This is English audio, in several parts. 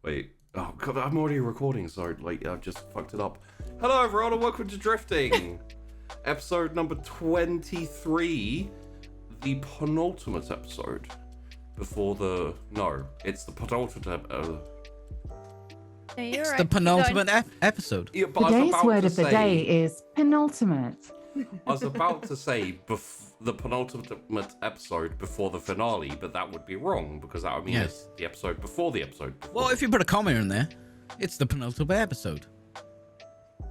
Wait. Oh god, I'm already recording, so like I've just fucked it up. Hello everyone and welcome to Drifting. Episode number 23, the penultimate episode. Before the... No, it's the penultimate... It's right. the penultimate episode. Yeah, but Today's word of the day is penultimate. I was about to say the penultimate episode before the finale, but that would be wrong because that would mean it's the episode before the episode before. Well, if you put a comma in there, it's the penultimate episode.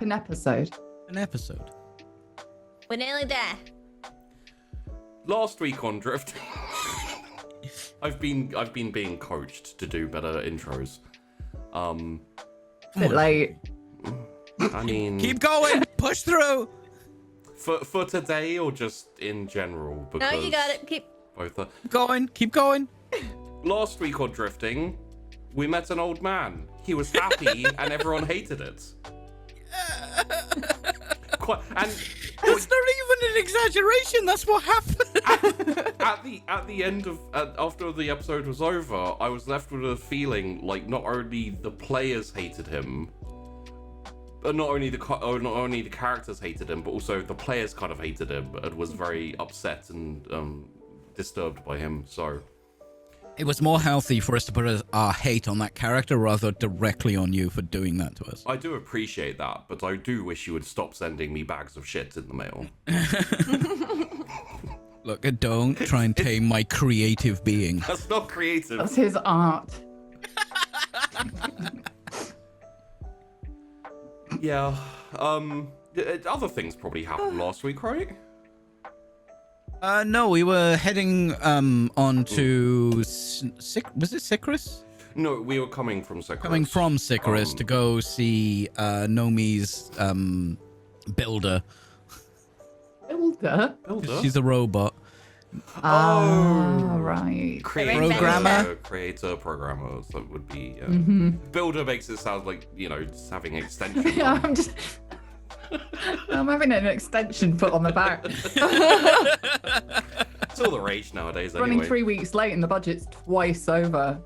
An episode. An episode. We're nearly there. Last week on Drift, I've been being coached to do better intros. Bit late. I mean, Keep going. Push through. for today or just in general? Because No, you got it. Keep. both are... Keep going. Last week on Drifting, we met an old man. He was happy and everyone hated it. And That's not even an exaggeration. That's what happened. at the end of after the episode was over, I was left with a feeling like not only the players hated him, but not only the characters hated him, but also the players kind of hated him and was very upset and disturbed by him. So It was more healthy for us to put our hate on that character rather directly on you for doing that to us. I do appreciate that, but I do wish you would stop sending me bags of shit in the mail. Look, don't try and tame my creative being. That's not creative. That's his art. Yeah. Other things probably happened last week, right? No, we were heading on to was it Sycris? No, we were coming from Sycris. Coming from Sycris to go see Nomi's builder. Builder? She's a robot. Oh, right. Programmer? Creator, programmer, so it would be... Builder makes it sound like, just having extension. Yeah, I'm having an extension put on the back. It's all the rage nowadays, Running anyway. 3 weeks late and the budget's twice over.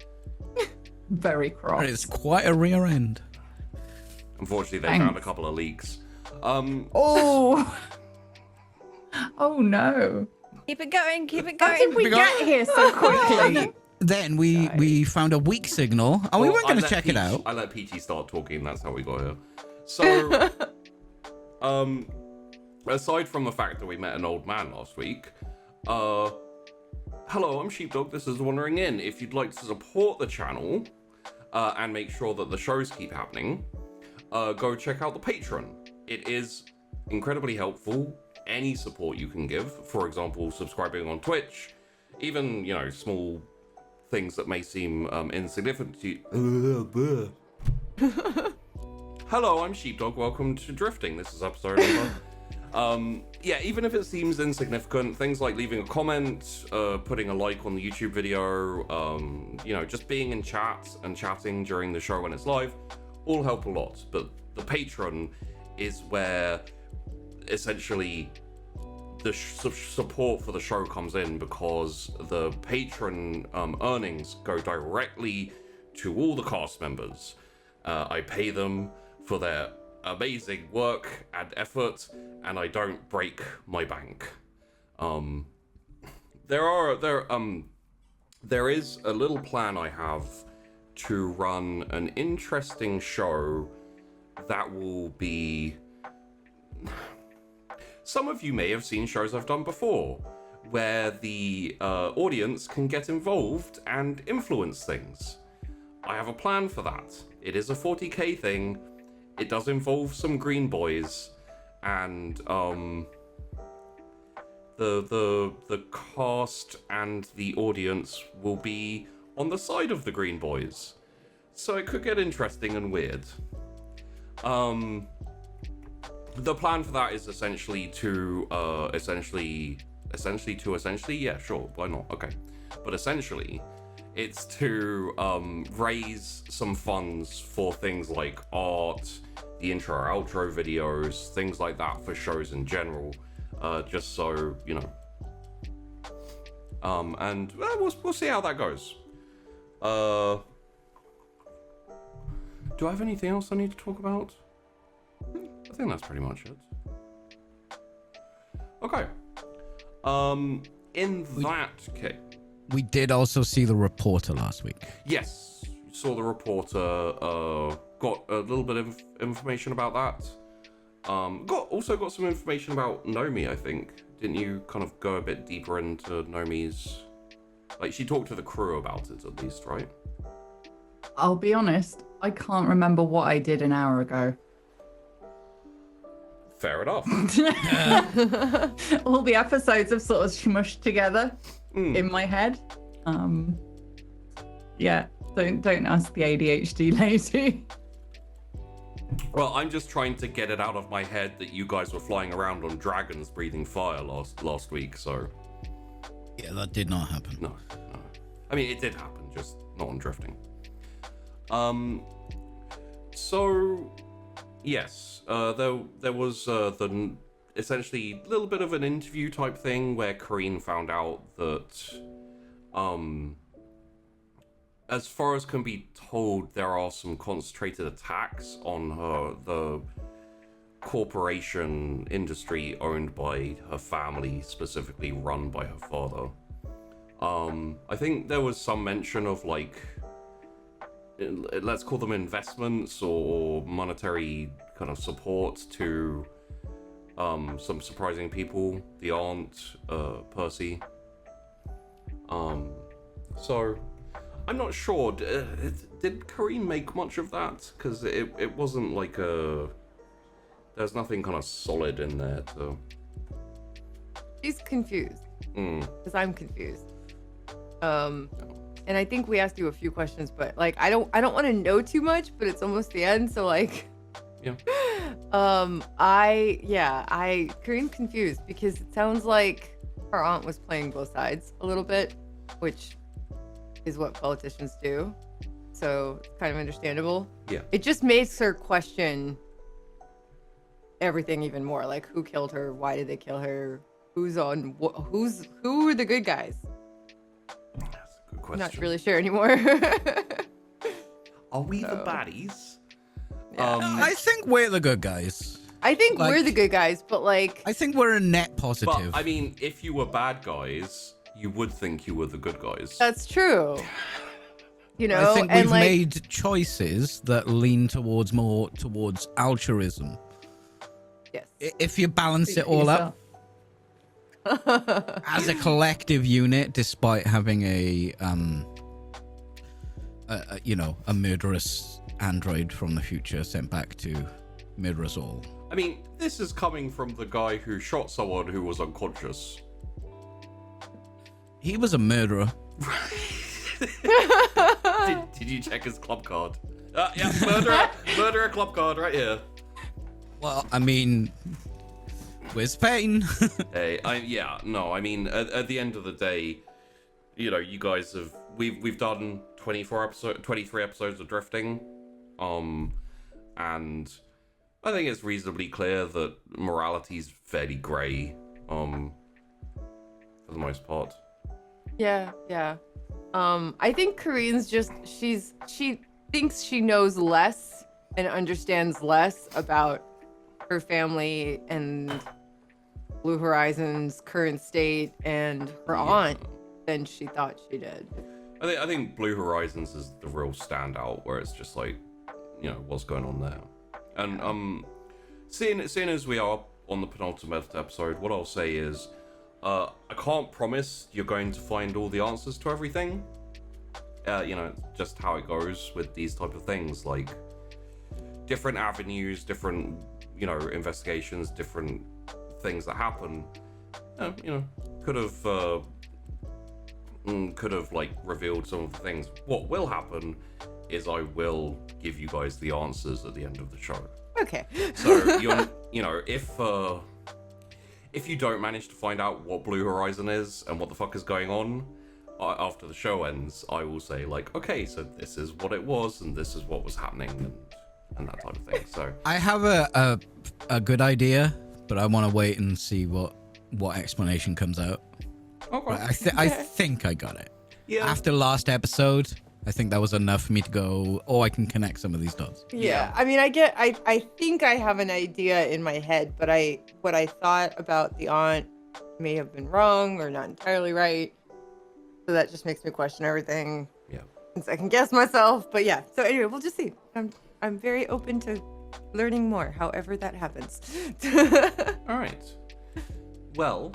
Very cross. It's quite a rear end. Unfortunately, they Thanks. found a couple of leaks. Oh! Oh no. Keep it going. Keep it How going. did we get here so quickly? Then we found a weak signal, and we Well, weren't going I to let check it out. I let Peachy start talking, that's how we got here. So, aside from the fact that we met an old man last week, hello, I'm Sheepdog, this is Wandering In. If you'd like to support the channel, and make sure that the shows keep happening, go check out the Patreon. It is incredibly helpful. Any support you can give, for example, subscribing on Twitch, even, small things that may seem insignificant to you. Hello, I'm Sheepdog. Welcome to Drifting. This is episode number. Even if it seems insignificant, things like leaving a comment, putting a like on the YouTube video, just being in chat and chatting during the show when it's live, all help a lot. But the Patreon is where essentially the support for the show comes in, because the patron earnings go directly to all the cast members. I pay them for their amazing work and effort, and I don't break my bank. There is a little plan I have to run an interesting show that will be... Some of you may have seen shows I've done before, where the audience can get involved and influence things. I have a plan for that. It is a 40k thing. It does involve some green boys, and the cast and the audience will be on the side of the green boys, so it could get interesting and weird. The plan for that is essentially, yeah, sure, why not? Okay. But essentially, it's to raise some funds for things like art, the intro or outro videos, things like that for shows in general, just so, And we'll see how that goes. Do I have anything else I need to talk about? I think that's pretty much it. Okay. In that case, We did also see the reporter last week. yes, saw the reporter. Got a little bit of information about that. Got some information about Nomi. I think, didn't you kind of go a bit deeper into Nomi's? Like, she talked to the crew about it at least, right? I'll be honest, I can't remember what I did an hour ago. Fair enough. All the episodes have sort of smushed together in my head. Yeah, don't ask the ADHD lady. Well, I'm just trying to get it out of my head that you guys were flying around on dragons breathing fire last week, so... Yeah, that did not happen. No. I mean, it did happen, just not on drifting. So... Yes, there was essentially a little bit of an interview type thing where Kareen found out that... as far as can be told, there are some concentrated attacks on the corporation industry owned by her family, specifically run by her father. I think there was some mention of, like, let's call them investments or monetary kind of support to some surprising people, the aunt, Percy. So... I'm not sure. Did Kareen make much of that? Because it wasn't like there's nothing kind of solid in there to... She's confused. Because I'm confused. And I think we asked you a few questions, but like I don't want to know too much, but it's almost the end, so like... Yeah. Kareen's confused because it sounds like her aunt was playing both sides a little bit, which is what politicians do, so it's kind of understandable. Yeah. It just makes her question everything even more, like who killed her, why did they kill her, who are the good guys? That's a good question. I'm not really sure anymore. Are we the baddies? Yeah. I think we're the good guys. I think like- we're the good guys, but like I think we're a net But, positive. I mean, if you were bad guys, you would think you were the good guys. that's true. You know, I think and we've like made choices that lean towards altruism. yes. If you balance it all up as a collective unit, despite having a murderous android from the future sent back to murder us all. I mean, this is coming from the guy who shot someone who was unconscious. He was a murderer. Did you check his club card? Yeah, murderer club card right here. Well, I mean, where's Payne? Hey, I mean, at the end of the day, you know, you guys we've done 23 episodes of drifting, and I think it's reasonably clear that morality's fairly grey, for the most part. Yeah. I think Kareen's she thinks she knows less and understands less about her family and Blue Horizon's current state and her aunt than she thought she did. I think Blue Horizons is the real standout, where it's just like, you know, what's going on there. And seeing as we are on the penultimate episode, what I'll say is, I can't promise you're going to find all the answers to everything. You know, just how it goes with these type of things, like different avenues, different, you know, investigations, different things that happen. You know, could have like revealed some of the things. What will happen is I will give you guys the answers at the end of the show. Okay. So you know, if you don't manage to find out what Blue Horizon is and what the fuck is going on after the show ends, I will say like, okay, so this is what it was and this is what was happening and that type of thing. So I have a good idea, but I want to wait and see what explanation comes out. Okay. Right, I think I got it. Yeah. After last episode, I think that was enough for me to go, oh, I can connect some of these dots. Yeah, I mean, I think I have an idea in my head, but what I thought about the aunt may have been wrong or not entirely right. So that just makes me question everything. Yeah. And second guess myself. But yeah, so anyway, we'll just see. I'm very open to learning more, however that happens. All right. Well,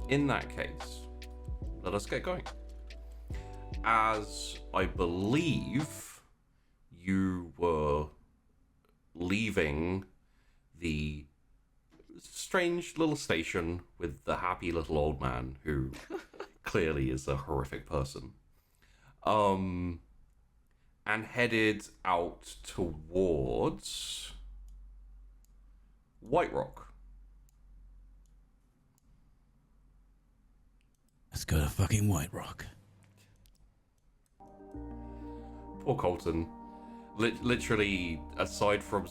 in that case, let us get going. As I believe you were leaving the strange little station with the happy little old man who clearly is a horrific person, and headed out towards White Rock. Let's go to fucking White Rock. Poor Colton. Literally, aside from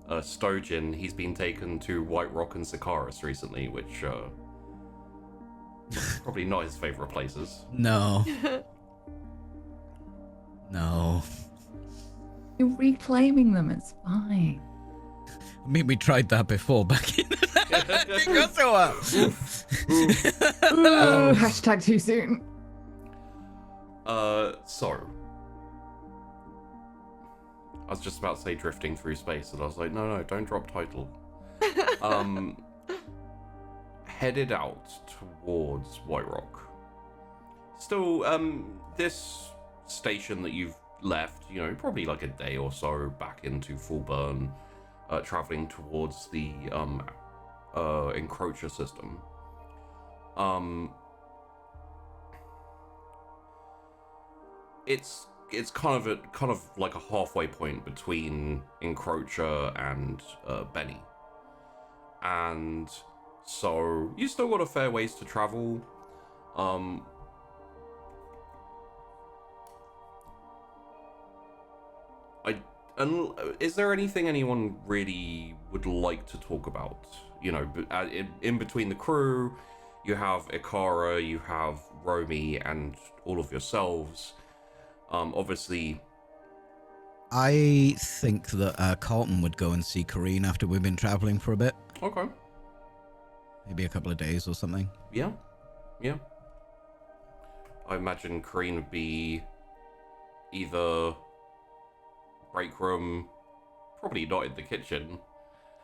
Stojin, he's been taken to White Rock and Sikaris recently, which probably not his favorite places. No. No. You're reclaiming them. It's fine. I mean, we tried that before back in the day. It got so well. Hashtag too soon. So I was just about to say drifting through space, and I was like, no, don't drop title. Headed out towards White Rock. Still, this station that you've left, probably like a day or so back into Full Burn, traveling towards the encroacher system. It's kind of like a halfway point between encroacher and Benny, and so you still got a fair ways to travel. Is there anything anyone really would like to talk about? In between the crew, you have Ikara, you have Romy, and all of yourselves. Obviously, I think that Carlton would go and see Kareen after we've been traveling for a bit. Okay. Maybe a couple of days or something. Yeah. I imagine Kareen would be either break room, probably not in the kitchen.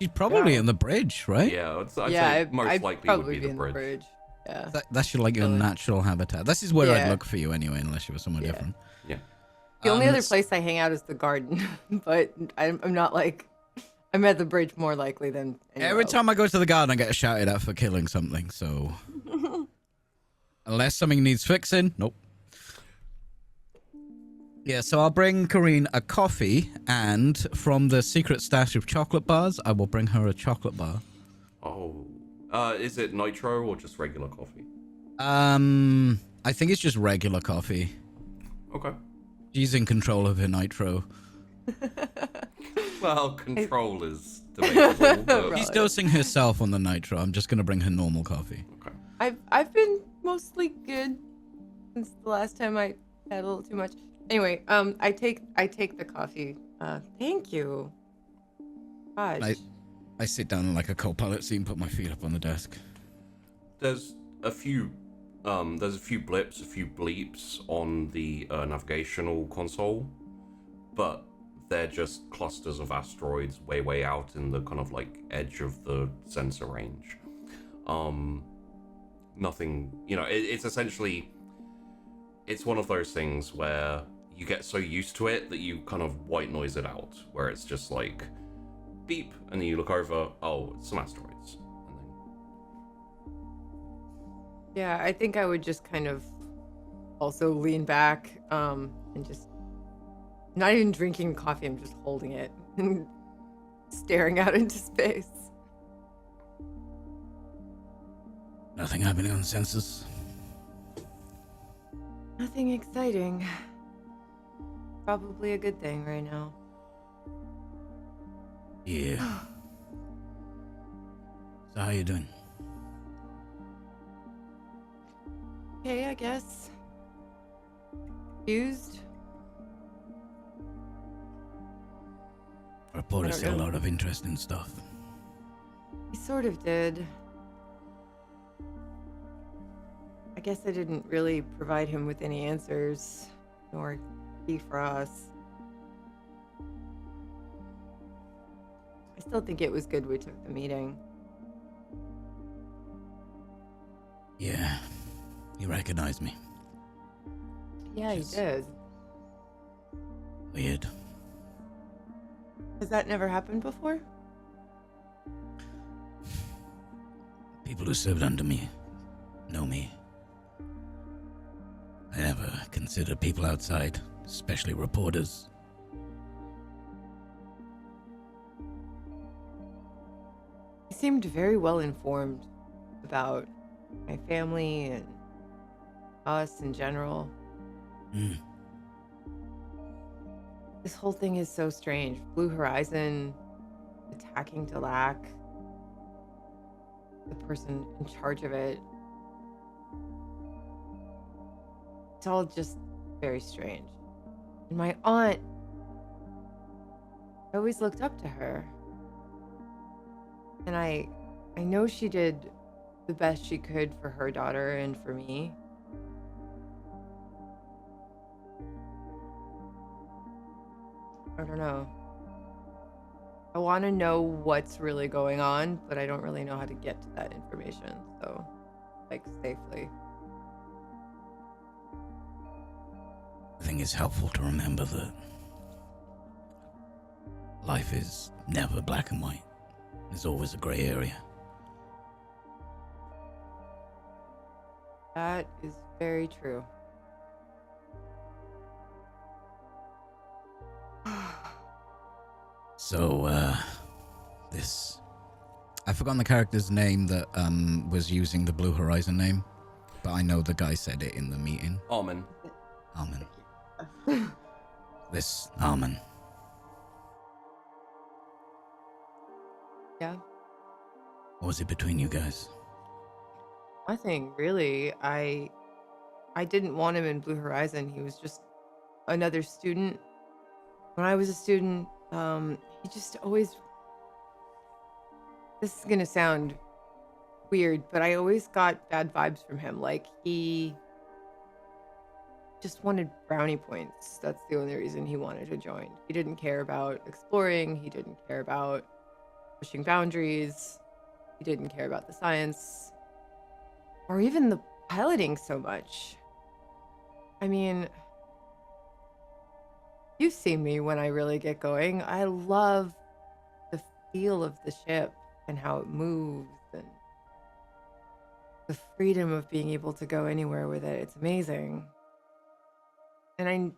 She's probably in the bridge, right? Yeah, I'd say most likely would be the bridge. Yeah. That's your your natural habitat. This is where I'd look for you anyway, unless you were somewhere different. Yeah. The only other place I hang out is the garden, but I'm not I'm at the bridge more likely than Every time I go to the garden, I get shouted at for killing something, so... Unless something needs fixing, nope. Yeah, so I'll bring Kareen a coffee, and from the secret stash of chocolate bars, I will bring her a chocolate bar. Oh. Is it nitro or just regular coffee? I think it's just regular coffee. Okay. She's in control of her nitro. Well, control is debatable, but... She's dosing herself on the nitro. I'm just going to bring her normal coffee. Okay. I've been mostly good since the last time I had a little too much. Anyway, I take the coffee. Thank you. Gosh. I sit down in like a co-pilot seat and put my feet up on the desk. There's a few blips, a few bleeps on the navigational console, but they're just clusters of asteroids way out in the kind of like edge of the sensor range. Nothing, it's essentially, it's one of those things where you get so used to it that you kind of white noise it out, where it's just like beep, and then you look over, oh, it's some asteroids. And then... Yeah, I think I would just kind of also lean back and just not even drinking coffee, I'm just holding it and staring out into space. Nothing happening on the census. Nothing exciting. Probably a good thing right now. Yeah. So how you doing? Okay, I guess. Confused? Reporter I don't said a know. lot of interesting stuff. He sort of did. I guess I didn't really provide him with any answers, nor he for us. I still think it was good we took the meeting. Yeah, he recognized me. Yeah, he Just- did. Weird. Has that never happened before? People who served under me know me. I never considered people outside, especially reporters. He seemed very well informed about my family and us in general. Hmm. This whole thing is so strange. Blue Horizon attacking Delac, the person in charge of it. It's all just very strange. And my aunt, I always looked up to her. And I know she did the best she could for her daughter and for me. I don't know. I want to know what's really going on, but I don't really know how to get to that information. So, like, safely. I think it's helpful to remember that life is never black and white. There's always a gray area. That is very true. So, this... I've forgotten the character's name that was using the Blue Horizon name, but I know the guy said it in the meeting. Armin. Armin. This Armin. Yeah. What was it between you guys? Nothing really. I didn't want him in Blue Horizon. He was just another student. When I was a student, he just always... This is gonna sound weird, but I always got bad vibes from him. Like, he just wanted brownie points. That's the only reason he wanted to join. He didn't care about exploring. He didn't care about pushing boundaries. He didn't care about the science or even the piloting so much. I mean, you've seen me when I really get going. I love the feel of the ship and how it moves and the freedom of being able to go anywhere with it. It's amazing. And I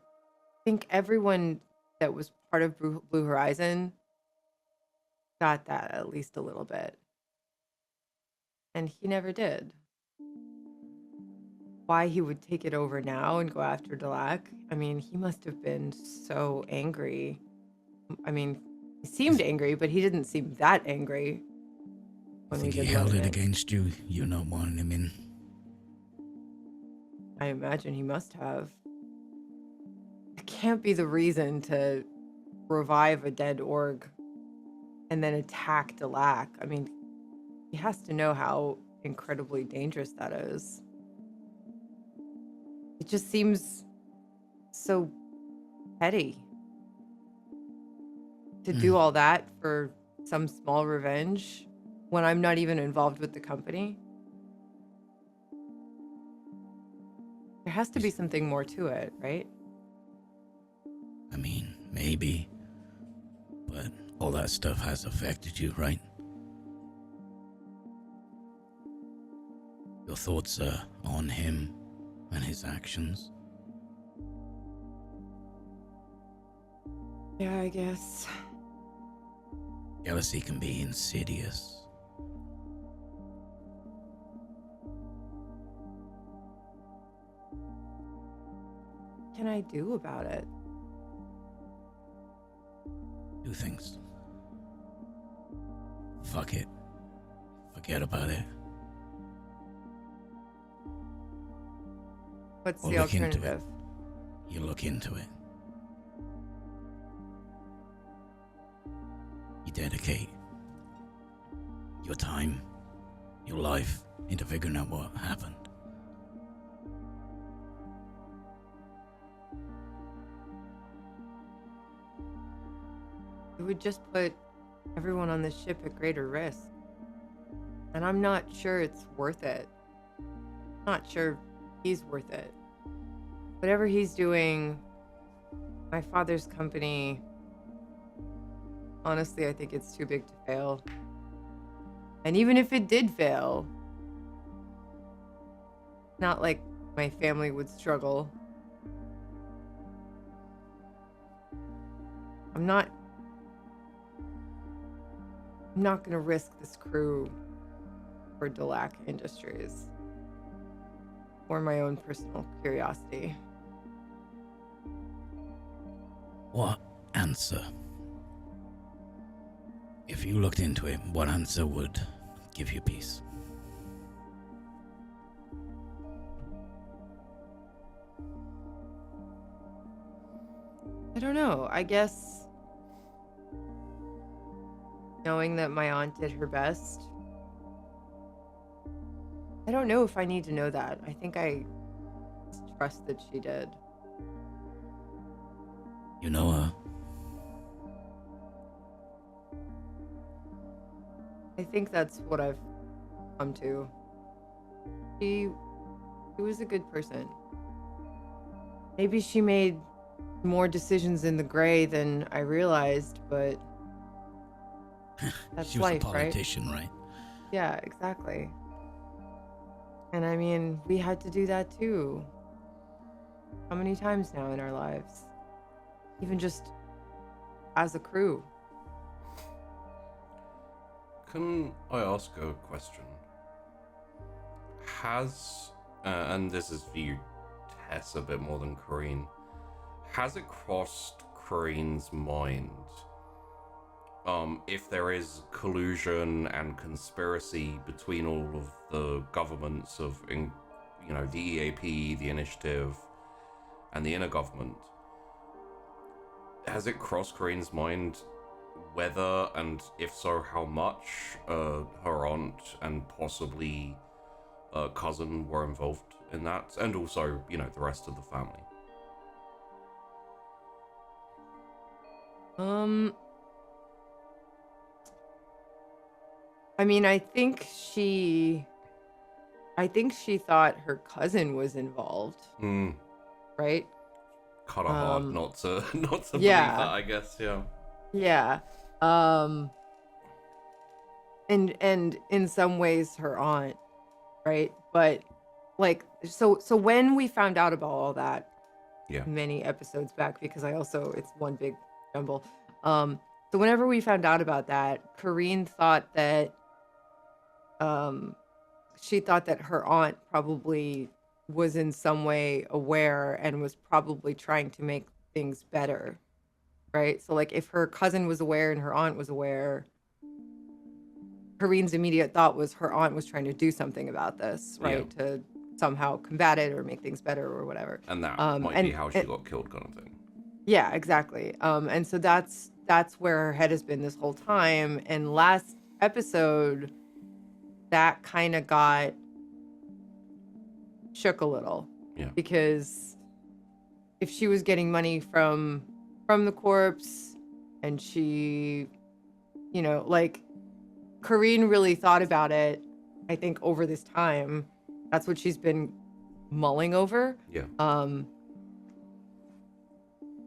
think everyone that was part of Blue Horizon got that at least a little bit. And he never did. Why he would take it over now and go after Delac, I mean, he must have been so angry. I mean, he seemed angry, but he didn't seem that angry. I When think we he did held let it him in. against you, you not wanting him in. I imagine he must have. It can't be the reason to revive a dead org and then attack Delac. I mean, he has to know how incredibly dangerous that is. It just seems so petty to do all that for some small revenge when I'm not even involved with the company. There has to be something more to it, right? I mean, maybe. But all that stuff has affected you, right? Your thoughts are on him and his actions. Yeah, I guess. Jealousy can be insidious. What can I do about it? Do things. Fuck it. Forget about it. What's Or the look into it. alternative? You look into it. You dedicate your time, your life into figuring out what happened. It would just put everyone on the ship at greater risk. And I'm not sure it's worth it. Not sure he's worth it. Whatever he's doing, my father's company, honestly, I think it's too big to fail. And even if it did fail, not like my family would struggle. I'm not gonna risk this crew for Delac Industries or my own personal curiosity. What answer? If you looked into it, what answer would give you peace? I don't know. I guess knowing that my aunt did her best. I don't know if I need to know that. I think I trust that she did. You know her. I think that's what I've come to. She was a good person. Maybe she made more decisions in the gray than I realized, but that's She was life, a politician, right? Yeah, exactly. And I mean, we had to do that too. How many times now in our lives? Even just as a crew. Can I ask a question? Has, and this is for you, Tess, a bit more than Corrine, has it crossed Corrine's mind if there is collusion and conspiracy between all of the governments of, the EAP, the Initiative, and the inner government? Has it crossed Corrine's mind whether, and if so, how much, her aunt and possibly cousin were involved in that, and also, the rest of the family? I mean, I think she thought her cousin was involved, right? Kind of hard not to believe yeah. that, I guess. Yeah. Yeah. And in some ways her aunt, right? But like, so when we found out about all that, many episodes back, because it's one big jumble. So whenever we found out about that, Corrine thought that, she thought that her aunt probably was in some way aware and was probably trying to make things better, right? So like if her cousin was aware and her aunt was aware, Corrine's immediate thought was her aunt was trying to do something about this, right? Yeah. To somehow combat it or make things better or whatever. And that might be how she got killed, kind of thing. Yeah, exactly. And so that's where her head has been this whole time. And last episode, that kind of got shook a little. Yeah. Because if she was getting money from the corpse and she, like Corrine really thought about it, I think, over this time. That's what she's been mulling over. Yeah.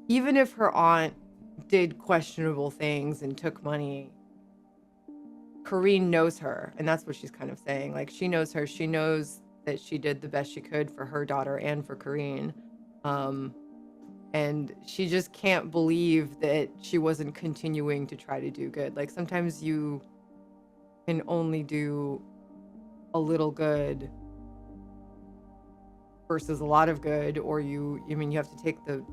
Even if her aunt did questionable things and took money, Corrine knows her, and that's what she's kind of saying. Like, she knows her. She knows that she did the best she could for her daughter and for Corrine. And she just can't believe that she wasn't continuing to try to do good. Like, sometimes you can only do a little good versus a lot of good, or you have to take the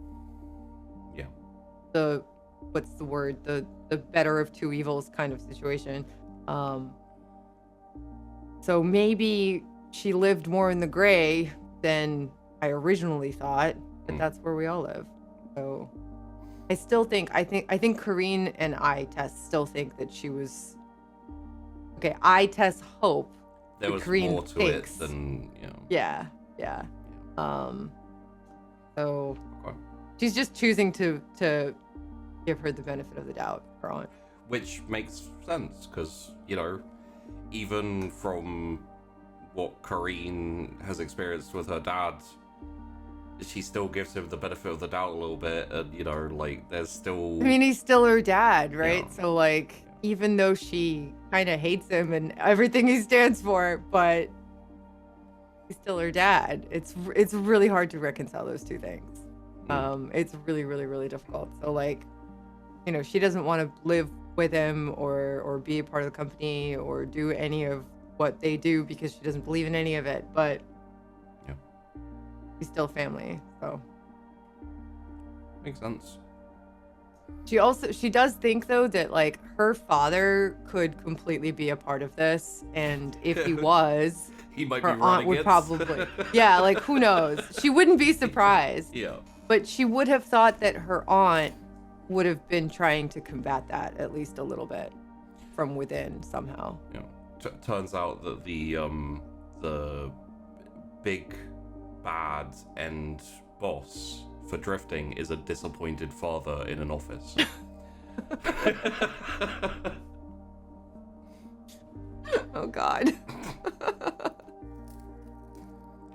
what's the word, the better of two evils kind of situation. So maybe she lived more in the gray than I I originally thought, but that's where we all live. So I still think I think Kareen and I Tess still think that she was okay. I Tess hope There that was Kareen more to thinks, it than, you know. yeah. So Okay. she's just choosing to give her the benefit of the doubt, her aunt. Which makes sense, because, you know, even from what Kareen has experienced with her dad, she still gives him the benefit of the doubt a little bit, and, you know, like, there's still... I mean, he's still her dad, right? Yeah. So, like, even though she kind of hates him and everything he stands for, but he's still her dad. It's really hard to reconcile those two things. It's really, really, really difficult. So, like, you know, she doesn't want to live with him or be a part of the company or do any of what they do because she doesn't believe in any of it, but Yeah. he's still family. So Makes sense. she does think though that like her father could completely be a part of this, and if he was, He might be her aunt running would it. probably, yeah, like who knows? She wouldn't be surprised, Yeah. but she would have thought that her aunt would have been trying to combat that at least a little bit from within somehow. Yeah. Turns out that the big bad end boss for drifting is a disappointed father in an office. Oh God.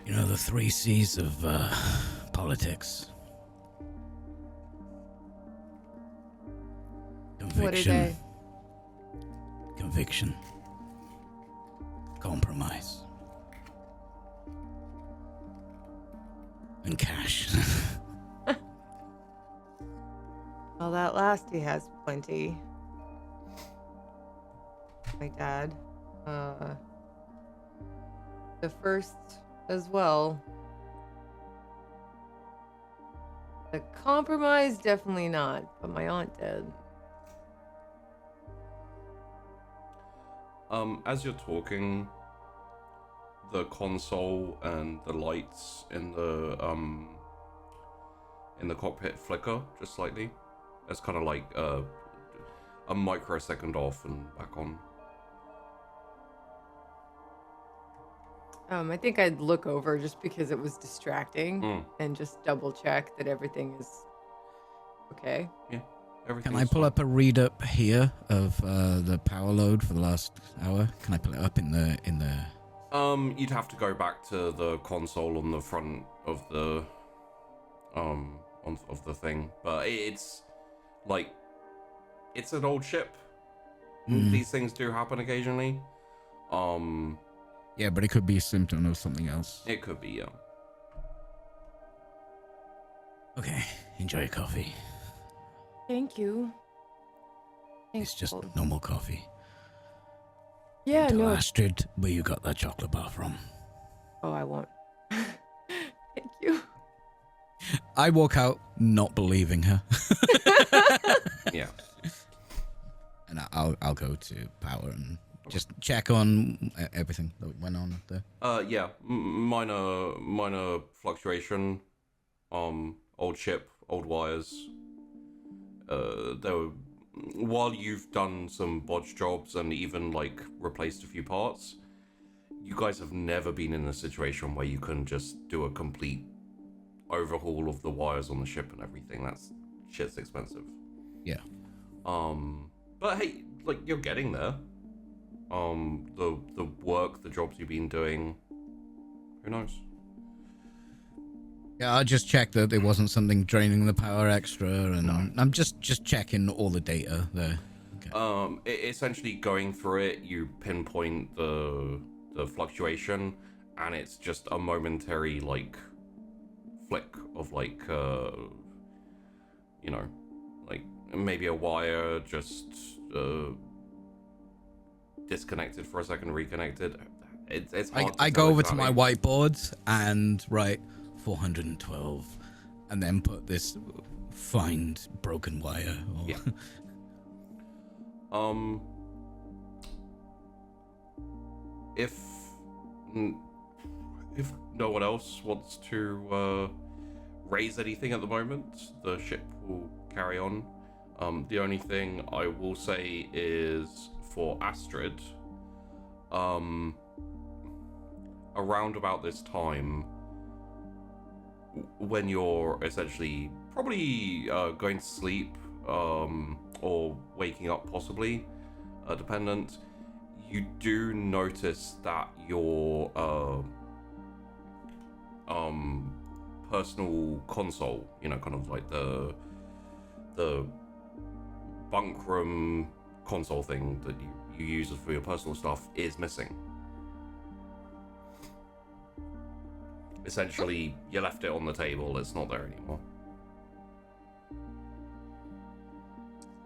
You know, the 3 C's of politics. What are they? Conviction. Compromise. And cash. Well, that last he has plenty. My dad. The first as well. The compromise, definitely not, but my aunt did. As you're talking, the console and the lights in the cockpit flicker just slightly. It's kind of like a microsecond off and back on. I think I'd look over just because it was distracting and just double check that everything is okay. Yeah, everything. Can I pull up a read up here of the power load for the last hour? Can I pull it up in the? You'd have to go back to the console on the front of the of the thing, but it's like it's an old ship. These things do happen occasionally. Yeah, but it could be a symptom of something else. It could be, yeah. Okay, enjoy your coffee. Thank you. It's just normal coffee. Yeah, Tell no. Astrid where you got that chocolate bar from. Oh, I won't. Thank you. I walk out not believing her. Yeah. And I'll go to power and just check on everything that went on there. Yeah, minor fluctuation. Old ship, old wires. There were, while you've done some bodge jobs and even like replaced a few parts, you guys have never been in a situation where you can just do a complete overhaul of the wires on the ship and everything. That's shit's expensive. Yeah. But hey, like you're getting there. The work, the jobs you've been doing, who knows? Yeah, I'll just check that there wasn't something draining the power extra, and I'm just checking all the data there. Okay. Essentially going through it, you pinpoint the fluctuation, and it's just a momentary like flick of like you know, like maybe a wire just disconnected for a second, reconnected. It's hard I to go tell over to my exactly. whiteboard and write 412, and then put this find broken wire. Or... Yeah. If no one else wants to raise anything at the moment, the ship will carry on. The only thing I will say is for Astrid, around about this time, when you're essentially probably going to sleep or waking up possibly, dependent, you do notice that your personal console, you know, kind of like the bunk room console thing that you use for your personal stuff, is missing. Essentially, you left it on the table, it's not there anymore.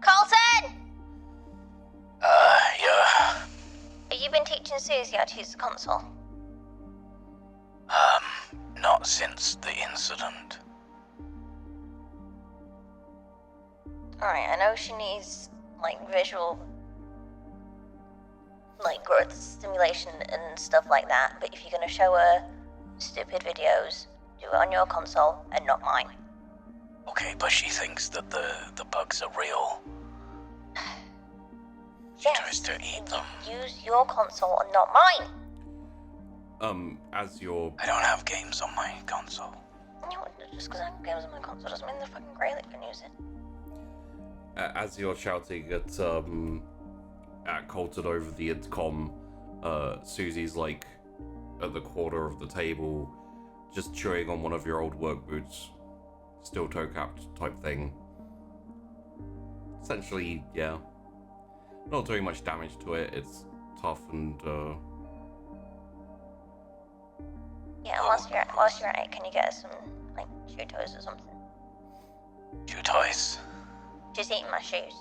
Colton! Yeah. Have you been teaching Susie how to use the console? Not since the incident. Alright, I know she needs, like, visual, like, growth stimulation and stuff like that, but if you're gonna show her stupid videos, do it on your console and not mine. Okay, but she thinks that the bugs are real. She tries to eat them. Use your console and not mine. As you're... I don't have games on my console. You know, just because I have games on my console doesn't mean the fucking Greylick can use it. As you're shouting at Colton over the intercom, Susie's like at the corner of the table, just chewing on one of your old work boots, steel toe capped type thing. Essentially, yeah, not doing much damage to it. It's tough and Yeah, whilst you're at it, can you get us some, like, shoe toys or something? Chew toys. She's eating my shoes.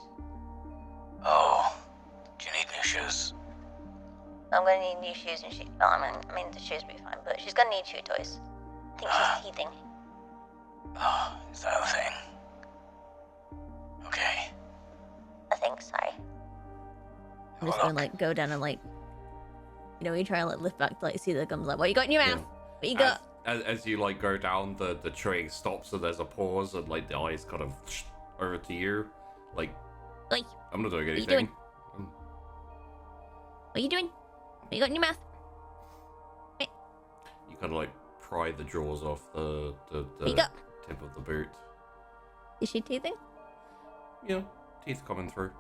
Oh, do you need new shoes? I'm gonna need new shoes and shoes. Well, I mean, the shoes will be fine, but she's gonna need shoe toys. I think she's teething. Oh, is that a thing? Okay. I think so. I'm just gonna like go down and like, you know, you try and like lift back to like see the gums. Like, what you got in your mouth? What you got? as you like go down, the chewing stops and there's a pause and like the eyes kind of over to you, like, Oi, I'm not doing you anything. doing? What are you doing? What you got in your mouth? You kind of like pry the jaws off the What you got? tip of the boot. Is she teething? Yeah, teeth coming through.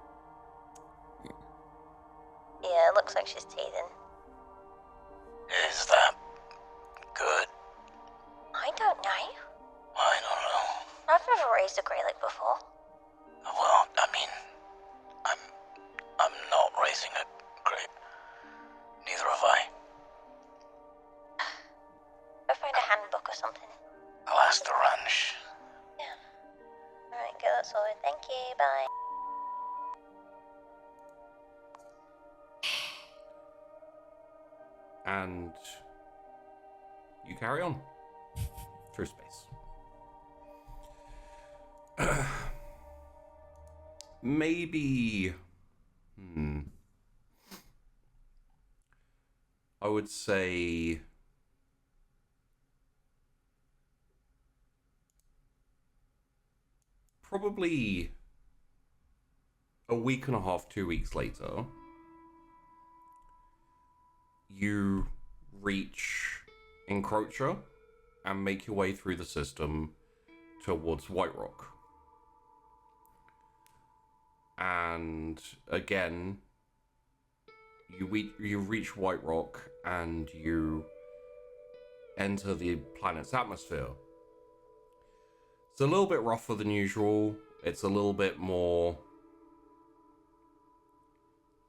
Yeah, it looks like she's teething. Is that good? I don't know. I don't know. I've never raised a Greylick before. Well, I mean, I'm not raising a grape. Neither have I. Go find a handbook or something. I'll ask the ranch. Alright, get that sorted. Thank you, bye. And you carry on through space. Maybe, I would say probably a week and a half, 2 weeks later, you reach Encroacher and make your way through the system towards White Rock. And again, you reach White Rock and you enter the planet's atmosphere. It's a little bit rougher than usual. It's a little bit more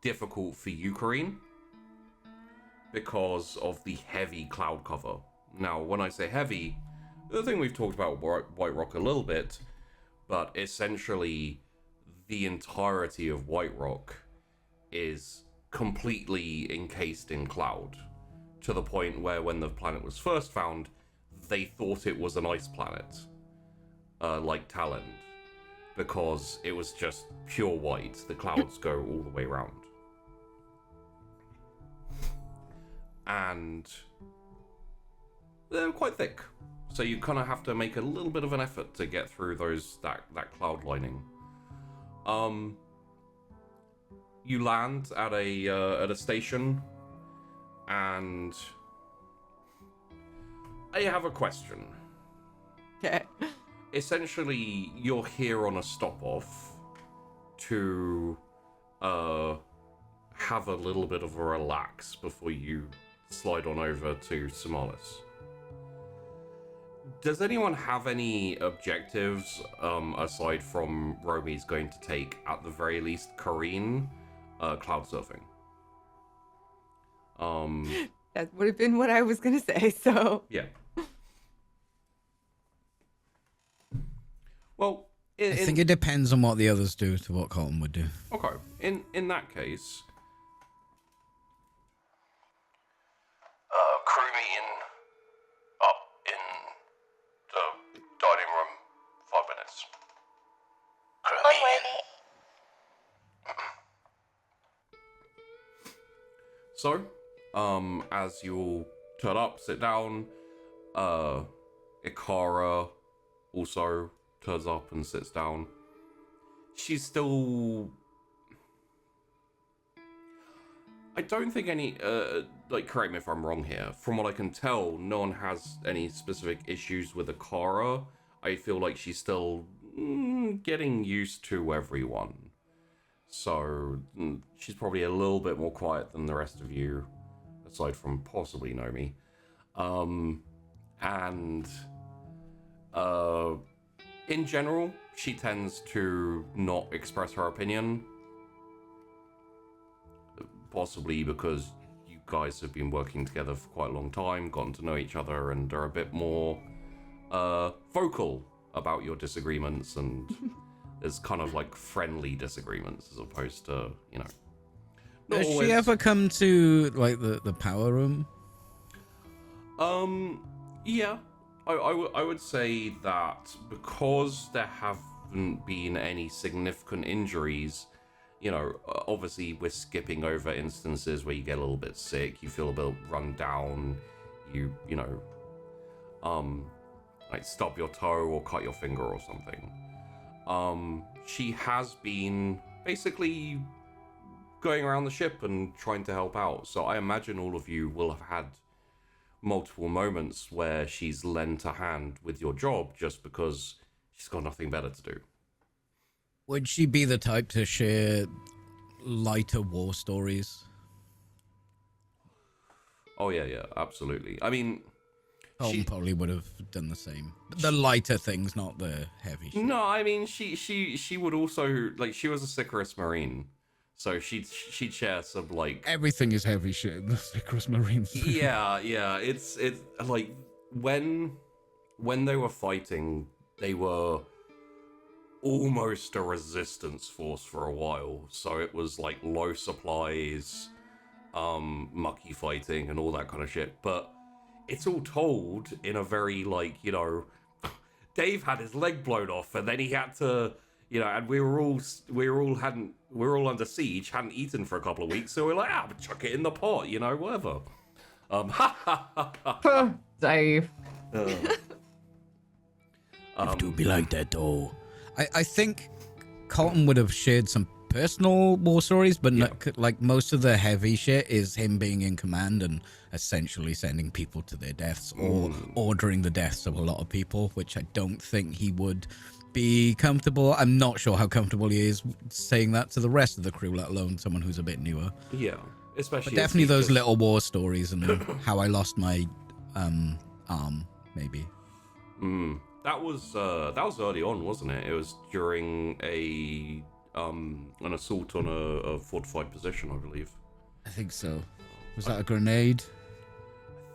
difficult for you, Kareen, because of the heavy cloud cover. Now, when I say heavy, the thing we've talked about White Rock a little bit, but essentially the entirety of White Rock is completely encased in cloud, to the point where when the planet was first found, they thought it was an ice planet, like Talend, because it was just pure white. The clouds go all the way around. And they're quite thick. So you kind of have to make a little bit of an effort to get through that cloud lining. You land at a station, and I have a question. Okay. Essentially, you're here on a stop-off to have a little bit of a relax before you slide on over to Somalis. Does anyone have any objectives aside from Romy's going to take, at the very least, Kareen cloud surfing? That would have been what I was gonna say. So Yeah. Well, I think it depends on what the others do to what Colton would do. okay. In that case, Crew meeting up in the dining room. 5 minutes. Crew On meeting. so, as you all turn up, sit down, Ikara also turns up and sits down. She's still... I don't think any, correct me if I'm wrong here. From what I can tell, no one has any specific issues with Ikara. I feel like she's still getting used to everyone. So, she's probably a little bit more quiet than the rest of you, aside from possibly Nomi. In general, she tends to not express her opinion. Possibly because you guys have been working together for quite a long time, gotten to know each other, and are a bit more vocal about your disagreements, and there's kind of like friendly disagreements as opposed to, you know. not Does always- she ever come to like the power room? Yeah. I would say that because there haven't been any significant injuries, you know, obviously we're skipping over instances where you get a little bit sick, you feel a bit run down, you know, like stub your toe or cut your finger or something. She has been basically going around the ship and trying to help out. So I imagine all of you will have had multiple moments where she's lent a hand with your job just because she's got nothing better to do. Would she be the type to share lighter war stories? Oh yeah, absolutely. I mean, Colton probably would have done the same. But the lighter things, not the heavy shit. no, I mean she would also, like, she was a Sicarus Marine, so she'd share some, like, Everything is heavy shit in the Sicarus Marines. yeah, it's like when they were fighting, they were almost a resistance force for a while. So it was like low supplies, mucky fighting and all that kind of shit. But it's all told in a very, like, you know, Dave had his leg blown off and then he had to, you know, and we were all under siege, hadn't eaten for a couple of weeks, so we're like, chuck it in the pot, you know, whatever. Dave. Have to be like that though. I think Colton would have shared some personal war stories, but like most of the heavy shit is him being in command and essentially sending people to their deaths or ordering the deaths of a lot of people, which I don't think he would be comfortable. I'm not sure how comfortable he is saying that to the rest of the crew, let alone someone who's a bit newer. Yeah, especially. But definitely those little war stories and how I lost my arm, maybe. That was early on, wasn't it? It was during an assault on a fortified position, I believe. I think so. Was that a grenade?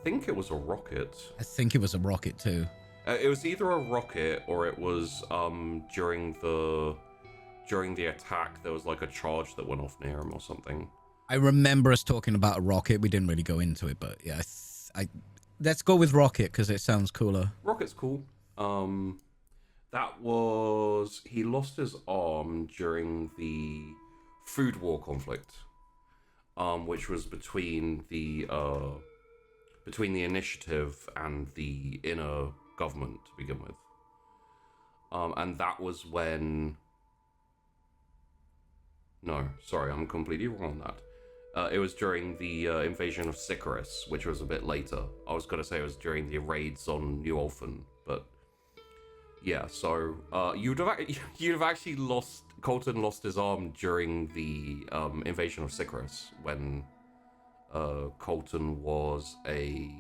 I think it was a rocket. I think it was a rocket too. It was either a rocket or it was during the attack. There was like a charge that went off near him or something. I remember us talking about a rocket. We didn't really go into it, but yeah, let's go with rocket because it sounds cooler. Rocket's cool. That was, he lost his arm during the food war conflict, which was between the between the initiative and the inner government to begin with. And that was when... No, sorry, I'm completely wrong on that. It was during the invasion of Sycharis, which was a bit later. I was going to say it was during the raids on New Ulfin, but... Yeah, so you'd have actually lost... Colton lost his arm during the invasion of Sycharis, when Colton was a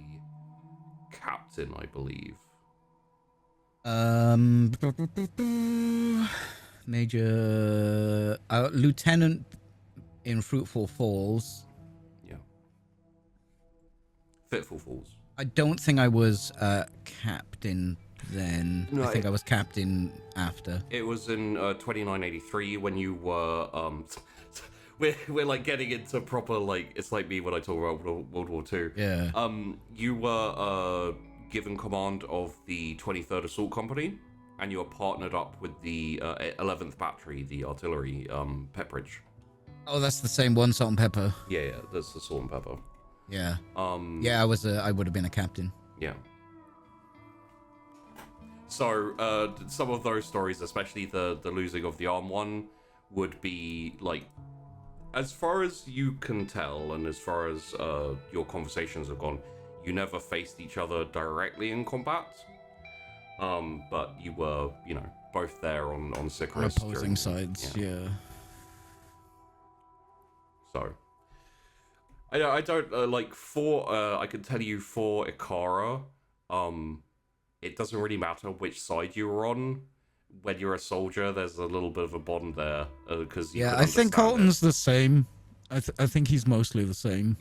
captain, I believe. Major lieutenant in Fruitful Falls. Yeah. Fitful Falls. I don't think I was captain then. No, I think I was captain after. It was in 2983 when you were we're like getting into proper, like, it's like me when I talk about World War II. Yeah. You were given command of the 23rd Assault Company, and you were partnered up with the 11th Battery, the artillery, Pepperidge. Oh, that's the same one, Salt and Pepper. Yeah, that's the Salt and Pepper. Yeah. Yeah, I would have been a captain. Yeah. So, some of those stories, especially the losing of the arm one, would be, like, as far as you can tell, and as far as your conversations have gone, you never faced each other directly in combat. But you were, you know, both there on Sycharis. Opposing sides, yeah. So, I don't, like, I can tell you for Ikara, it doesn't really matter which side you were on. When you're a soldier, there's a little bit of a bond there, because yeah, I think Colton's the same. I think he's mostly the same.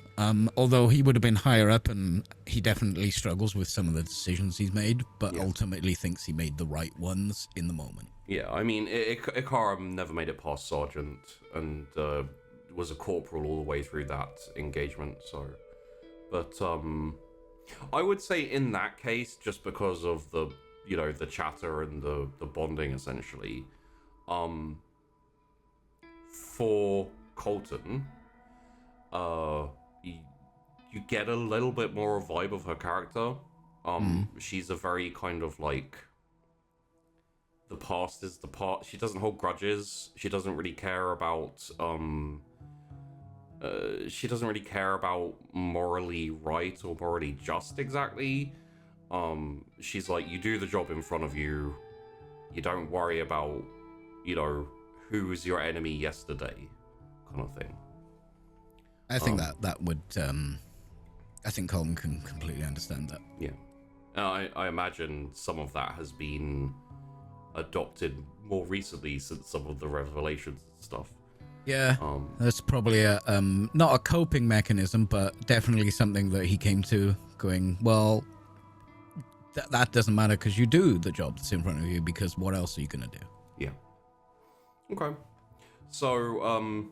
Although he would have been higher up, and he definitely struggles with some of the decisions he's made, but ultimately thinks he made the right ones in the moment. Yeah, I mean, Ikara never made it past sergeant, and was a corporal all the way through that engagement. So, but I would say in that case, just because of the, you know, the chatter and the bonding, essentially, for Colton, you get a little bit more a vibe of her character. She's a very kind of like, the past is the past. She doesn't hold grudges. She doesn't really care about morally right or morally just exactly. She's like, you do the job in front of you. You don't worry about, you know, who was your enemy yesterday, kind of thing. I think that would, I think Colton can completely understand that. Yeah. I imagine some of that has been adopted more recently since some of the revelations and stuff. Yeah, that's probably a not a coping mechanism, but definitely something that he came to going, well, that doesn't matter because you do the job that's in front of you, because what else are you going to do? Yeah. Okay. So,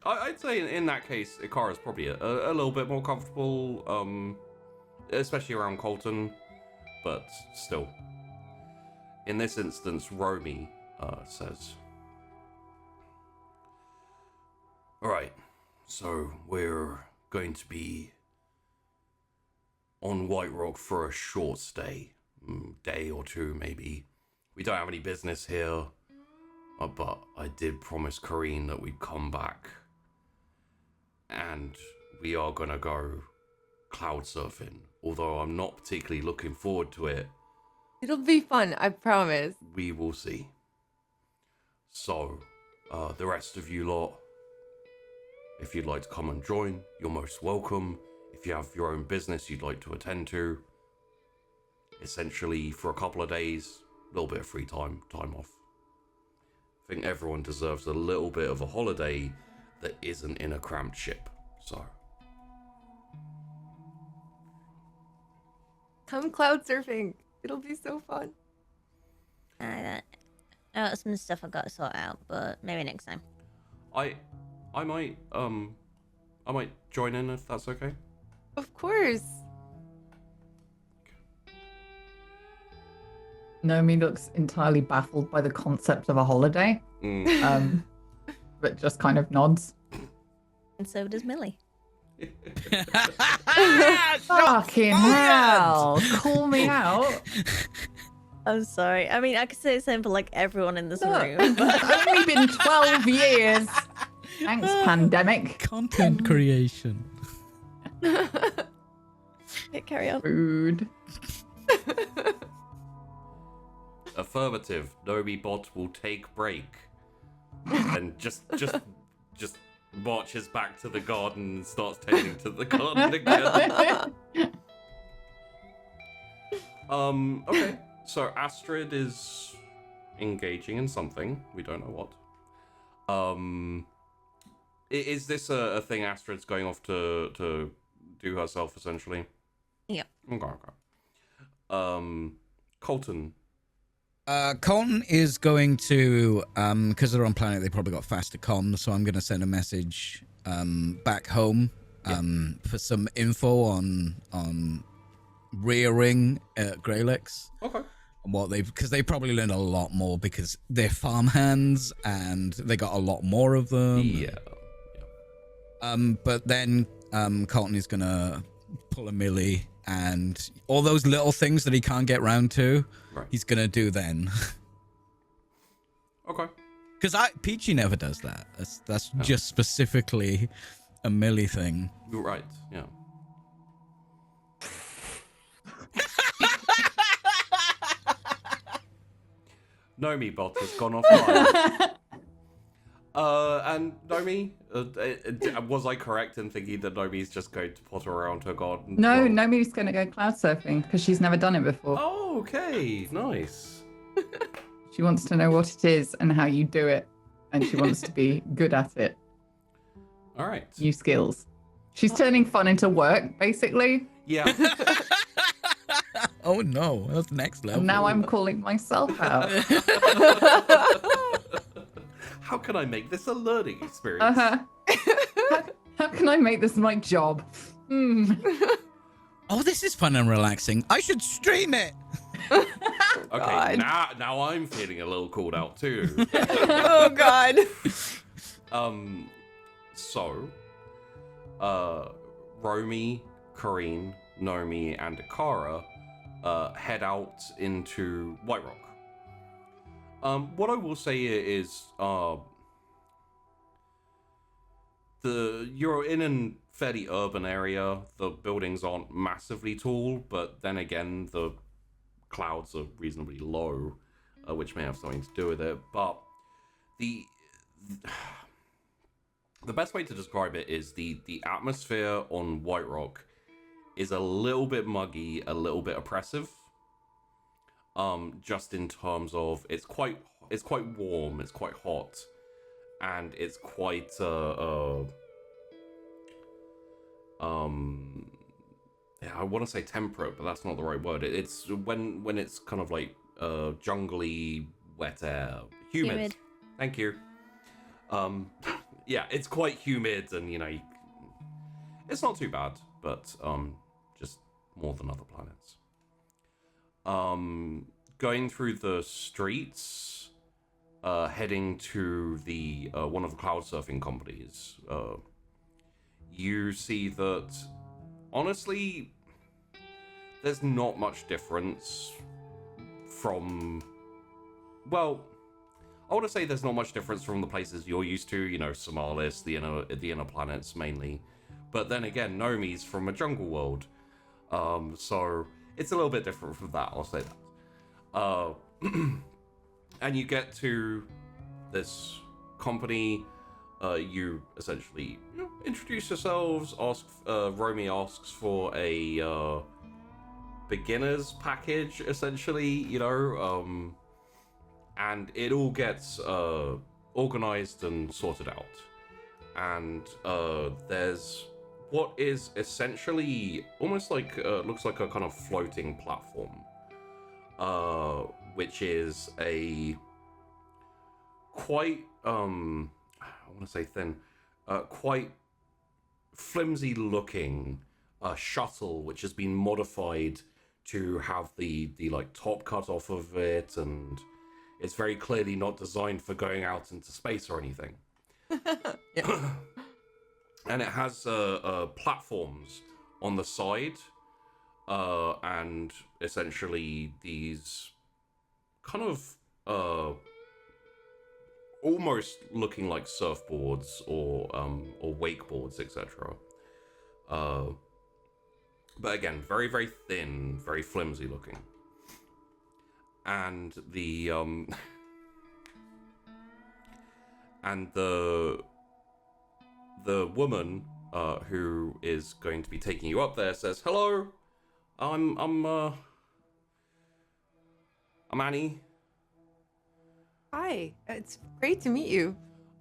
I'd say in that case, Ikara's probably a little bit more comfortable, especially around Colton, but still. In this instance, Romy says... Alright, so we're going to be on White Rock for a short stay. Day or two, maybe. We don't have any business here, but I did promise Kareen that we'd come back. And we are gonna go cloud surfing, although I'm not particularly looking forward to it. It'll be fun, I promise. We will see. So, the rest of you lot, if you'd like to come and join, you're most welcome. If you have your own business you'd like to attend to, essentially for a couple of days, a little bit of free time off. I think everyone deserves a little bit of a holiday that isn't in a cramped ship, so. Come cloud surfing. It'll be so fun. I got some stuff I got to sort out, but maybe next time. I might join in if that's okay. Of course. Nomi looks entirely baffled by the concept of a holiday, but just kind of nods. And so does Millie. Fucking hell. Call me out. I'm sorry. I mean, I could say the same for like everyone in this Look, room. it's only been 12 years. Thanks, pandemic. Content creation. Okay, carry on. Rude. Affirmative. Nomibot will take break. And just marches back to the garden and starts tending to the garden again. Okay. So Astrid is engaging in something. We don't know what. Is this a thing Astrid's going off to do herself, essentially? Yep. Okay. Colton. Colton is going to, because they're on planet, they probably got faster comms, so I'm going to send a message back home for some info on rearing Greylex. Okay. What because they probably learned a lot more because they're farmhands and they got a lot more of them. Yeah. But then Colton is gonna pull a Millie and all those little things that he can't get round to, Right. he's gonna do then. Okay. Because Peachy never does that. That's just specifically a Millie thing. You're right. Yeah. Nomibot has gone offline. And Nomi, was I correct in thinking that Nomi's just going to potter around her garden? No, Nomi's going to go cloud surfing because she's never done it before. Oh, okay. Nice. She wants to know what it is and how you do it. And she wants to be good at it. All right. New skills. She's turning fun into work, basically. Yeah. Oh no, that's next level. And now I'm calling myself out. How can I make this a learning experience? How can I make this my job? Oh, this is fun and relaxing. I should stream it. Okay, now I'm feeling a little called out too. Oh God. So, Romy, Corrine, Nomi, and Akara head out into White Rock. What I will say is, you're in a fairly urban area. The buildings aren't massively tall, but then again, the clouds are reasonably low, which may have something to do with it. But the best way to describe it is the atmosphere on White Rock is a little bit muggy, a little bit oppressive. Just in terms of it's quite warm, it's quite hot, and it's quite I want to say temperate, but that's not the right word. It's when it's kind of like jungly, wet air, humid. Thank you. Yeah, it's quite humid, and it's not too bad, but just more than other planets. Going through the streets, heading to the one of the cloud surfing companies, you see that honestly, there's not much difference from. Well, I want to say there's not much difference from the places you're used to. Somalis, the inner planets mainly, but then again, Nomi's from a jungle world, so it's a little bit different from that. I'll say that. And you get to this company. You essentially introduce yourselves. Romy asks for a beginner's package, essentially. And it all gets organized and sorted out. And there's what is essentially almost like looks like a kind of floating platform, which is a quite I want to say thin, quite flimsy looking shuttle, which has been modified to have the like top cut off of it, and it's very clearly not designed for going out into space or anything. and it has platforms on the side, and essentially these kind of almost looking like surfboards or wakeboards, etc. But again, very, very thin, very flimsy looking. And the woman who is going to be taking you up there says, "Hello, I'm Annie. Hi, it's great to meet you.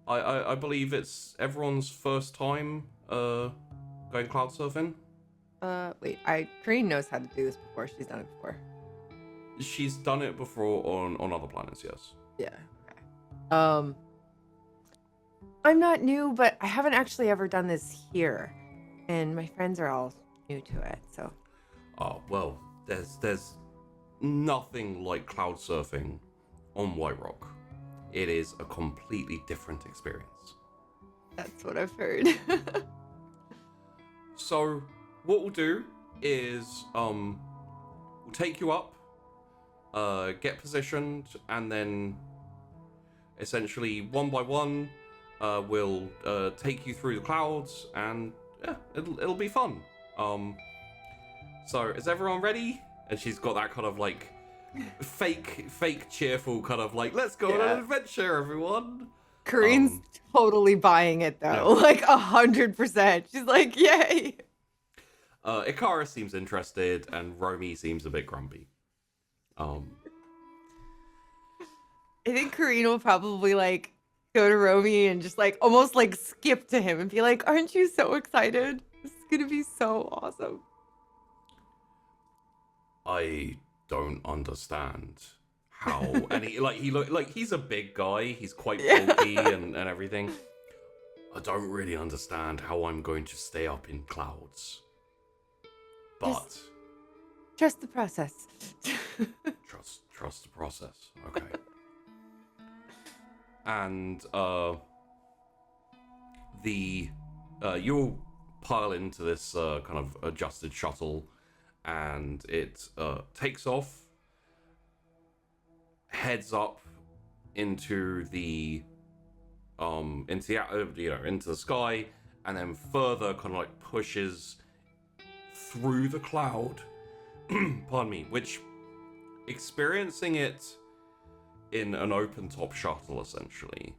I believe it's everyone's first time going cloud surfing." Wait, Karine knows how to do this before. She's done it before. She's done it before on other planets, yes. Yeah. Okay. I'm not new, but I haven't actually ever done this here, and my friends are all new to it. So. Oh well, there's nothing like cloud surfing on White Rock. It is a completely different experience. That's what I've heard. So what we'll do is we'll take you up, get positioned, and then essentially one by one we'll take you through the clouds, and yeah, it'll be fun. So is everyone ready? And she's got that kind of like fake cheerful kind of like, let's go on an adventure, everyone. Karine's totally buying it though, like 100%. She's like, yay. Ikara seems interested, and Romy seems a bit grumpy. I think Karine will probably like go to Romy and just like almost like skip to him and be like, aren't you so excited? This is gonna be so awesome. I don't understand how, and he's a big guy. He's quite bulky and everything. I don't really understand how I'm going to stay up in clouds. But trust the process. trust the process. Okay. And you'll pile into this kind of adjusted shuttle, and it takes off, heads up into the into the sky, and then further kind of like pushes through the cloud. Pardon me. Which, experiencing it in an open top shuttle essentially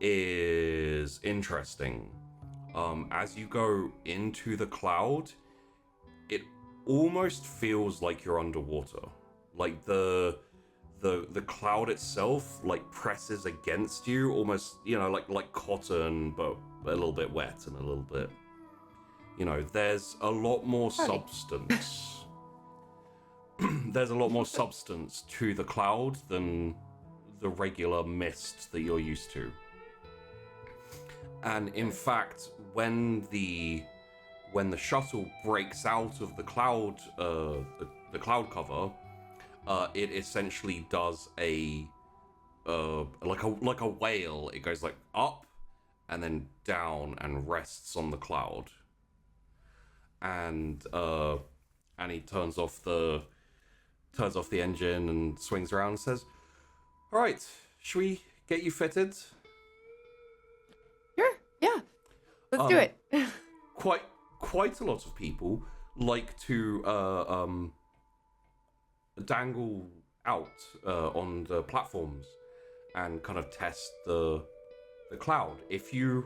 is interesting. As you go into the cloud, it almost feels like you're underwater. Like the cloud itself like presses against you, almost, like cotton, but a little bit wet and a little bit, there's a lot more substance. There's a lot more substance to the cloud than the regular mist that you're used to. And in fact, when the shuttle breaks out of the cloud, the cloud cover, it essentially does like a whale. It goes like up and then down and rests on the cloud. And he turns off the engine and swings around and says, "All right, should we get you fitted?" Sure, yeah. Let's do it. Quite a lot of people like to dangle out on the platforms and kind of test the cloud. If you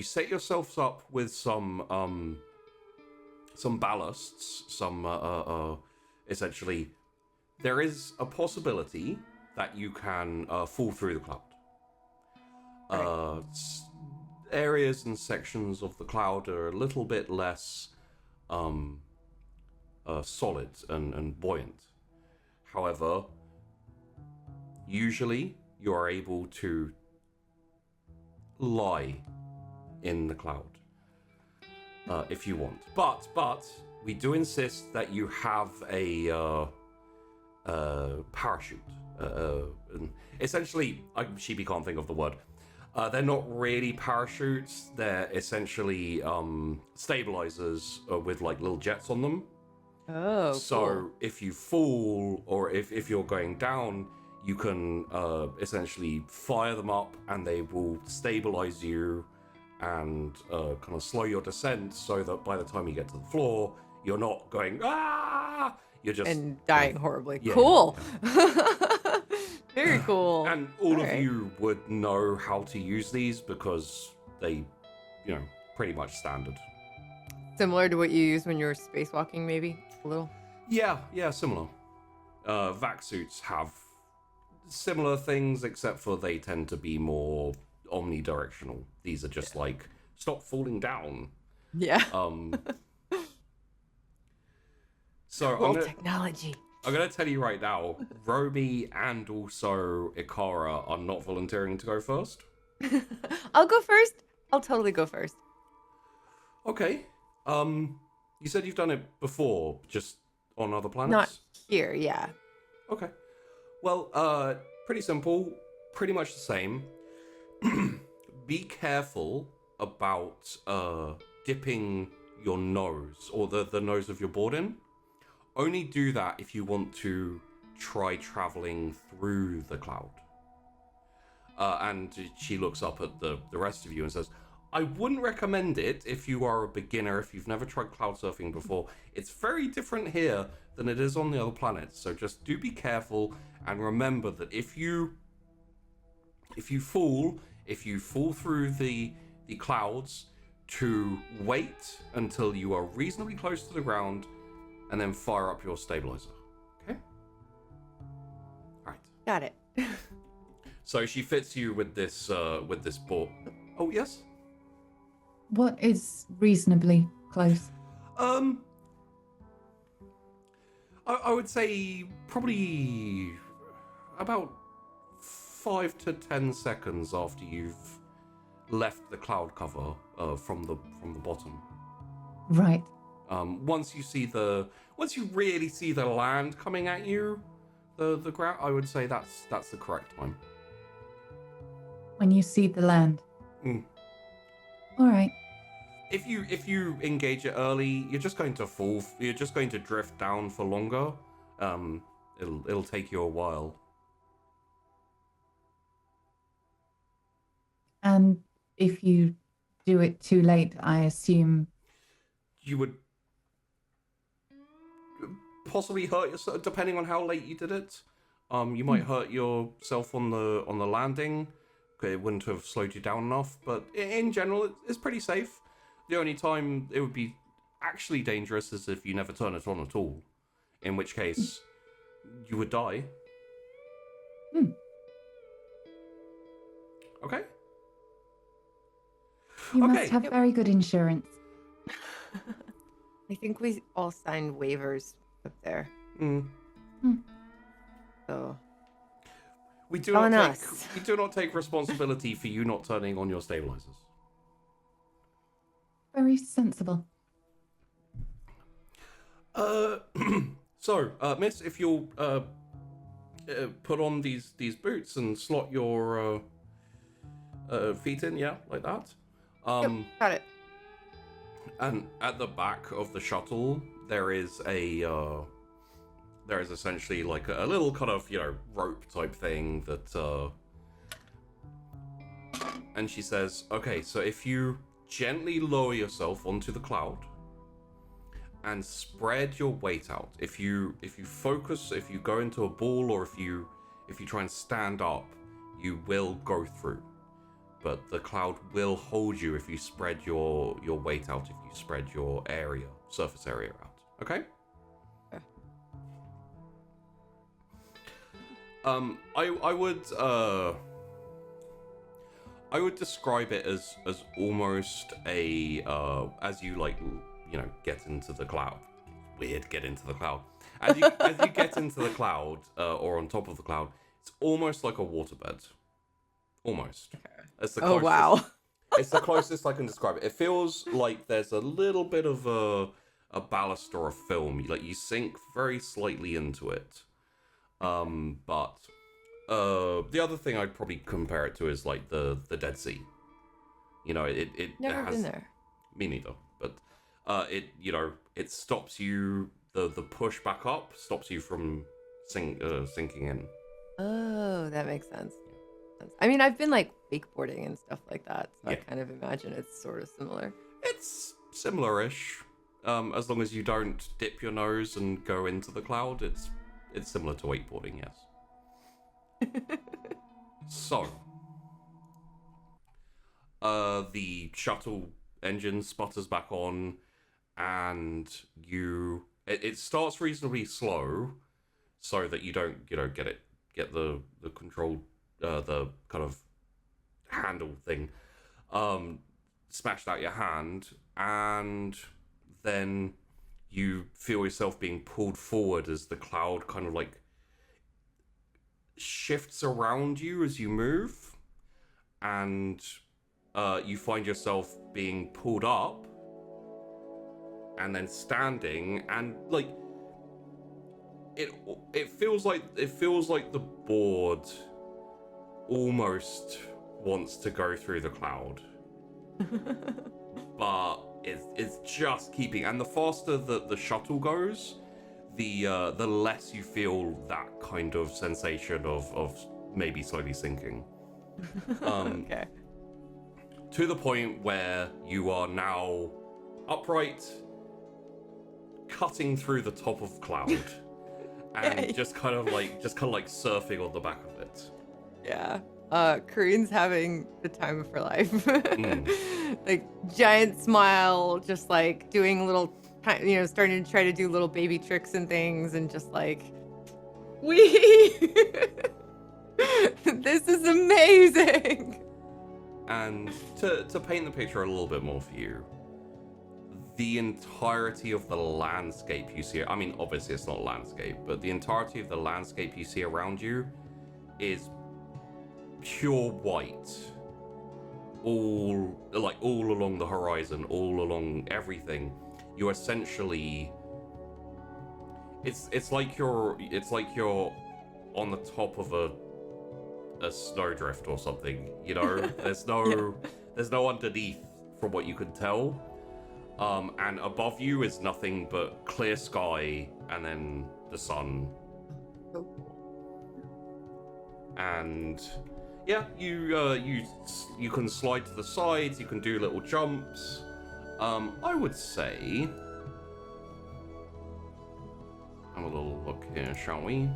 set yourselves up with some ballasts, essentially, there is a possibility that you can fall through the cloud. Areas and sections of the cloud are a little bit less solid and buoyant. However, usually you are able to lie in the cloud if you want. But we do insist that you have a parachute. Essentially, Sheepy can't think of the word. They're not really parachutes. They're essentially stabilizers with like little jets on them. Oh, So cool. if you fall or if you're going down, you can essentially fire them up and they will stabilize you and kind of slow your descent so that by the time you get to the floor, you're not going, ah! You're just... And dying horribly. Yeah, Cool. yeah. Very cool. And all of right. you would know how to use these because they, pretty much standard. Similar to what you use when you're spacewalking, maybe a little. Yeah, similar. Vac suits have similar things, except for they tend to be more omnidirectional. These are just like, stop falling down. Yeah. So Cool technology. I'm gonna tell you right now, Roby and also Ikara are not volunteering to go first. I'll go first. I'll totally go first. Okay. You said you've done it before, just on other planets? Not here, yeah. Okay. Well, pretty simple, pretty much the same. Be careful about dipping your nose, or the nose of your board in. Only do that if you want to try traveling through the cloud. And she looks up at the rest of you and says, I wouldn't recommend it if you are a beginner, if you've never tried cloud surfing before. It's very different here than it is on the other planets. So just do be careful and remember that if you fall through the clouds, to wait until you are reasonably close to the ground and then fire up your stabilizer. Okay? All right. Got it. So she fits you with this board. Oh, yes? What is reasonably close? I would say probably about 5 to 10 seconds after you've left the cloud cover from the bottom. Right. Once you really see the land coming at you, the ground, I would say that's the correct time. When you see the land. Mm. All right. If you engage it early, you're just going to fall. You're just going to drift down for longer. It'll take you a while. And if you do it too late, I assume You would possibly hurt yourself, depending on how late you did it. You might hurt yourself on the landing. It wouldn't have slowed you down enough, but in general, it's pretty safe. The only time it would be actually dangerous is if you never turn it on at all, in which case you would die. Okay. you Okay. must have very good insurance. I think we all signed waivers up there. So We do not take responsibility for you not turning on your stabilizers. Very sensible. So, miss, if you'll put on these boots and slot your feet in, yeah, like that. yep, got it. And at the back of the shuttle, there is essentially like a little kind of, rope type thing that, and she says, okay, so if you gently lower yourself onto the cloud and spread your weight out, if you focus, if you go into a ball, or if you try and stand up, you will go through. But the cloud will hold you if you spread your weight out, if you spread your surface area out. Okay? I would describe it as almost a as you get into the cloud. Weird, get into the cloud. As you get into the cloud or on top of the cloud, it's almost like a waterbed. Almost. It's the closest, wow. It's the closest I can describe it. It feels like there's a little bit of a ballast or a film. You sink very slightly into it. But the other thing I'd probably compare it to is like the Dead Sea. You know, it Never has, been there. Me neither, but it stops you, the push back up stops you from sinking in. Oh, that makes sense. I mean, I've been like wakeboarding and stuff like that, so I Yeah. kind of imagine it's sort of similar. It's similar-ish, as long as you don't dip your nose and go into the cloud. It's similar to wakeboarding, yes. So, the shuttle engine sputters back on, and it starts reasonably slow, so that you don't get the control, the kind of handle thing smashed out your hand, and then you feel yourself being pulled forward as the cloud kind of like shifts around you as you move, and you find yourself being pulled up and then standing, and like it feels like the board almost wants to go through the cloud. But it's just keeping, and the faster that the shuttle goes, the less you feel that kind of sensation of maybe slowly sinking. Okay. To the point where you are now upright, cutting through the top of cloud, and Yay. just kind of like surfing on the back of it. Yeah. Corinne's having the time of her life. Mm. Like giant smile, just like doing little, starting to try to do little baby tricks and things, and just like, wee. This is amazing. And to paint the picture a little bit more for you, the entirety of the landscape you see, I mean, obviously it's not a landscape, but the entirety of the landscape you see around you is pure white, all along the horizon, all along everything. You essentially, it's like you're on the top of a snowdrift or something, you know. There's no underneath from what you can tell, and above you is nothing but clear sky and then the sun. And yeah, you can slide to the sides, you can do little jumps. I would say, have a little look here, shall we?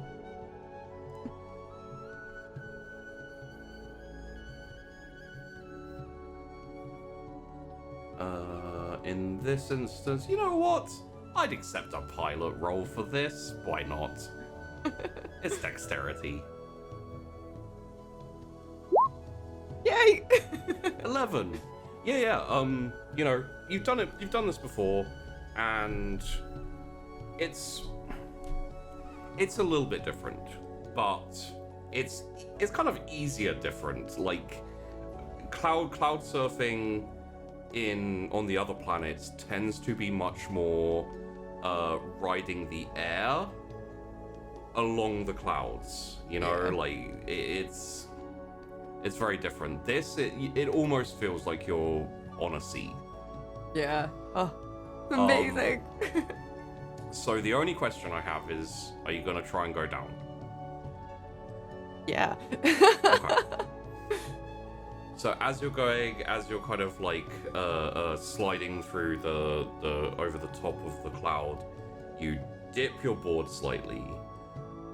In this instance, you know what? I'd accept a pilot role for this. Why not? It's dexterity. Yay! 11. Yeah. You've done this before, and it's a little bit different, but it's kind of easier different. Like cloud surfing on the other planets tends to be much more riding the air along the clouds. You know, like it's very different. This it almost feels like you're on a sea. Yeah. Oh, it's amazing. So the only question I have is, are you gonna try and go down? Yeah. Okay. So as you're kind of like sliding through the over the top of the cloud, you dip your board slightly,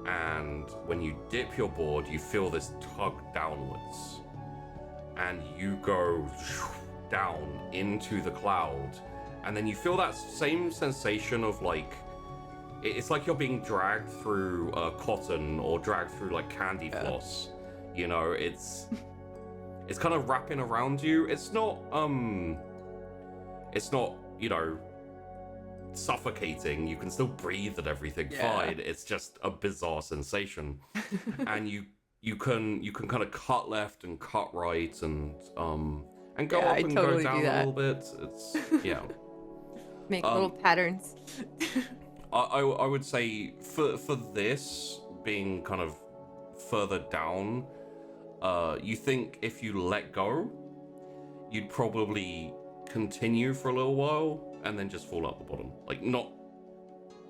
and when you dip your board, you feel this tug downwards, and you go down into the cloud, and then you feel that same sensation of like, it's like you're being dragged through cotton or dragged through like candy floss. You know, it's kind of wrapping around you. It's not suffocating. You can still breathe and everything fine. It's just a bizarre sensation. And you can kind of cut left and cut right and go up and totally go do down a that. little bit. It's Make little patterns. I would say for this being kind of further down. You think if you let go, you'd probably continue for a little while and then just fall out the bottom. Like, not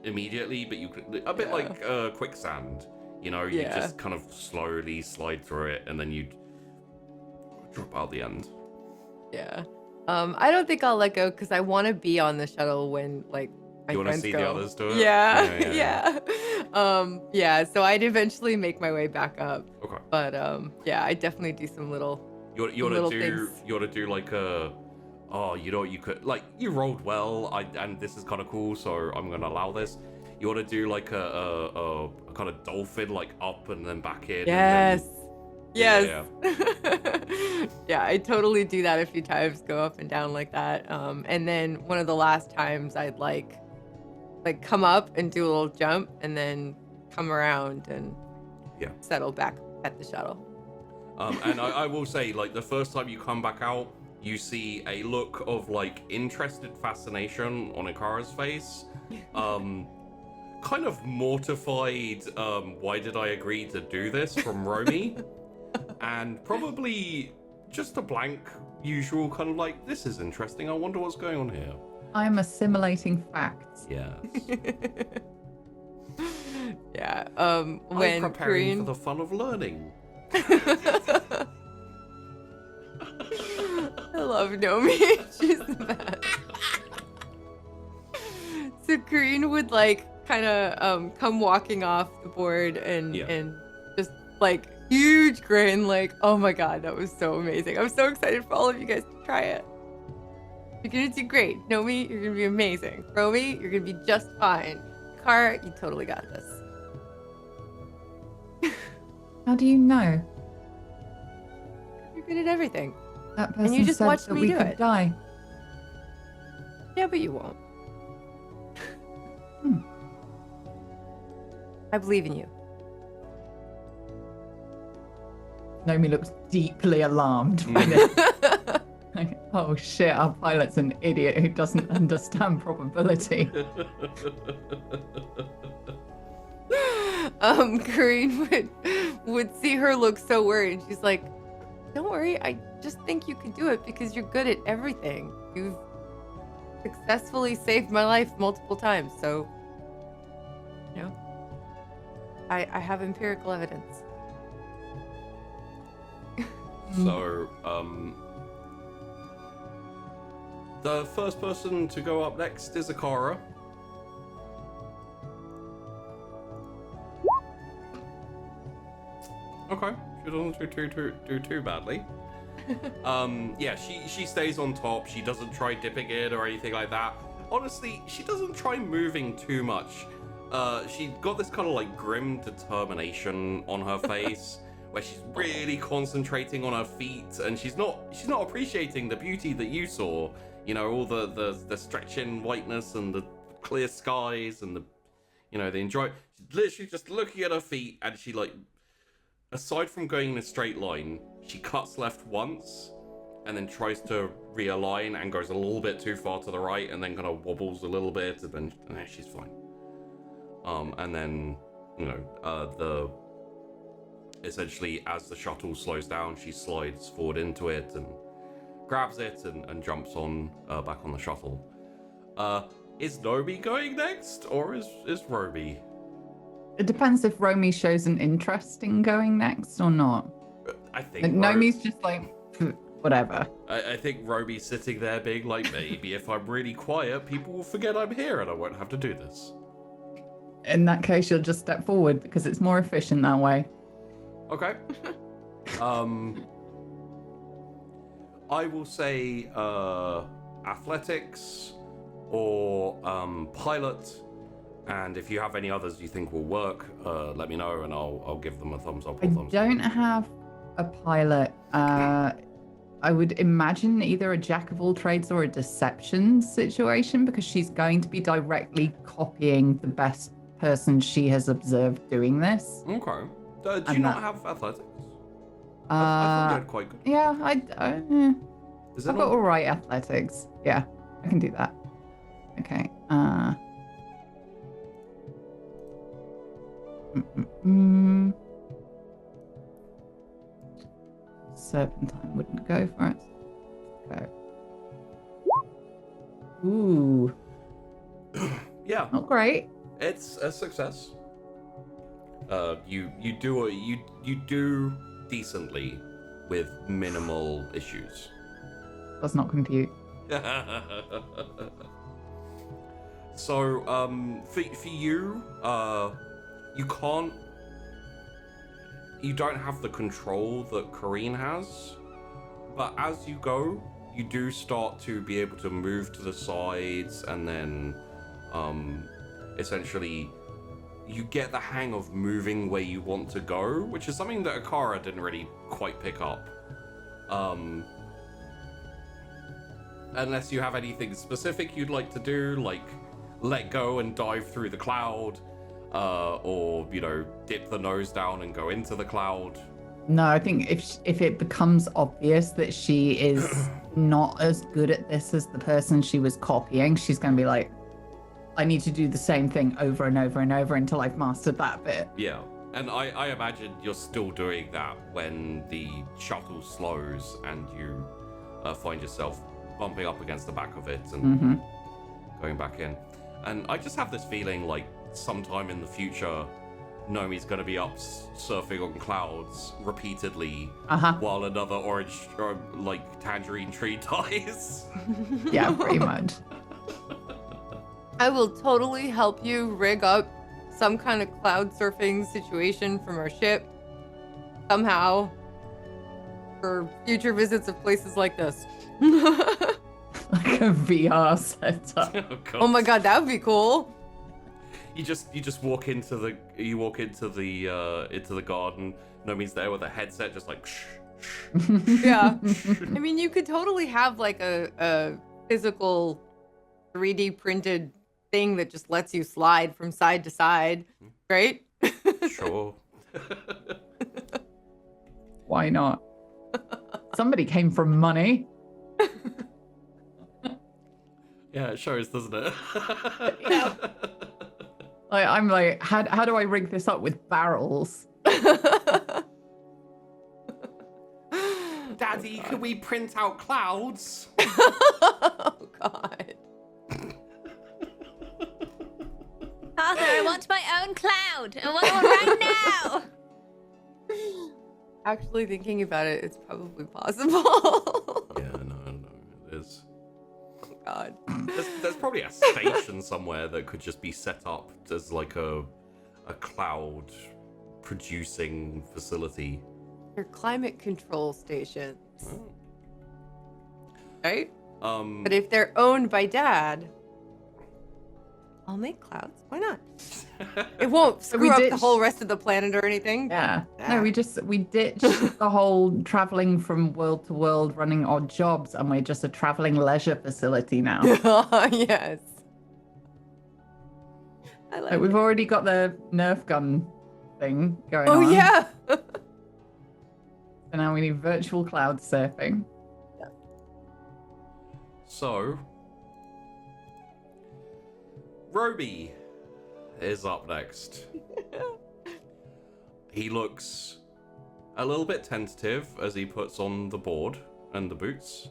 immediately, but you could, a bit like quicksand, you know, you just kind of slowly slide through it and then you'd drop out the end. Yeah. I don't think I'll let go because I want to be on the shuttle when, like, my You want to friends see go. the others do it? Yeah. Yeah. So I'd eventually make my way back up. Okay. But yeah, I definitely do some little. You ought to do like a, oh, you know, you could, like, you rolled well, and this is kind of cool, so I'm gonna allow this. You ought to do like a kind of dolphin, like up and then back in. Yes. Yeah. Yeah, I totally do that a few times, go up and down like that. And then one of the last times I'd like come up and do a little jump and then come around and settle back at the shuttle. And I will say, like, the first time you come back out, you see a look of like interested fascination on Ikara's face. Kind of mortified, why did I agree to do this from Romy? And probably just a blank, usual kind of like, this is interesting, I wonder what's going on here. I'm assimilating facts. Yes. Yeah. I'm When preparing Korean for the fun of learning. I love Nomi. She's the best. So Korean would like kind of come walking off the board and just like huge grin, like, oh my god, that was so amazing. I'm so excited for all of you guys to try it. You're gonna do great. Nomi, you're gonna be amazing. Romy, you're gonna be just fine. Kara, you totally got this. How do you know? You're good at everything. That person you just said watched that me we do could it. die. Yeah, but you won't. I believe in you. Nomi looks deeply alarmed by this. Like, oh shit, our pilot's an idiot who doesn't understand probability. Kareen would see her look so worried. She's like, don't worry, I just think you can do it because you're good at everything. You've successfully saved my life multiple times, so, you know, I have empirical evidence. So, the first person to go up next is Ikara. Okay, she doesn't do too badly. Yeah, she stays on top. She doesn't try dipping in or anything like that. Honestly, she doesn't try moving too much. She got this kind of like grim determination on her face, where she's really concentrating on her feet, and she's not appreciating the beauty that you saw. You know, all the stretching whiteness and the clear skies and the, you know, the enjoy. She's literally just looking at her feet, and she like, aside from going in a straight line, she cuts left once, and then tries to realign and goes a little bit too far to the right, and then kind of wobbles a little bit, and then she's fine. And then, you know, essentially as the shuttle slows down, she slides forward into it and grabs it and jumps on back on the shuttle. Is Nomi going next, or is Romy? It depends if Romy shows an interest in going next or not. I think And Nomi's just like, whatever. I think Romy's sitting there being like, maybe if I'm really quiet, people will forget I'm here and I won't have to do this. In that case, you'll just step forward because it's more efficient that way. Okay. I will say athletics or pilot, and if you have any others you think will work, let me know and I'll give them a thumbs up or I thumbs don't down. have a pilot. I would imagine either a jack of all trades or a deception situation, because she's going to be directly copying the best person she has observed doing this. Okay. Do you not have athletics? I thought you had quite good. Yeah, Is it I've got all right athletics. Yeah, I can do that. Okay. Serpentine wouldn't go for it. Go. Ooh. Yeah, Not great. it's a success. You do decently with minimal issues. Does not compute. So, for you, you don't have the control that Kareen has, but as you go, you do start to be able to move to the sides, and then, essentially, you get the hang of moving where you want to go, which is something that Akara didn't really quite pick up. Unless you have anything specific you'd like to do, like let go and dive through the cloud, or, dip the nose down and go into the cloud. No, I think if it becomes obvious that she is not as good at this as the person she was copying, she's going to be like, I need to do the same thing over and over and over until I've mastered that bit. Yeah, and I imagine you're still doing that when the shuttle slows and you find yourself bumping up against the back of it and going back in. And I just have this feeling like sometime in the future, Nomi's going to be up surfing on clouds repeatedly while another orange or tangerine tree dies. Yeah, pretty much. I will totally help you rig up some kind of cloud surfing situation from our ship somehow for future visits of places like this. Like a VR setup. God. Oh my god, that would be cool. You just walk into the garden. Nomi's there with a headset, just like shh. Yeah. I mean, you could totally have like a physical 3D printed thing that just lets you slide from side to side, right? Sure. Why not? Somebody came from money. Yeah, it shows, doesn't it? Yeah. I'm like, how do I rig this up with barrels? Daddy, can we print out clouds? Oh god. Arthur, I want my own cloud. I want one right now. Actually, thinking about it, it's probably possible. Yeah, no, it is. Oh god. There's probably a station somewhere that could just be set up as like a cloud producing facility. They're climate control stations. Oh. Right? But if they're owned by Dad, I'll make clouds. Why not? It won't screw up the whole rest of the planet or anything. Yeah. No, we ditched the whole traveling from world to world, running odd jobs, and we're just a traveling leisure facility now. Yes. I like We've already got the Nerf gun thing going on. Oh, yeah. So now we need virtual cloud surfing. So, Roby is up next. He looks a little bit tentative as he puts on the board and the boots.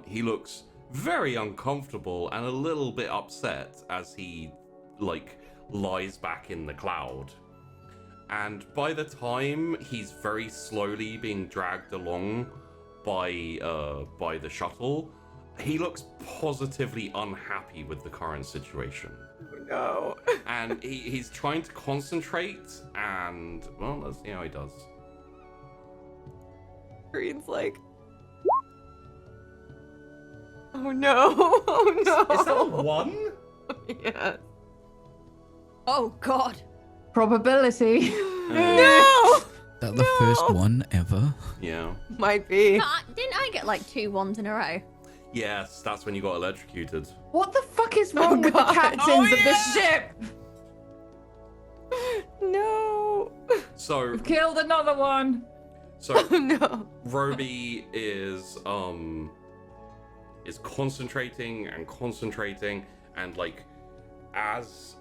He looks very uncomfortable and a little bit upset as he lies back in the cloud. And by the time he's very slowly being dragged along by the shuttle, he looks positively unhappy with the current situation. No. And he's trying to concentrate, and, well, let's see how he does. Green's like, oh no, oh no. Is that a 1? Yeah. Oh god. Probability. No! That the first one ever? Yeah. Might be. Didn't I get like 2 1s in a row? Yes, that's when you got electrocuted. What the fuck is wrong with the God. captains of the ship? No. So We've killed another one. So Oh no. Roby is concentrating and as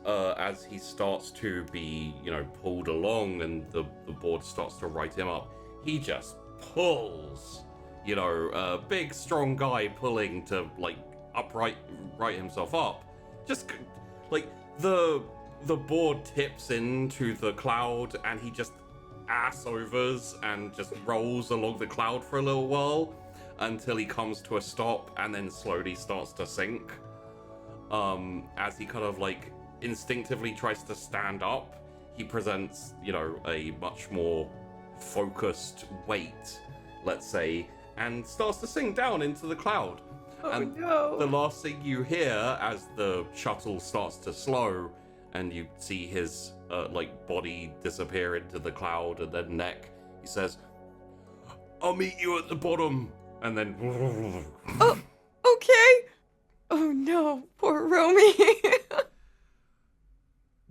he starts to be, pulled along and the board starts to write him up, he just pulls. You know, a big, strong guy pulling to, like, right himself up. Just, like, the board tips into the cloud, and he just ass-overs and just rolls along the cloud for a little while until he comes to a stop and then slowly starts to sink. As he kind of, like, instinctively tries to stand up, he presents, you know, a much more focused weight, let's say, and starts to sink down into the cloud. Oh, and no. the last thing you hear as the shuttle starts to slow and you see his like body disappear into the cloud and then neck, he says, "I'll meet you at the bottom," and then Oh, okay. Oh no, poor Romy.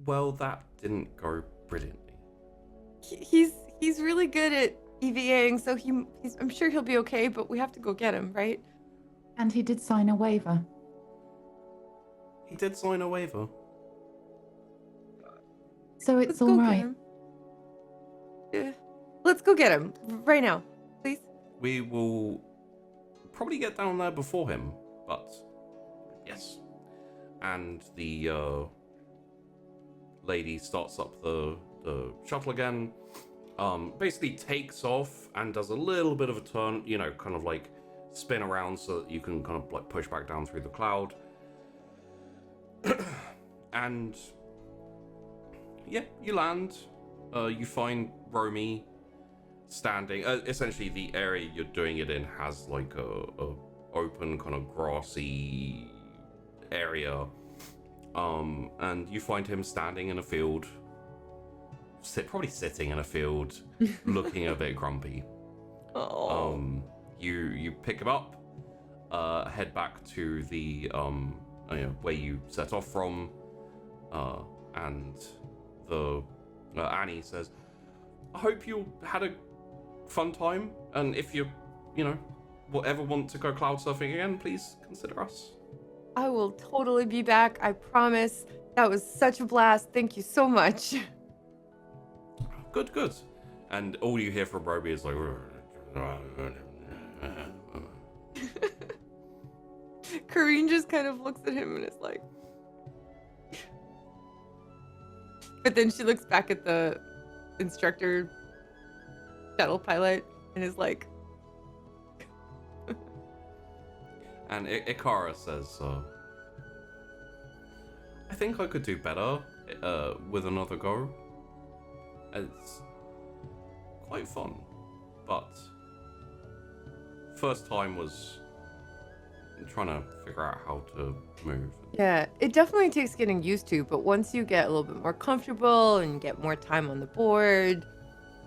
well, that didn't go brilliantly. He's really good at EVAing, so I'm sure he'll be okay, but we have to go get him, right? And he did sign a waiver. He did sign a waiver. So Let's it's go all get right. him. Yeah. Let's go get him right now, please. We will probably get down there before him, but yes. And the lady starts up the shuttle again, basically takes off and does a little bit of a turn, you know, kind of like spin around so that you can kind of like push back down through the cloud. And yeah, you land. You find Romy standing. Essentially, the area you're doing it in has like a open kind of grassy area, and you find him standing in a field, probably sitting in a field, looking a bit grumpy. Oh. You pick him up, head back to the where you set off from, and the Annie says, "I hope you had a fun time, and if you ever want to go cloud surfing again, please consider us." I will totally be back, I promise. That was such a blast. Thank you so much. Good. And all you hear from Roby is like, Kareen just kind of looks at him and is like... But then she looks back at the instructor shuttle pilot and is like... and Ikara says, "I think I could do better with another go. It's quite fun, but first time was trying to figure out how to move." Yeah, it definitely takes getting used to, but once you get a little bit more comfortable and get more time on the board,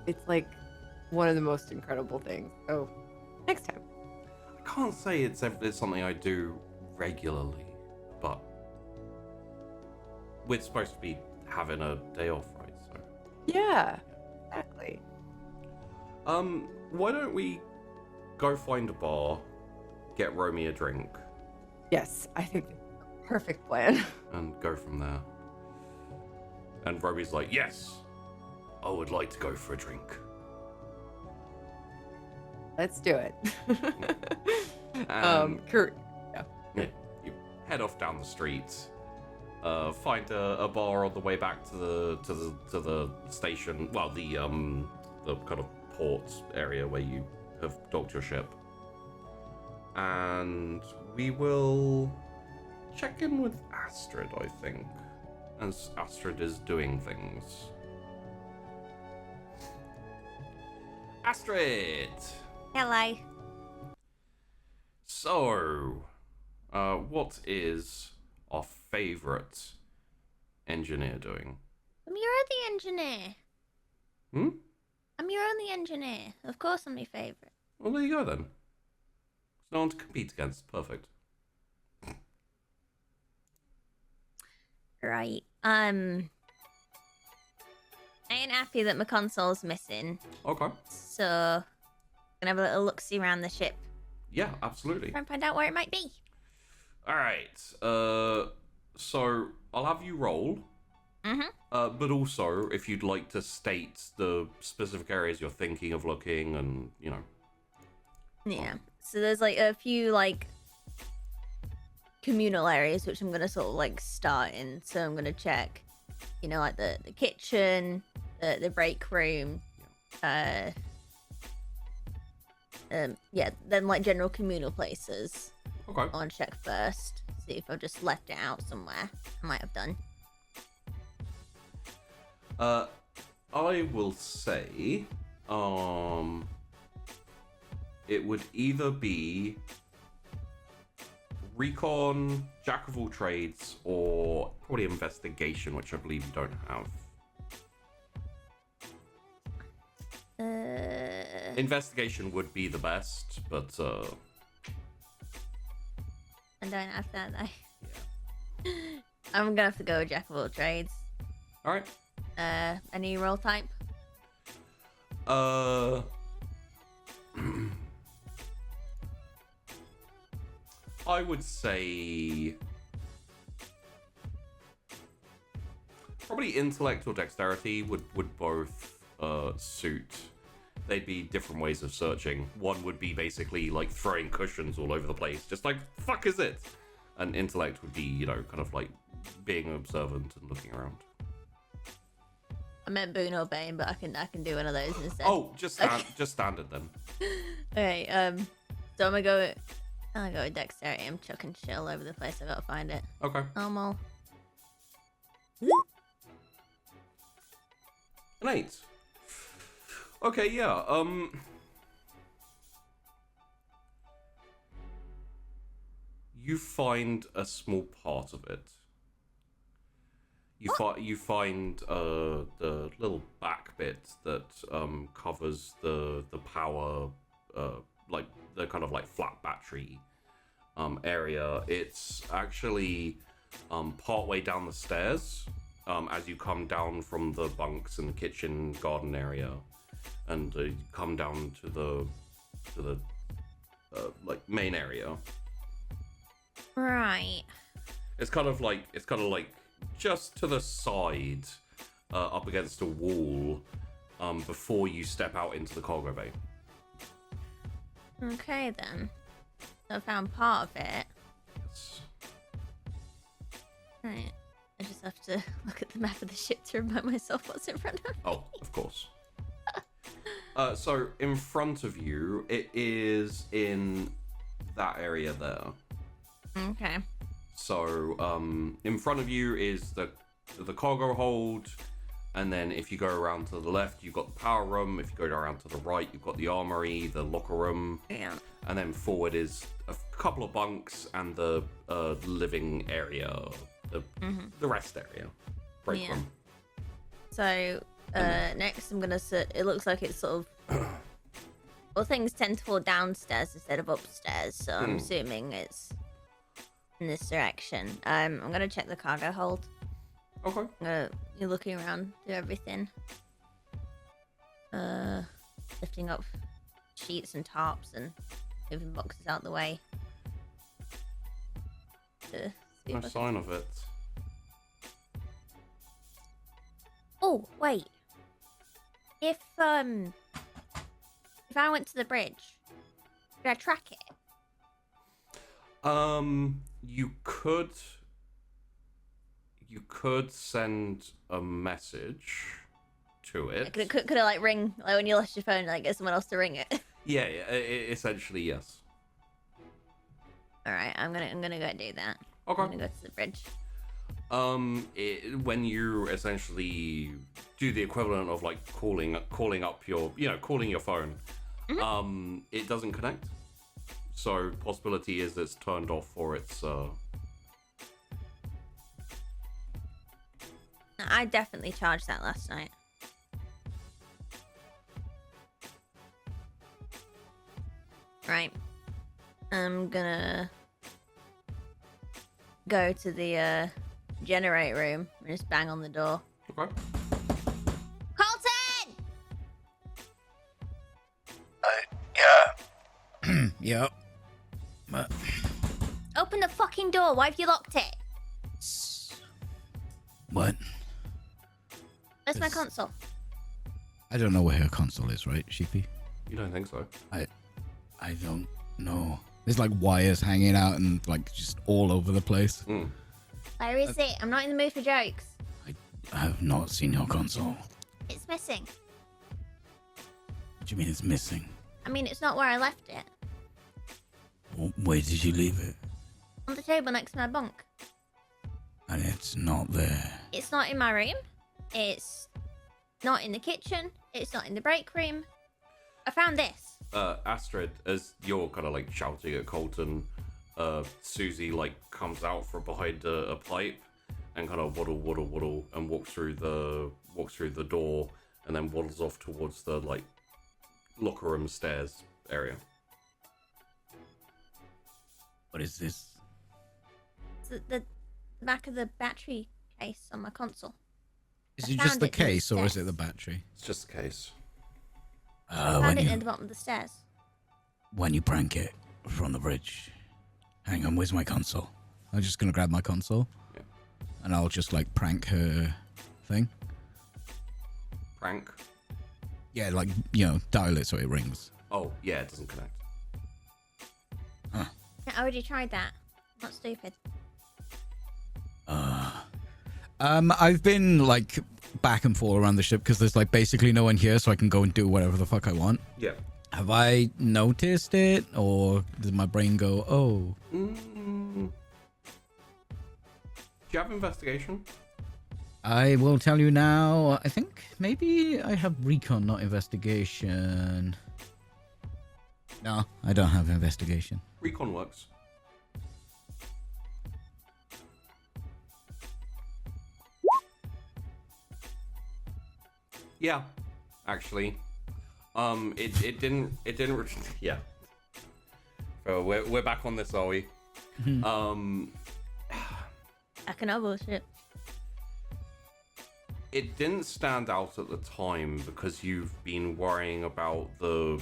it's like one of the most incredible things. So, next time. I can't say it's something I do regularly, but we're supposed to be having a day off, right? So Yeah, exactly. why don't we go find a bar, get Romy a drink, Yes, I think perfect plan. and go from there? And Romy's like, "Yes, I would like to go for a drink." Let's do it. And Yeah. yeah, you head off down the street, find a bar on the way back to the station. Well, the kind of port area where you have docked your ship, and we will check in with Astrid, I think, as Astrid is doing things. Astrid! Hello. So, what is our favourite engineer doing? I'm your only engineer. Hmm? I'm your only engineer. Of course I'm your favourite. Well, there you go then. There's no one to compete against. Perfect. Right. I ain't happy that my console's missing. Okay. So, gonna have a little look-see around the ship. Yeah, absolutely. Try and find out where it might be. All right. So I'll have you roll. Mm-hmm. But also, if you'd like to state the specific areas you're thinking of looking, and Yeah. So there's like a few like communal areas which I'm gonna sort of like start in. So I'm gonna check, like the kitchen, the break room, then like general communal places. Okay. I want to check first, see if I've just left it out somewhere. I might have done. I will say, it would either be recon, jack of all trades, or probably investigation, which I believe you don't have. Investigation would be the best, but I don't have that though. Yeah. I'm gonna have to go with jack of all trades. All right. Any role type? I would say probably intellect or dexterity would both suit. They'd be different ways of searching. One would be basically like throwing cushions all over the place, just like fuck is it? And intellect would be, kind of like being observant and looking around. I meant boon or bane, but I can do one of those instead. Oh, just standard then. Okay, so I'm gonna go with dexterity. I'm chucking shit all over the place. I gotta find it. Okay. Normal. An 8. Okay, yeah. You find a small part of it. You find the little back bit that covers the power, like the kind of like flat battery area. It's actually partway down the stairs as you come down from the bunks and the kitchen garden area, and you come down to the like main area. Right. It's kind of like just to the side, up against a wall, before you step out into the cargo bay. Okay then. So I found part of it. Yes. Right. I just have to look at the map of the ship to remind myself what's in front of me. Oh, of course. So in front of you, it is in that area there. Okay. So in front of you is the cargo hold, and then if you go around to the left, you've got the power room. If you go around to the right, you've got the armory, the locker room. Yeah. And then forward is a couple of bunks and the living area, the rest area, break room. So next I'm gonna sit. It looks like it's sort of. Well, things tend to fall downstairs instead of upstairs, so I'm assuming it's in this direction. I'm gonna check the cargo hold. Okay. You're looking around, do everything. Lifting up sheets and tarps and moving boxes out the way. No sign of it. Oh wait. If I went to the bridge, could I track it? You could send a message to it. Could I like ring, like when you lost your phone, like get someone else to ring it? Yeah, essentially yes. All right, I'm gonna go do that. Okay. I'm gonna go to the bridge. When you essentially do the equivalent of like calling up your, calling your phone, it doesn't connect. So possibility is it's turned off or it's I definitely charged that last night. Right. I'm gonna go to the generate room and just bang on the door. okay. Colton! Yeah. Yep. Open the fucking door. Why have you locked it? What? Where's my Yes. console? I don't know where her console is, right, Sheepy? You don't think so? I don't know. There's like wires hanging out and like just all over the place. Mm. Where is it? I'm not in the mood for jokes. I have not seen your console. It's missing. What do you mean it's missing? I mean, it's not where I left it. Where did you leave it? On the table next to my bunk. And it's not there. It's not in my room. It's not in the kitchen. It's not in the break room. I found this. Astrid, as you're kind of like shouting at Colton, Susie like comes out from behind a pipe and kind of waddle and walks through the door and then waddles off towards the like locker room stairs area. What is this? It's the back of the battery case on my console. Is I it just found the it in the case or is it stairs. the battery? It's just the case. I found it at the bottom of the stairs. When you prank it from the bridge. Hang on, where's my console? I'm just gonna grab my console. Yeah. And I'll just like prank her thing. Prank? Yeah, like, dial it so it rings. Oh, yeah, it doesn't connect. I already tried that. I'm not stupid. I've been like back and forth around the ship because there's like basically no one here, so I can go and do whatever the fuck I want. Yeah. Have I noticed it, or did my brain go, oh? Do you have investigation? I will tell you now. I think maybe I have recon, not investigation. No, I don't have investigation. Recon works. Yeah, actually, it didn't. Yeah. So we're back on this, are we? I can know bullshit. It didn't stand out at the time because you've been worrying about the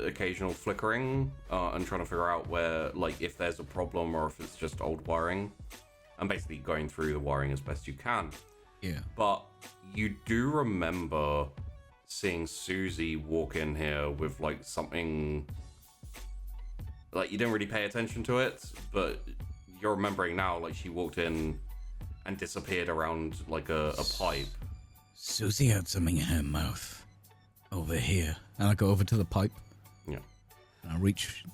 occasional flickering and trying to figure out where, like, if there's a problem or if it's just old wiring, and basically going through the wiring as best you can. Yeah. But you do remember seeing Susie walk in here with like something, like you didn't really pay attention to it, but you're remembering now, like she walked in and disappeared around like a pipe. Susie had something in her mouth. Over here. And I go over to the pipe. Yeah. And I reach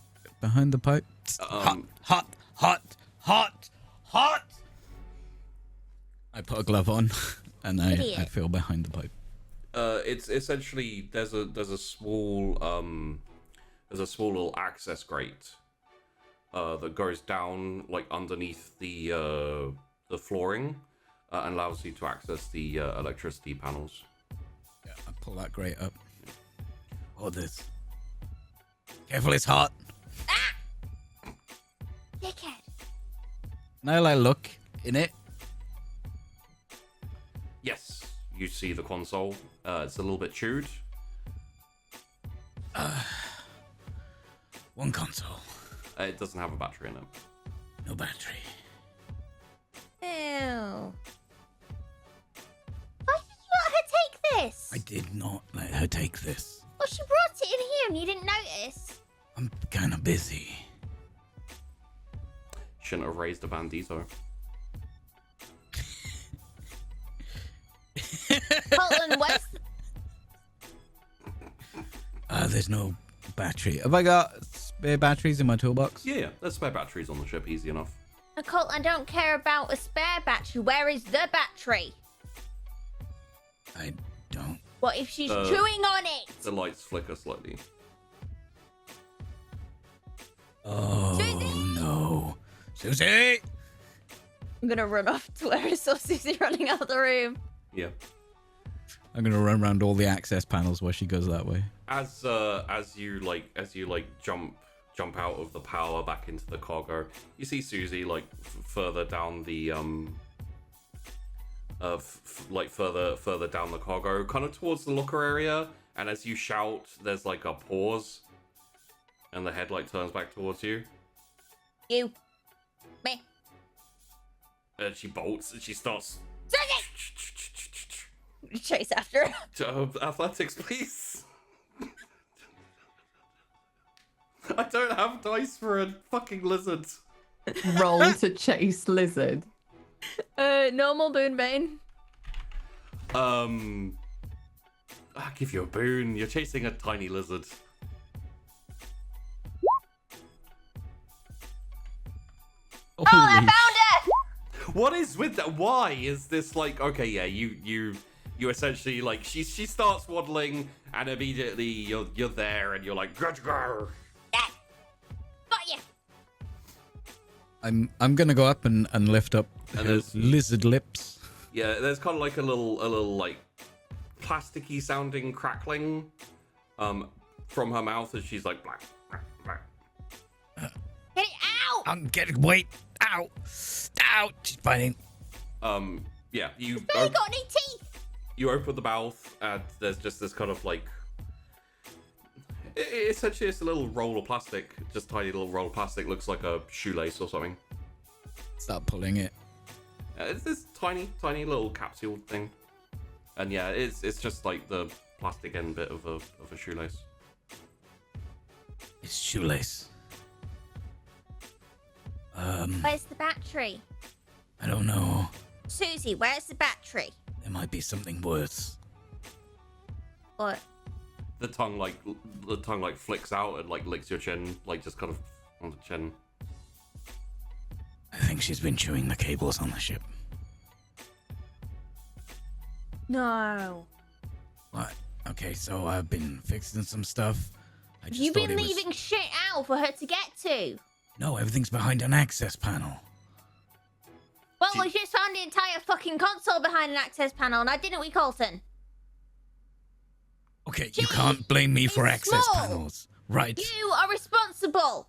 behind the pipe. Hot. I put a glove on and I feel behind the pipe. It's essentially there's a small little access grate that goes down like underneath the flooring and allows you to access the electricity panels. Yeah, I pull that grate up. Hold this. Careful, it's hot. Dickhead. Now I look in it. Yes, you see the console. It's a little bit chewed. One console. It doesn't have a battery in it. No battery. Ew. Why did you let her take this? I did not let her take this. Well, she brought it in here and you didn't notice. I'm kind of busy. Shouldn't have raised a bandito. Colton, where's... There's no battery. Have I got spare batteries in my toolbox? Yeah, there's spare batteries on the ship, easy enough. Colton, I don't care about a spare battery. Where is the battery? I don't. What if she's chewing on it? The lights flicker slightly. Oh, Susie! no. Susie! I'm gonna run off to where I saw Susie running out of the room. Yeah. I'm going to run around all the access panels while she goes that way. As you jump out of the power back into the cargo, you see Susie like further down the further down the cargo, kind of towards the locker area. And as you shout, there's like a pause, and the headlight turns back towards you. You. Me. And she bolts and she starts. Susie! Chase after her. Athletics, please. I don't have dice for a fucking lizard. Roll to chase lizard. Normal Boonbane. I'll give you a boon. You're chasing a tiny lizard. Oh, I found her! What is with that? Why is this like? Okay, yeah, you essentially like she starts waddling and immediately you're there and you're like go. Yeah. Got you. I'm gonna go up and lift up And her there's- lizard lips. Yeah, there's kind of like a little like plasticky sounding crackling from her mouth as she's like black. Get it out! I'm getting wait. Ow. Ow. She's biting. Yeah, you Barely got any teeth! you open the mouth and there's just this kind of like essentially it's a little roll of plastic, just tiny little roll of plastic, looks like a shoelace or something. Start pulling it. It's this tiny little capsule thing, and yeah, it's just like the plastic end bit of a shoelace. It's shoelace. Where's the battery? I don't know. Susie, where's the battery? There might be something worse. What? The tongue like flicks out and like licks your chin, like just kind of on the chin. I think she's been chewing the cables on the ship. No. What? Okay, so I've been fixing some stuff. I just You've thought been it was- leaving shit out for her to get to. No, everything's behind an access panel. Well, we just found the entire fucking console behind an access panel, now didn't we, Colton? Okay, you Gee, can't blame me for it's access small. panels. Right, You are responsible.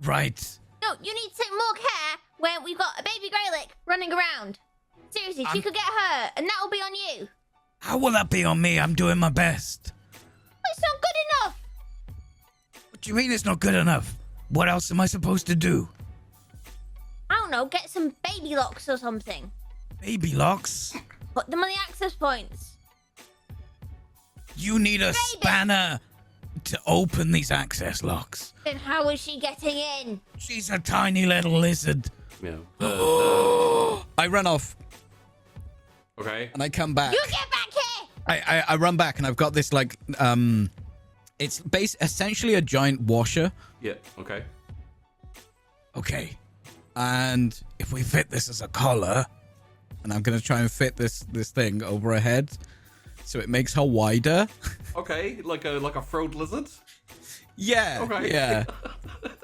right. No, you need to take more care when we've got a baby Greylick running around. Seriously, she could get hurt, and that'll be on you. How will that be on me? I'm doing my best. It's not good enough. What do you mean it's not good enough? What else am I supposed to do? I don't know, get some baby locks or something. Baby locks? Put them on the access points. You need a spanner to open these access locks. Then how is she getting in? She's a tiny little lizard. Yeah. I run off Okay. and I come back. You get back here! I run back and I've got this like it's essentially a giant washer. Yeah. Okay. Okay. And if we fit this as a collar, and I'm gonna try and fit this thing over her head so it makes her wider. Okay. Like a frilled lizard. Yeah. Okay. Yeah.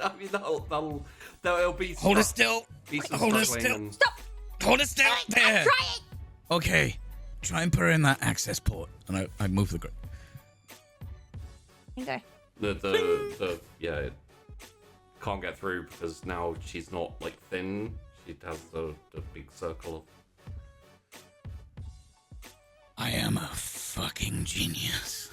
I mean that'll be. Hold it still. be some Hold it struggling still. and- Stop! Hold it still. There. Try it! Okay. Try and put her in that access port. And I move the grip. Okay. The yeah, it can't get through because now she's not like thin. She has the big circle. I am a fucking genius.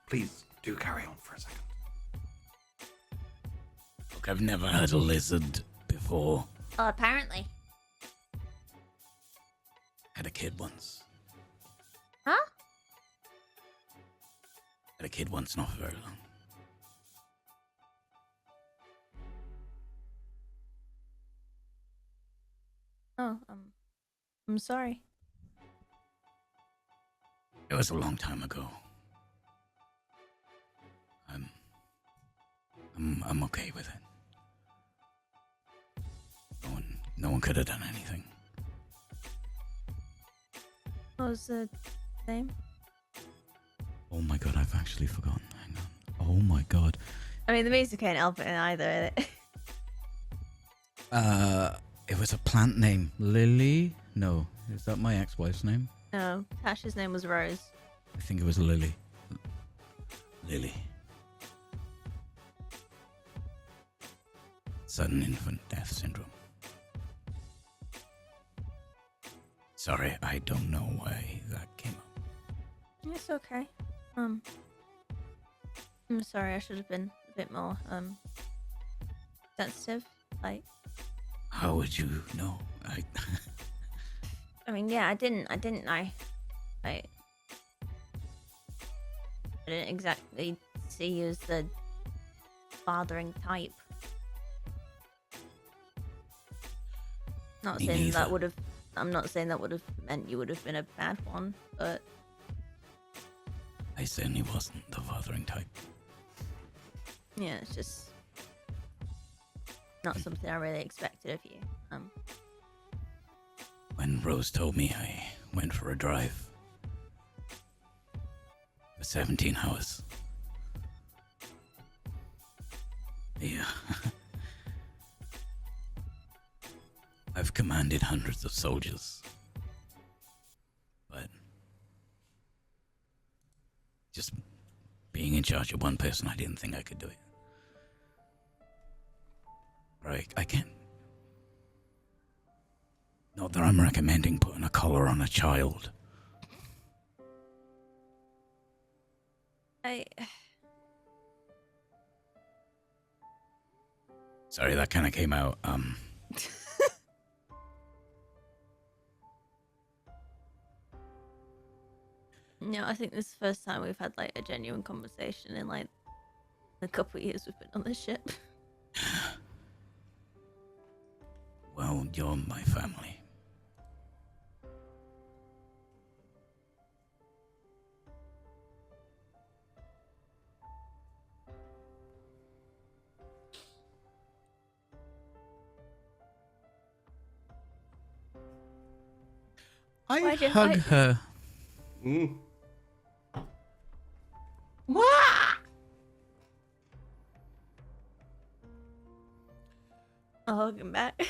Please do carry on for a second. Look, I've never had a lizard before. Oh, apparently. Had a kid once. Huh? Had a kid once, not for very long. Oh, I'm sorry. It was a long time ago. I'm okay with it. No one could have done anything. What was the name? Oh my god, I've actually forgotten. Hang on. Oh my god. I mean, the music can't help it either. It was a plant name. Lily? No. Is that my ex-wife's name? No, Tasha's name was Rose. I think it was Lily. Lily. Sudden infant death syndrome. Sorry, I don't know why that came up. It's okay. I'm sorry. I should have been a bit more sensitive. Like, How would you know? I mean, yeah, I didn't know. Like, I didn't exactly see you as the fathering type. Not Me saying that neither. would have. I'm not saying that would have meant you would have been a bad one, but I certainly wasn't the fathering type. yeah, it's just not something I really expected of you. When Rose told me, I went for a drive for 17 hours. Yeah. I've commanded hundreds of soldiers, but just being in charge of one person, I didn't think I could do it. Right, I can't. Not that I'm recommending putting a collar on a child. Sorry, that kind of came out, No, I think this is the first time we've had like a genuine conversation in like the couple of years we've been on this ship. Well, you're my family. I Why'd you hug hide- her. Mm. I'll hug him back.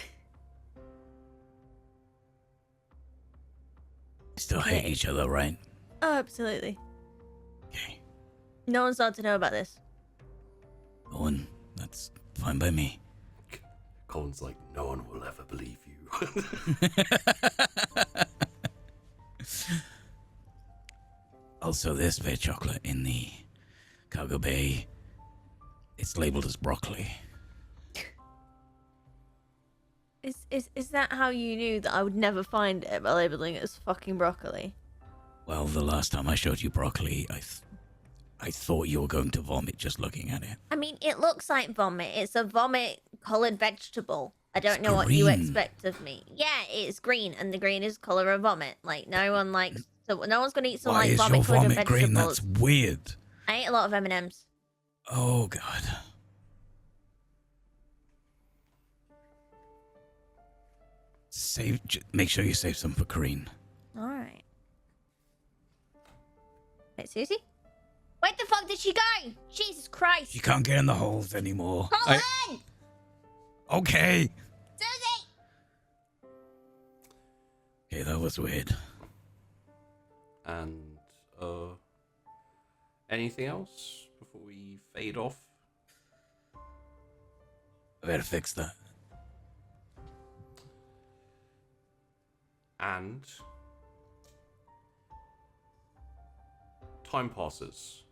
Still hate Okay. each other, right? Oh, absolutely. Okay. No one's allowed to know about this. Owen, that's fine by me. Colin's like, no one will ever believe you. Also, there's fair chocolate in the cargo bay. It's labeled as broccoli. Is that how you knew that I would never find it by labeling it as fucking broccoli? Well, the last time I showed you broccoli, I thought you were going to vomit just looking at it. I mean, it looks like vomit. It's a vomit-colored vegetable. I don't It's know what you green. expect of me. Yeah, it's green, and the green is color of vomit. Like no one likes. So no one's gonna eat some Why like is your vomit-colored vomit green? vegetables. That's weird. I ate a lot of M&Ms. Oh, God. Make sure you save some for Kareen. All right. Wait, Susie? Where the fuck did she go? Jesus Christ! You can't get in the holes anymore. Colin! Okay. Susie! Okay, that was weird. And anything else before we fade off? I better fix that. And time passes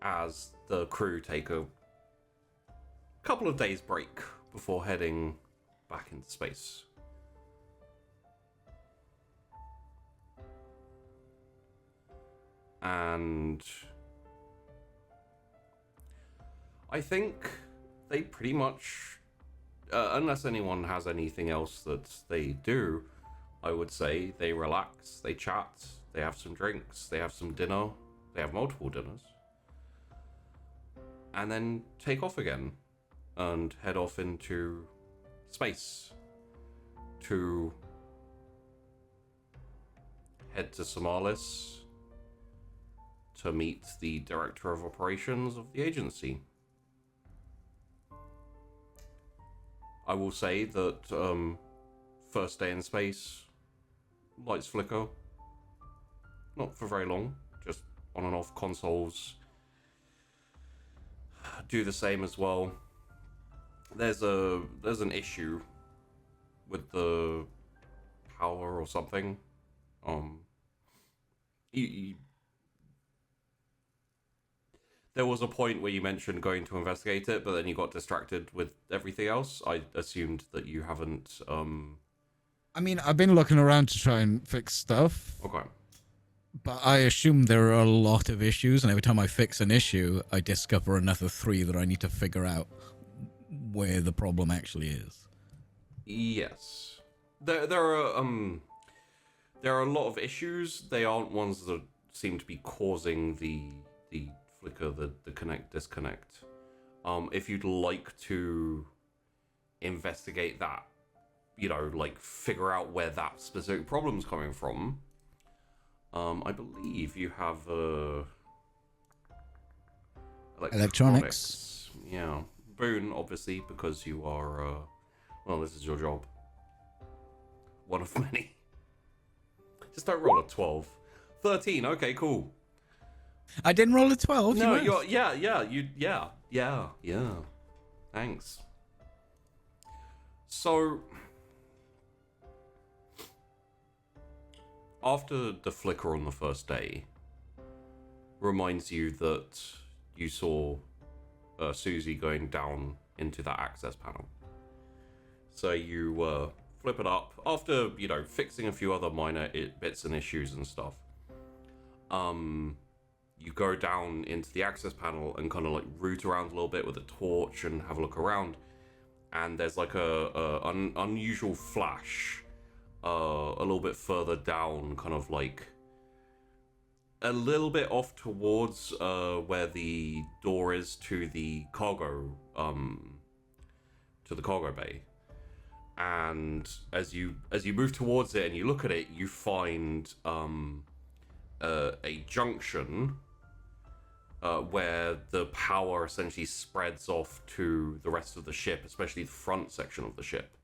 as the crew take a couple of days break before heading back into space. And I think they pretty much, unless anyone has anything else that they do, I would say they relax, they chat, they have some drinks, they have some dinner, they have multiple dinners, and then take off again and head off into space to head to Somalis to meet the director of operations of the agency. I will say that first day in space, lights flicker. Not for very long, just on and off. Consoles do the same as well. There's an issue with the power or something. there was a point where you mentioned going to investigate it, but then you got distracted with everything else. I assumed that you haven't. I mean, I've been looking around to try and fix stuff. Okay. But I assume there are a lot of issues, and every time I fix an issue, I discover another 3 that I need to figure out where the problem actually is. Yes. There are a lot of issues. They aren't ones that seem to be causing the flicker, the connect disconnect. If you'd like to investigate that, like figure out where that specific problem's coming from, I believe you have Electronics. Yeah. Boone, obviously, because you are, this is your job. One of many. Just don't roll a 12. 13, okay, cool. I didn't roll a 12. No, you yeah. Thanks. So, after the flicker on the first day reminds you that you saw Susie going down into that access panel. So you flip it up after, fixing a few other minor bits and issues and stuff. You go down into the access panel and kind of like root around a little bit with a torch and have a look around. And there's like an unusual flash a little bit further down, kind of like a little bit off towards where the door is to the cargo bay. And as you move towards it and you look at it, you find a junction where the power essentially spreads off to the rest of the ship, especially the front section of the ship.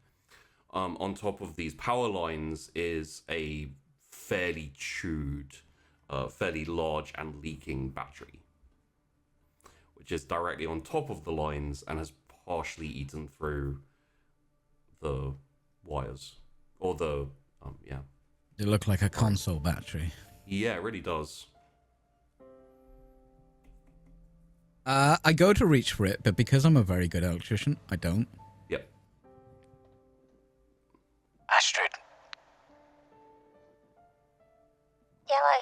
On top of these power lines is a fairly chewed, fairly large and leaking battery, which is directly on top of the lines and has partially eaten through the wires. Or the, They look like a console battery. Yeah, it really does. I go to reach for it, but because I'm a very good electrician, I don't. Yep. Astrid, Yellow.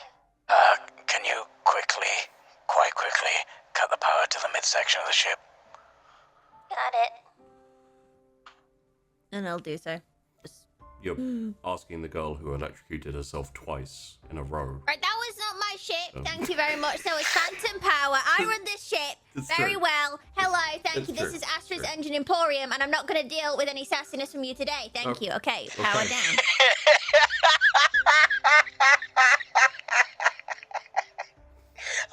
can you quite quickly, cut the power to the midsection of the ship? Got it. And I'll do so. You're asking the girl who electrocuted herself twice in a row. Right, that was not my ship. Thank you very much. There was phantom power. I run this ship very well. Hello, thank you. This is Astrid's Engine Emporium, and I'm not going to deal with any sassiness from you today. Thank you. Okay, power down.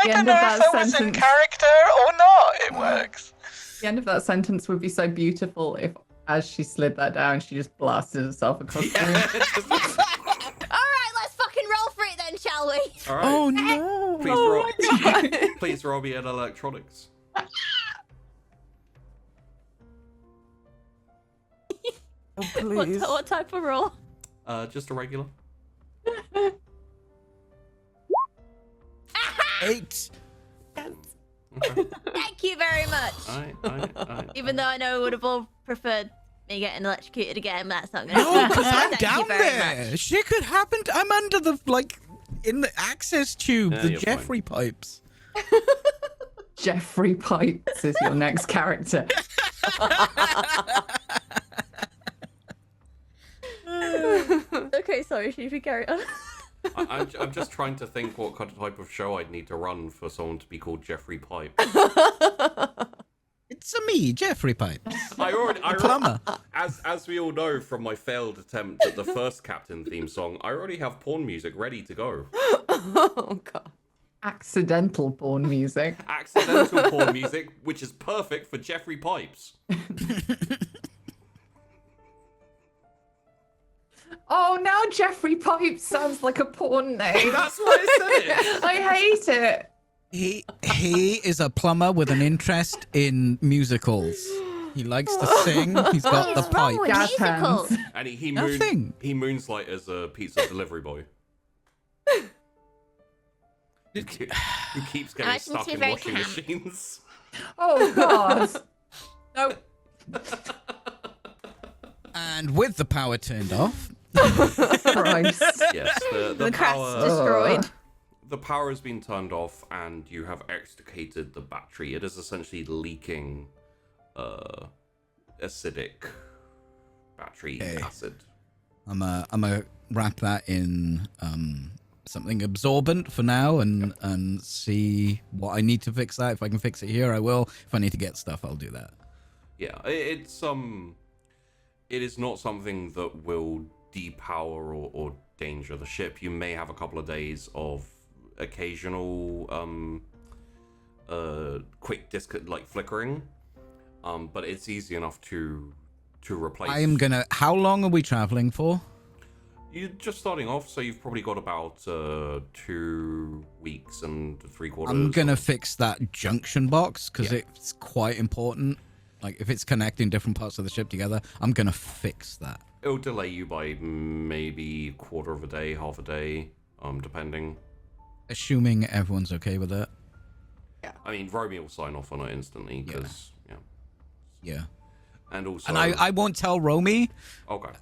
I don't know if that was in character or not. It works. The end of that sentence would be so beautiful if, as she slid that down, she just blasted herself across the room. All right, let's fucking roll for it then, shall we? All right. Oh no! Please roll me an electronics. Oh, please. What type of roll? Just a regular. 8. Okay. Thank you very much. Alright. Even though I know I would have all preferred me getting electrocuted again, that's not going to No, happen. because I'm Thank you down very there. much. Shit could happen. I'm under the, in the access tube, Yeah, the you're Jeffrey pipes. Jeffrey Pipes is your next character. Okay, sorry, should we carry on? I'm just trying to think what kind of type of show I'd need to run for someone to be called Jeffrey Pipe. It's a me, Jeffrey Pipes. I already Plumber. as we all know from my failed attempt at the first Captain theme song, I already have porn music ready to go. Oh, God. Accidental porn music. Accidental porn music, which is perfect for Jeffrey Pipes. Oh, now Jeffrey Pipes sounds like a porn name. That's why I said it. I hate it. He is a plumber with an interest in musicals. He likes to sing. He's got the What's wrong pipe. with Jazz musicals? hands. And he Nothing. moonlight as a pizza delivery boy. Who keeps getting I can stuck see in very washing camp. machines. Oh God. Nope. And with the power turned off, Christ. Yes, the The craft's power. destroyed. The power has been turned off, and you have extricated the battery. It is essentially leaking acidic battery Okay. acid. I'm a wrap that in something absorbent for now, and see what I need to fix that. If I can fix it here, I will. If I need to get stuff, I'll do that. Yeah, it is not something that will depower or danger the ship. You may have a couple of days of occasional quick disc like flickering, but it's easy enough to replace. I am gonna. How long are we traveling for? You're just starting off, so you've probably got about 2 weeks and 3/4. I'm gonna fix that junction box because Yeah. it's quite important. Like if it's connecting different parts of the ship together, I'm gonna fix that. It'll delay you by maybe quarter of a day, half a day, depending. Assuming everyone's okay with it. I mean, Romeo will sign off on it instantly because Yeah. and also And I won't tell Romy okay.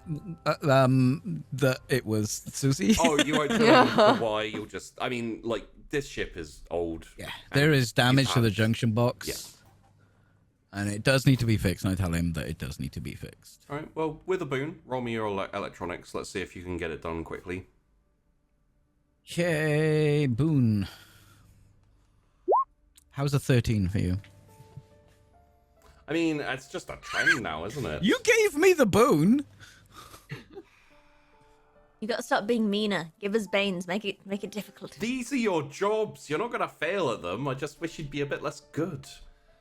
that it was Susie. Oh, you won't tell him why. You'll just. I mean, like this ship is old. Yeah. There is damage to the had- junction box. Yeah. And it does need to be fixed, and I tell him that it does need to be fixed. All right. Well, with a boon, roll me your electronics. Let's see if you can get it done quickly. Okay, Boone. How's a 13 for you? I mean, it's just a trend now, isn't it? You gave me the boon. You gotta stop being meaner. Give us Banes. Make it difficult. These are your jobs. You're not gonna fail at them. I just wish you'd be a bit less good.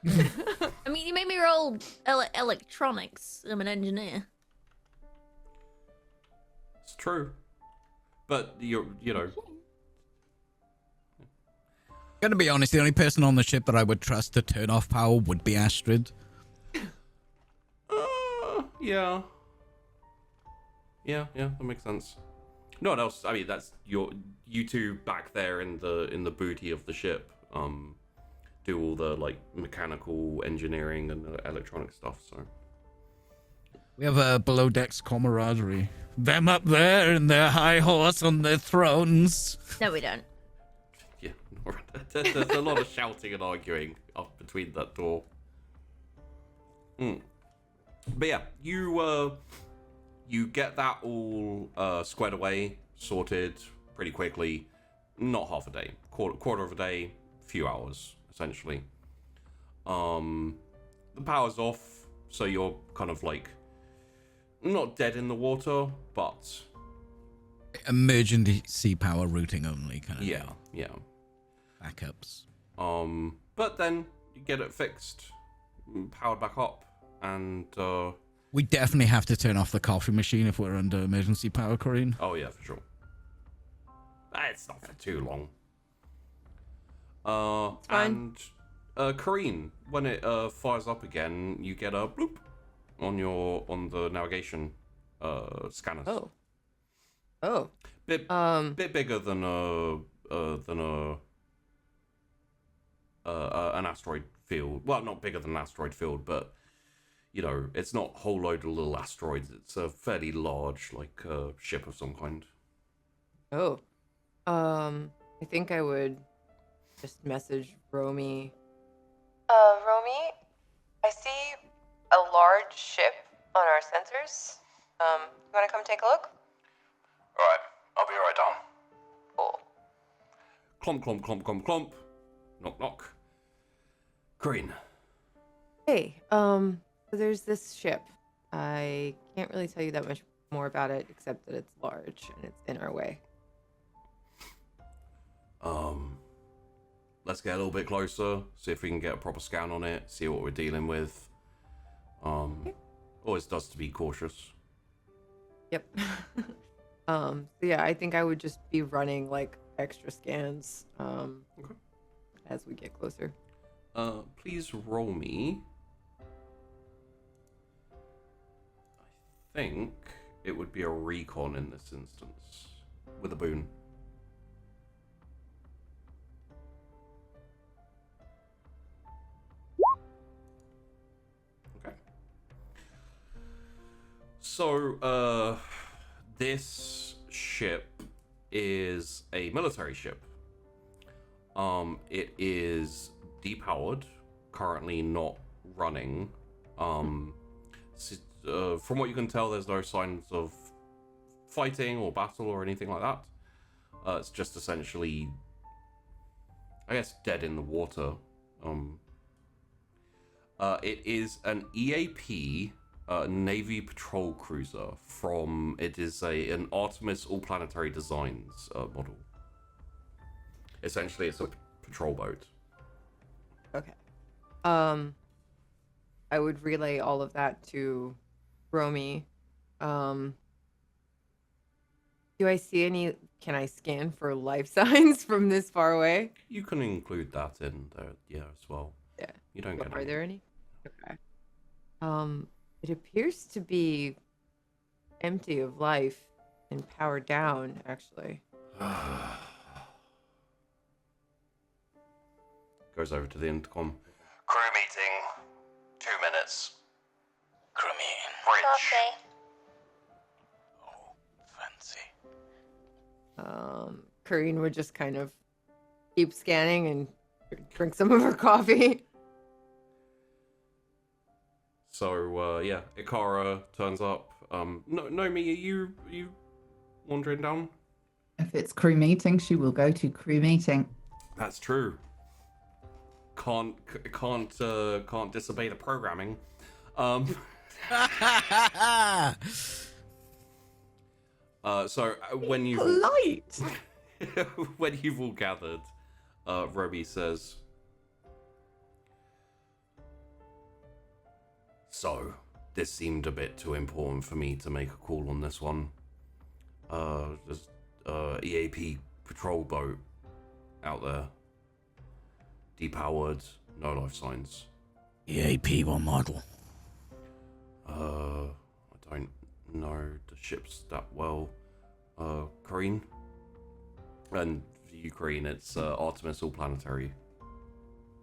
I mean, you made me roll electronics. I'm an engineer. It's true, but you know. Gonna be honest, the only person on the ship that I would trust to turn off power would be Astrid. Yeah. Yeah, that makes sense. No one else. I mean, that's you two back there in the booty of the ship. Do all the like mechanical engineering and electronic stuff. So We have a below decks camaraderie. Them up there in their high horse on their thrones. No, we don't. yeah, there's a lot of shouting and arguing up between that door. But yeah, you get that all squared away, sorted pretty quickly. Not half a day, quarter of a day, few hours essentially. The power's off, so you're kind of like not dead in the water, but Emergency power routing only kind of yeah. backups. But then you get it fixed, powered back up, and We definitely have to turn off the coffee machine if we're under emergency power, Corinne. oh yeah, for sure. It's not for too long. fine. And Kareen, when it fires up again, you get a bloop on the navigation scanners. Oh. Bit bigger than an asteroid field. Well, not bigger than an asteroid field, but you know, it's not a whole load of little asteroids. It's a fairly large, like, ship of some kind. Oh. I think I would just message Romy. Romy, I see a large ship on our sensors. You wanna come take a look? Alright, I'll be right down. Cool. Clomp, clomp, clomp, clomp, clomp. Knock, knock. Kareen. Hey, so there's this ship. I can't really tell you that much more about it, except that it's large and it's in our way. Let's get a little bit closer, see if we can get a proper scan on it, see what we're dealing with. Always does to be cautious. Yep. So yeah, I think I would just be running like extra scans Okay. as we get closer. Please roll me. I think it would be a recon in this instance with a boon. So, this ship is a military ship. It is depowered, currently not running. From what you can tell, there's no signs of fighting or battle or anything like that. It's just essentially, I guess, dead in the water. It is an EAP Navy patrol cruiser it is an Artemis All Planetary Designs model. Essentially, it's a patrol boat. Okay. I would relay all of that to Romy. Do I see any? Can I scan for life signs from this far away? You can include that in there, yeah, as well. Yeah. You don't get Are any. there any? Okay. It appears to be empty of life and powered down, actually. Goes over to the intercom. Crew meeting. 2 minutes. Crew meeting. Bridge. Oh, fancy. Kareen would just kind of keep scanning and drink some of her coffee. So, yeah, Ikara turns up. Nomi, are you wandering down? If it's crew meeting, she will go to crew meeting. That's true. Can't disobey the programming. So when you Polite. when you've all gathered, Roby says, "So this seemed a bit too important for me to make a call on this one. There's EAP patrol boat out there, depowered, no life signs. EAP, what model? I don't know the ships that well. Kareen? And for you, Kareen, it's Artemis All Planetary.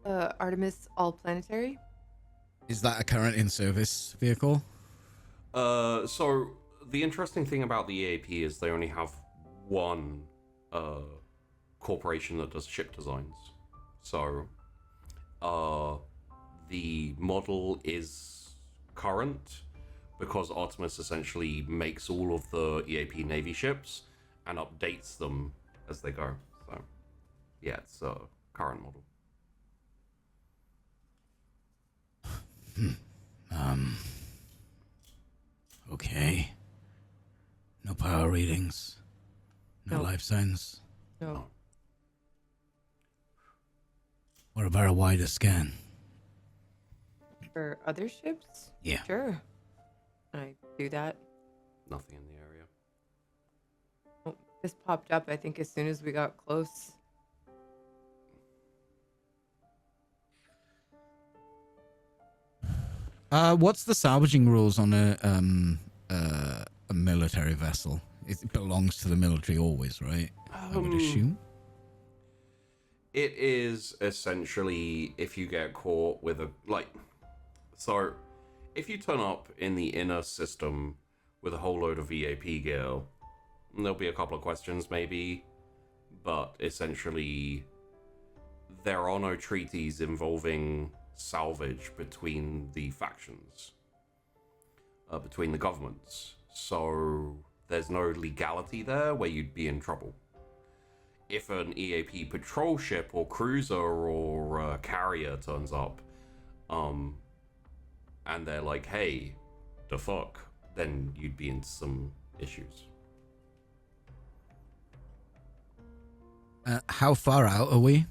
Artemis All Planetary? Is that a current in-service vehicle? So the interesting thing about the EAP is they only have one corporation that does ship designs. So the model is current because Artemis essentially makes all of the EAP Navy ships and updates them as they go. So yeah, it's a current model. Okay. No power readings. No No. life signs. No. What about a wider scan? For other ships? Yeah. Sure. Can I do that? Nothing in the area. Oh, this popped up, I think, as soon as we got close. What's the salvaging rules on a military vessel? It belongs to the military always, right? I would assume. It is essentially if you get caught with so if you turn up in the inner system with a whole load of EAP gear, there'll be a couple of questions maybe, but essentially there are no treaties involving salvage between the factions, between the governments, so there's no legality there where you'd be in trouble. If an EAP patrol ship or cruiser or carrier turns up, and they're like, hey, the fuck, then you'd be in some issues. How far out are we?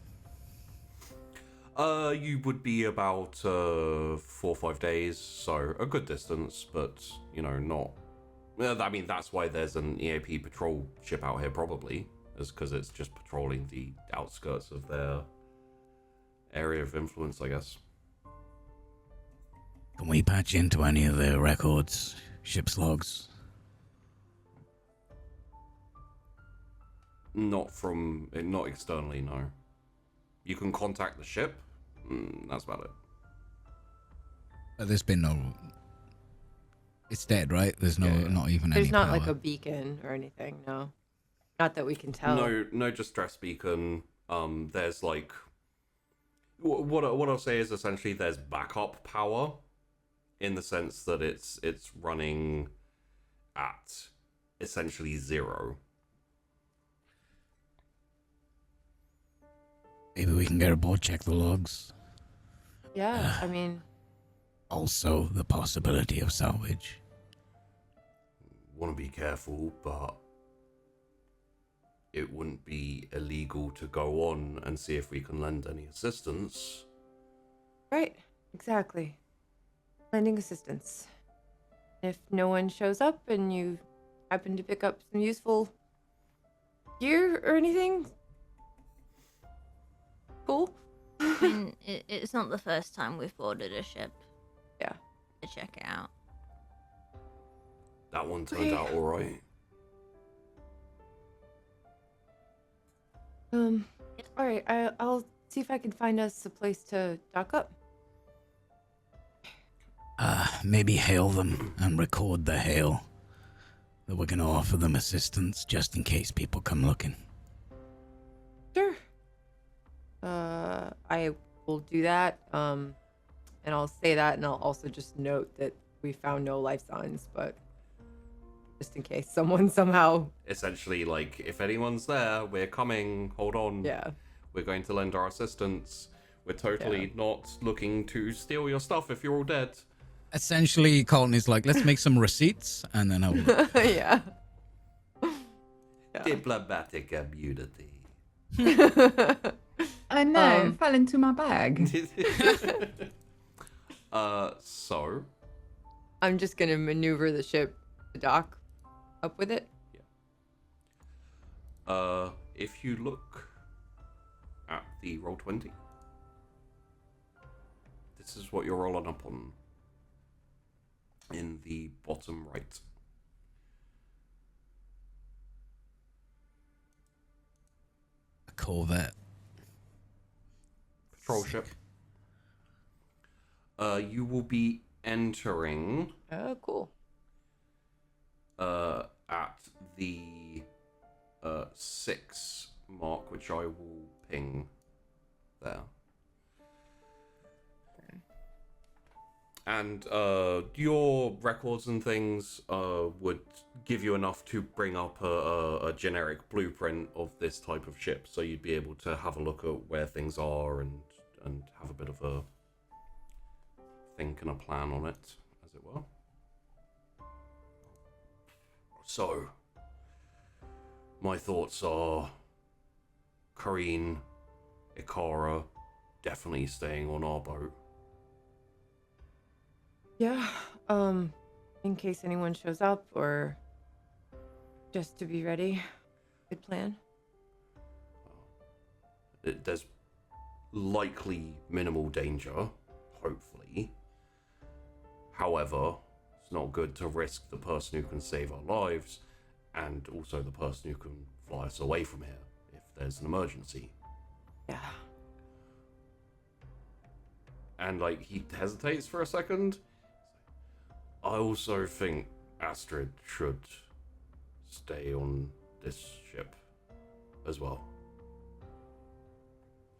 You would be about 4 or 5 days, so a good distance, but, not... I mean, that's why there's an EAP patrol ship out here, probably, is because it's just patrolling the outskirts of their area of influence, I guess. Can we patch into any of the records, ship's logs? Not externally, no. You can contact the ship. That's about it. But there's been no... It's dead, right? There's no, not even There's any not power. like a beacon or anything. No, not that we can tell. No distress beacon. There's like what I'll say is essentially there's backup power, in the sense that it's running at essentially 0. Maybe we can get aboard, check the logs. Yeah, I mean, Also, the possibility of salvage. Want to be careful, but it wouldn't be illegal to go on and see if we can lend any assistance. right, exactly. Lending assistance. If no one shows up and you happen to pick up some useful gear or anything, cool. I mean, it's not the first time we've boarded a ship. Yeah. To check it out. That one turned out alright. All right, I'll see if I can find us a place to dock up. Maybe hail them and record the hail. That we're gonna offer them assistance just in case people come looking. Sure. I will do that. And I'll say that, and I'll also just note that we found no life signs, but just in case someone somehow. Essentially, like, if anyone's there, we're coming, hold on. Yeah. We're going to lend our assistance. We're totally not looking to steal your stuff if you're all dead. Essentially, Colton is like, let's make some receipts, and then I'll... Yeah. Diplomatic immunity. I know, it fell into my bag. So? I'm just gonna maneuver the ship to dock up with it. If you look at the Roll20, this is what you're rolling up on in the bottom right. A Corvette. Patrol ship. You will be entering Oh, cool. at the 6 mark, which I will ping there. And your records and things would give you enough to bring up a generic blueprint of this type of ship, so you'd be able to have a look at where things are and have a bit of a think and a plan on it, as it were. So, my thoughts are Kareen, Ikara, definitely staying on our boat. Yeah. In case anyone shows up, or just to be ready. Good plan. There's likely minimal danger, hopefully. However, it's not good to risk the person who can save our lives and also the person who can fly us away from here if there's an emergency. Yeah. And, like, he hesitates for a second. I also think Astrid should stay on this ship as well.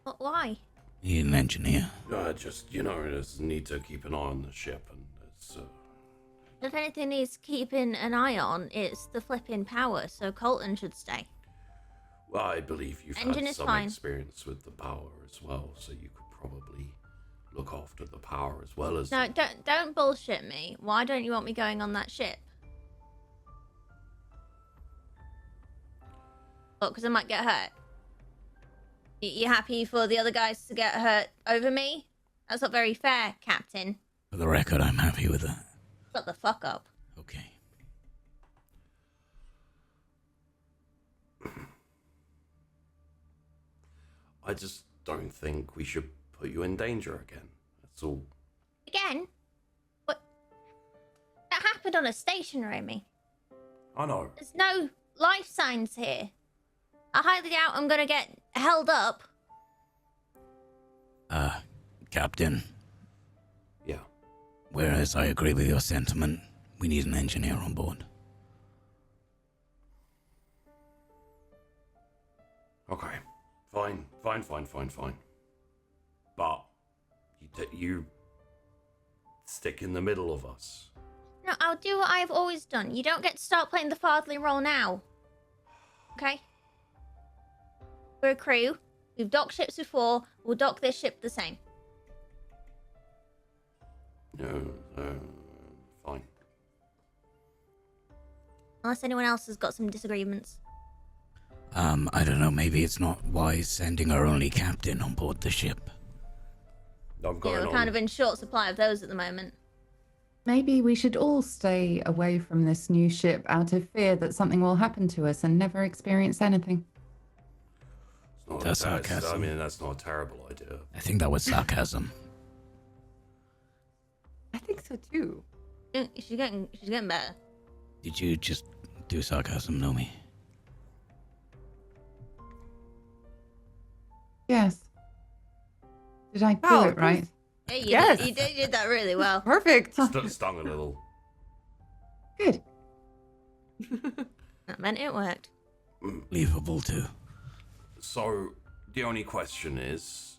But why? You're an engineer. Just, just need to keep an eye on the ship, and it's... If anything needs keeping an eye on, it's the flipping power, so Colton should stay. Well, I believe you've Engine had is some fine. experience with the power as well, so you could probably look after the power as well as... No, don't bullshit me. Why don't you want me going on that ship? What, because I might get hurt? You happy for the other guys to get hurt over me? That's not very fair, Captain. For the record, I'm happy with that. Shut the fuck up. Okay. I just don't think we should put you in danger again. That's all. Again? What? That happened on a stationary me. I know. There's no life signs here. I highly doubt I'm gonna get held up. Captain, Yeah. whereas I agree with your sentiment, We need an engineer on board. Okay, fine. But you stick in the middle of us. No, I'll do what I've always done. You don't get to start playing the fatherly role now. Okay? We're a crew. We've docked ships before. We'll dock this ship the same. No, fine. Unless anyone else has got some disagreements. I don't know, maybe it's not wise sending our only captain on board the ship. I'm going We're on. kind of in short supply of those at the moment. Maybe we should all stay away from this new ship out of fear that something will happen to us and never experience anything. That's sarcasm. I mean, that's not a terrible idea. I think that was sarcasm. I think so too. She's getting better. Did you just do sarcasm, Nomi? Yes. Did I do Wow, it right? Yeah, Yes. you did that really well. Perfect. Stung a little. Good. That meant it worked. Believable too. So, the only question is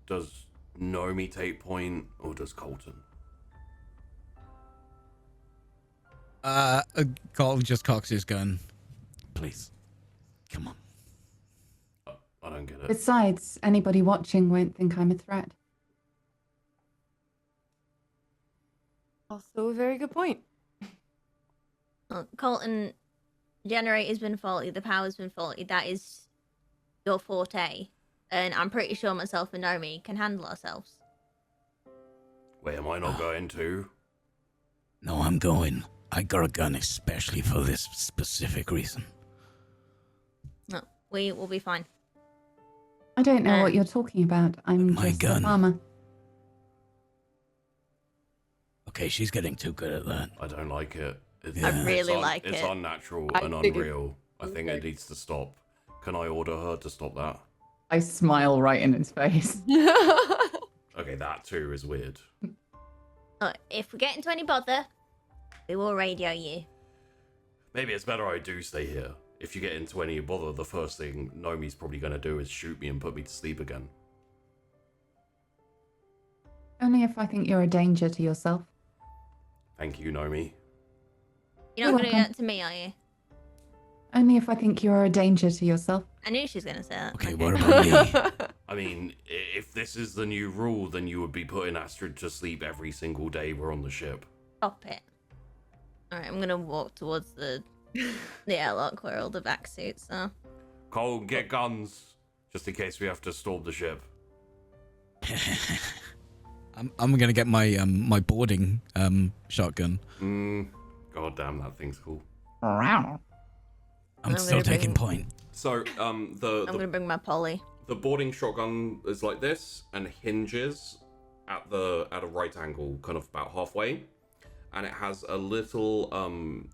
does Nomi take point or does Colton? Carl just cocks his gun. Please. Come on. I don't get it. Besides, anybody watching won't think I'm a threat. Also a very good point. Well, Colton, generator's been faulty, the power's been faulty. That is your forte. And I'm pretty sure myself and Nomi can handle ourselves. Wait, am I not going to? No, I'm going. I got a gun especially for this specific reason. No, we will be fine. I don't know what you're talking about. I'm My just gun. a farmer. Okay, she's getting too good at that. I don't like it. I really like it's it. unnatural I and think it's unreal. I think it needs to stop. Can I order her to stop that? I smile right in his face. Okay, that too is weird. If we get into any bother, we will radio you. Maybe it's better I do stay here. If you get into any bother, the first thing Nomi's probably going to do is shoot me and put me to sleep again. Only if I think you're a danger to yourself. Thank you, Nomi. You're not You're going to do welcome. that to me, are you? Only if I think you're a danger to yourself. I knew she was going to say that. Okay, what about me? I mean, if this is the new rule, then you would be putting Astrid to sleep every single day we're on the ship. Stop it. Alright, I'm going to walk towards the airlock where all the vac suits are. Cole, get guns, just in case we have to storm the ship. I'm gonna get my my boarding shotgun. God damn, that thing's cool. I'm still gonna taking bring- point. So, I'm going to bring my poly. the boarding shotgun is like this and hinges at a right angle, kind of about halfway, and it has a little kind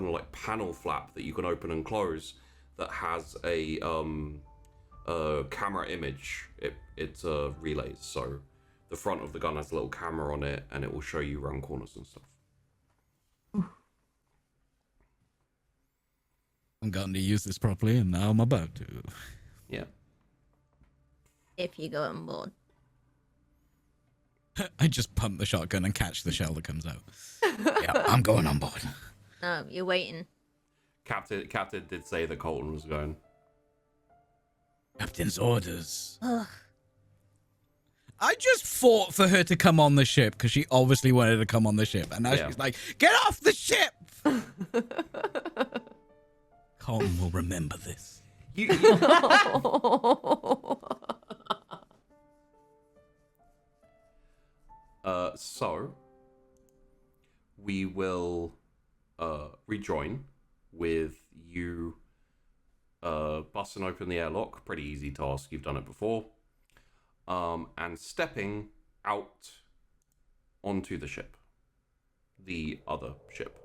of like panel flap that you can open and close that has a camera image. It relays, so the front of the gun has a little camera on it, and it will show you around corners and stuff. I'm going to use this properly, and now I'm about to. Yeah. If you go on board. I just pump the shotgun and catch the shell that comes out. Yeah, I'm going on board. No, you're waiting. Captain did say that Colton was going. Captain's orders. Ugh. I just fought for her to come on the ship because she obviously wanted to come on the ship, and now Yeah. she's like, "Get off the ship!" Colton will remember this. So we will rejoin with you busting open the airlock. Pretty easy task, you've done it before. And stepping out onto the ship. The other ship.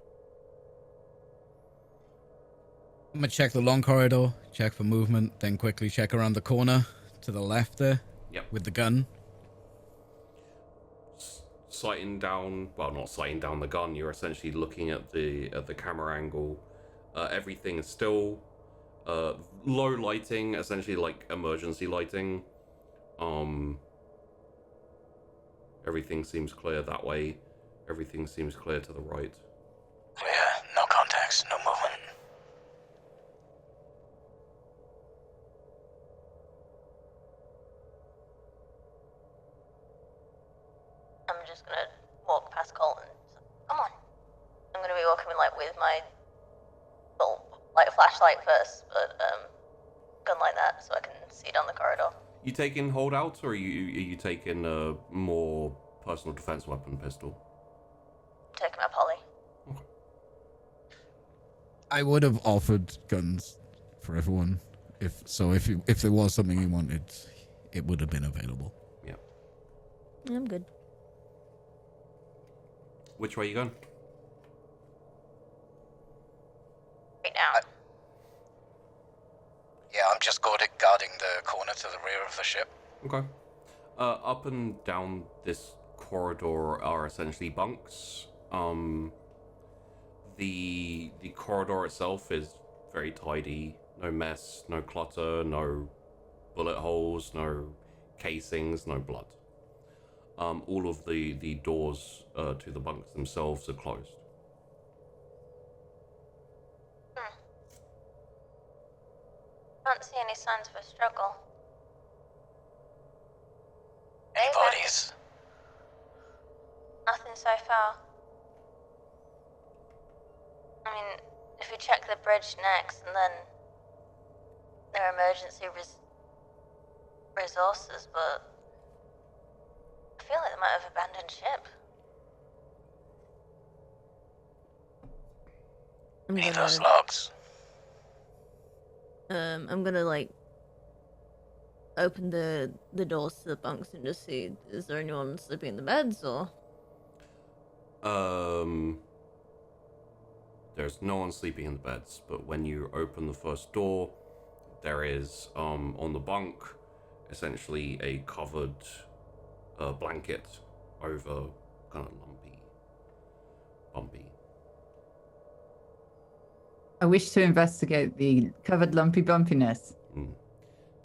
I'm gonna check the long corridor, check for movement, then quickly check around the corner to the left there. Yep. With the gun. sighting down, well, not sighting down the gun, you're essentially looking at the camera angle. Everything is still low lighting, essentially like emergency lighting. Everything seems clear that way. Everything seems clear to the right. Clear. No contacts. No movement. I'm just gonna walk past Colton. Come on. I'm gonna be walking with my flashlight first, but gun like that so I can see down the corridor. You taking holdout, or are you taking a more personal defense weapon pistol? Taking my poly. I would have offered guns for everyone. If there was something you wanted, it would have been available. Yeah. I'm good. Which way are you going? Right now. Yeah, I'm just guarding the corner to the rear of the ship. Okay. Up and down this corridor are essentially bunks. The corridor itself is very tidy. No mess, no clutter, no bullet holes, no casings, no blood. All of the doors to the bunks themselves are closed. Can't see any signs of a struggle. Any bodies? Nothing so far. I mean, if we check the bridge next, and then there are emergency resources, but I feel like they might have abandoned ship. Need those logs. I'm gonna like open the doors to the bunks and just see, is there anyone sleeping in the beds, or? There's no one sleeping in the beds, but when you open the first door, there is on the bunk essentially a covered blanket over kind of bumpy. I wish to investigate the covered lumpy bumpiness.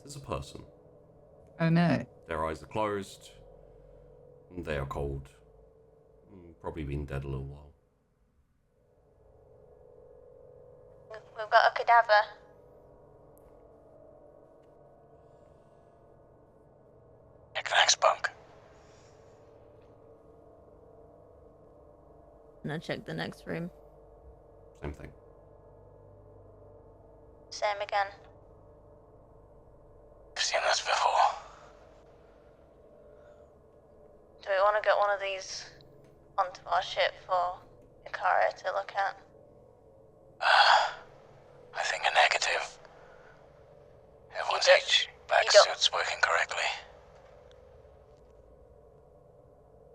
There's a person. Oh no. Their eyes are closed. And they are cold. Probably been dead a little while. We've got a cadaver. Check the next bunk. And I check the next room. Same thing. Same again. I've seen this before. Do we want to get one of these onto our ship for Ikara to look at? I think a negative. Everyone's don't- HVAC don't- suits working correctly.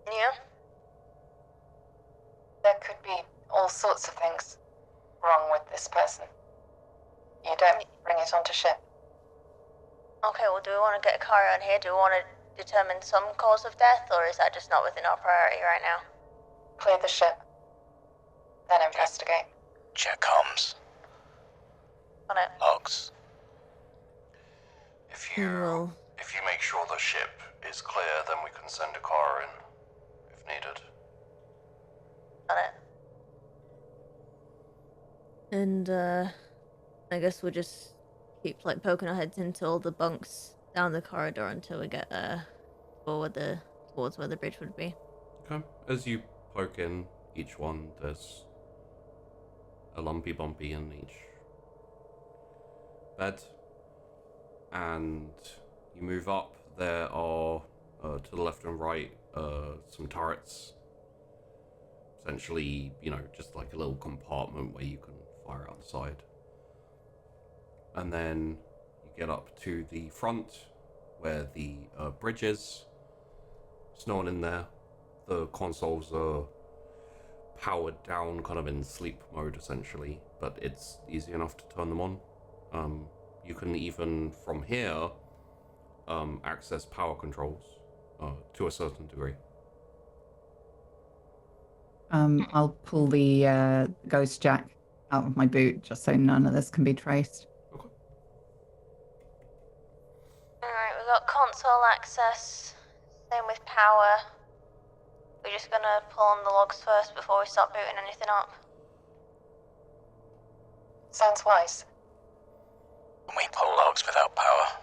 Yeah? There could be all sorts of things wrong with this person. You don't bring it onto ship. Okay, well, do we want to get Ikara on here? Do we want to determine some cause of death, or is that just not within our priority right now? Clear the ship. Then investigate. Check comms. On it. Logs. If Well, you make sure the ship is clear, then we can send a car in if needed. On it. and I guess we'll just keep like poking our heads into all the bunks down the corridor until we get towards where the bridge would be. Okay. As you poke in each one, there's a lumpy bumpy in each bed. And you move up, there are, to the left and right, some turrets. Essentially, just like a little compartment where you can fire out the side. And then you get up to the front where the bridge is. There's no one in there. The consoles are powered down, kind of in sleep mode essentially, but it's easy enough to turn them on. You can even, from here, access power controls to a certain degree. I'll pull the ghost jack out of my boot just so none of this can be traced. Okay. Alright, we've got console access. Same with power. We're just gonna pull on the logs first before we start booting anything up. Sounds wise. Can we pull logs without power?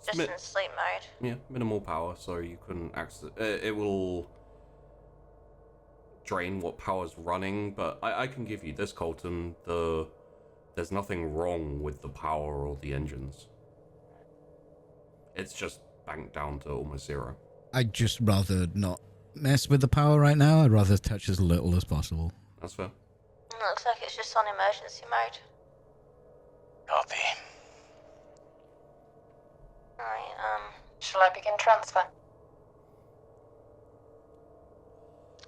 Just in sleep mode. Yeah, minimal power, so you couldn't access. It will drain what power's running, but I can give you this, Colton. There's nothing wrong with the power or the engines. It's just banked down to almost zero. I'd just rather not mess with the power right now. I'd rather touch as little as possible. That's fair. Looks like it's just on emergency mode. Copy. Alright, Shall I begin transfer?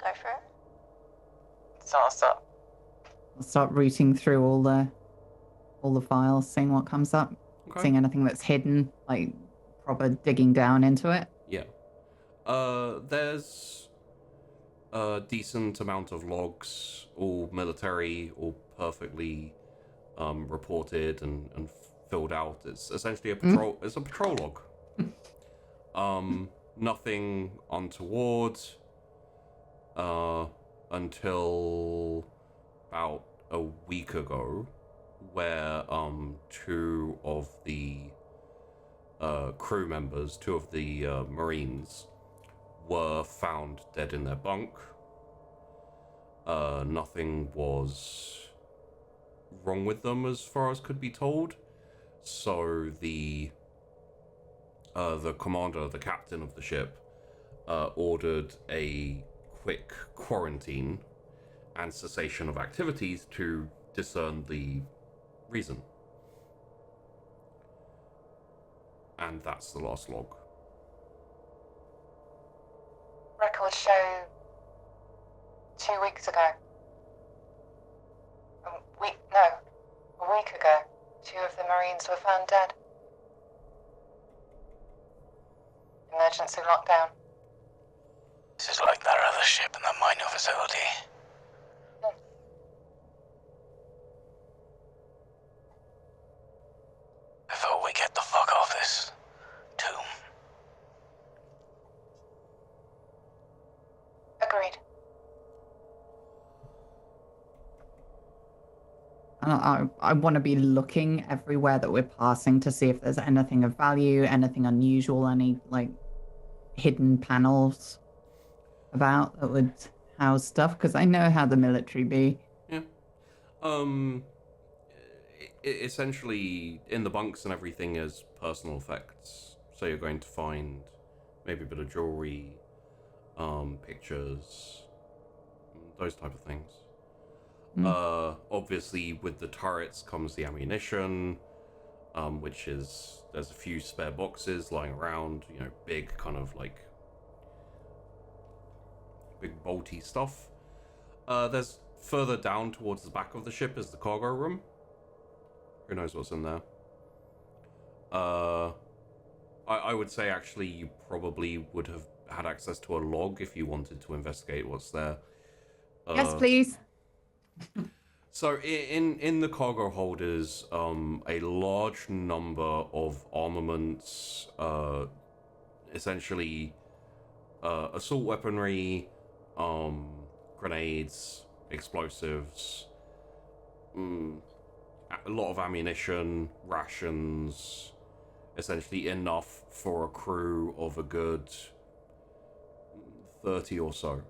go for it. So I'll start. I'll start rooting through all the files, seeing what comes up, Okay. seeing anything that's hidden, like proper digging down into it. Yeah. There's a decent amount of logs, all military, all perfectly reported and filled out. It's essentially a patrol. It's a patrol log. Nothing untoward. Until about a week ago, where two of the crew members, two of the Marines, were found dead in their bunk. Nothing was wrong with them as far as could be told. So the commander, the captain of the ship, ordered a quick quarantine and cessation of activities to discern the reason. And that's the last log. Records show 2 weeks ago. A week ago, two of the Marines were found dead. Emergency lockdown. This is like that other ship in the mining facility. Before we get the fuck off this tomb. Agreed. I want to be looking everywhere that we're passing to see if there's anything of value, anything unusual, any like hidden panels about that would house stuff, because I know how the military be. Yeah. Essentially, in the bunks and everything is personal effects. So you're going to find maybe a bit of jewelry, pictures, those type of things. Obviously, with the turrets comes the ammunition, which is, there's a few spare boxes lying around, you know, big kind of like big bolty stuff. There's further down towards the back of the ship is the cargo room. Who knows what's in there? I would say actually you probably would have had access to a log if you wanted to investigate what's there. Yes, please. So in the cargo holders, a large number of armaments, essentially assault weaponry, grenades, explosives, a lot of ammunition, rations, essentially enough for a crew of a good 30 or so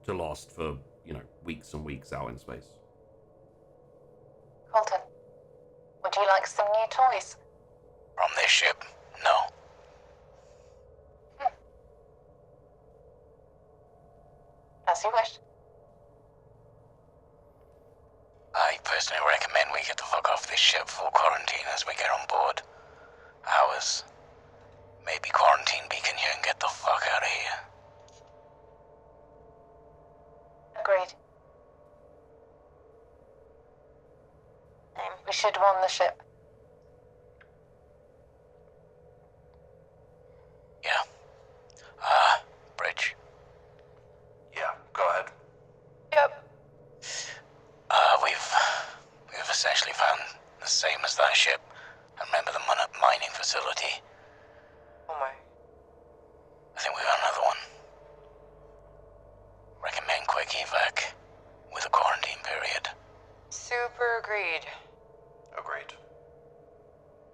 to last for, you know, weeks and weeks out in space. Colton, would you like some new toys? From this ship? No. As you wish. I personally recommend we get the fuck off this ship for quarantine as we get on board. Hours. Maybe quarantine beacon here and get the fuck out of here. Agreed. We should warn the ship. Yeah. Bridge. evac with a quarantine period. Super agreed. Agreed.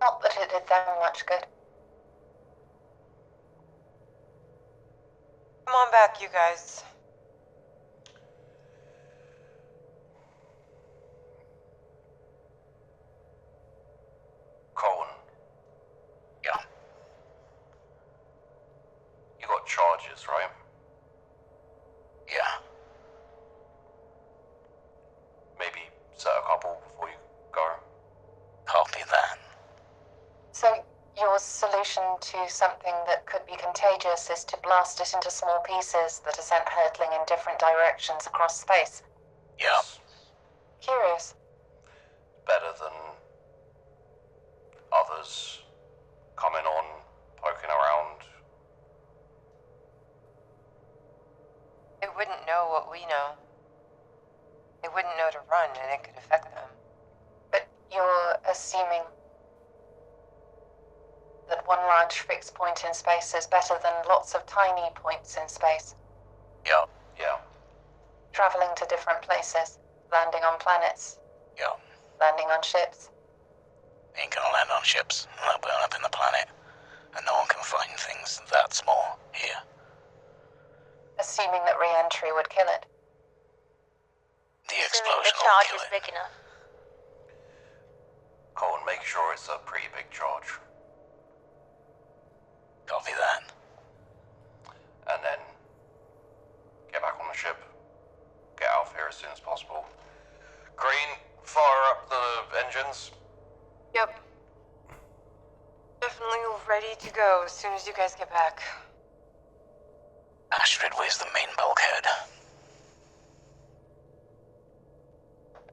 Not that it did them much good. Come on back, you guys. Colin, Yeah. you got charges, right? Yeah. Maybe set a couple before you go. Copy that. So, your solution to something that could be contagious is to blast it into small pieces that are sent hurtling in different directions across space. Yep. Curious. Better than others coming on, poking around. They wouldn't know what we know. They wouldn't know to run, and it could affect them. But you're assuming that one large fixed point in space is better than lots of tiny points in space. Yep. Yeah. Traveling to different places, landing on planets, Yep. landing on ships. Ain't gonna land on ships. They'll burn up in the planet. And no one can find things that small here. Assuming that re-entry would kill it. The Assuming explosion the will charge kill is it. big enough. Colin, make sure it's a pretty big charge. Copy that. And then get back on the ship. Get out of here as soon as possible. Green, fire up the engines. Yep. Definitely ready to go as soon as you guys get back. Astrid, where's the main bulkhead?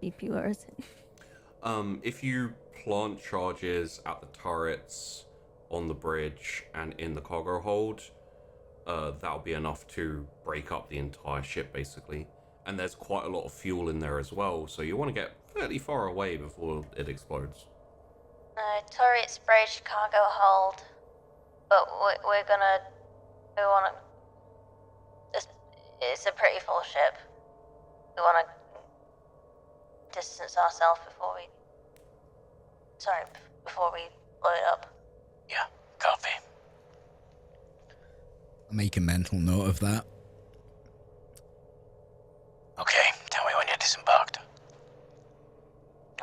BP, where is it? If you plant charges at the turrets, on the bridge, and in the cargo hold, that'll be enough to break up the entire ship, basically. And there's quite a lot of fuel in there as well, so you want to get fairly far away before it explodes. Turrets, bridge, cargo hold. But we wanna, it's a pretty full ship. We wanna distance ourselves before we blow it up. Yeah, copy. Make a mental note of that. Okay, tell me when you're disembarked.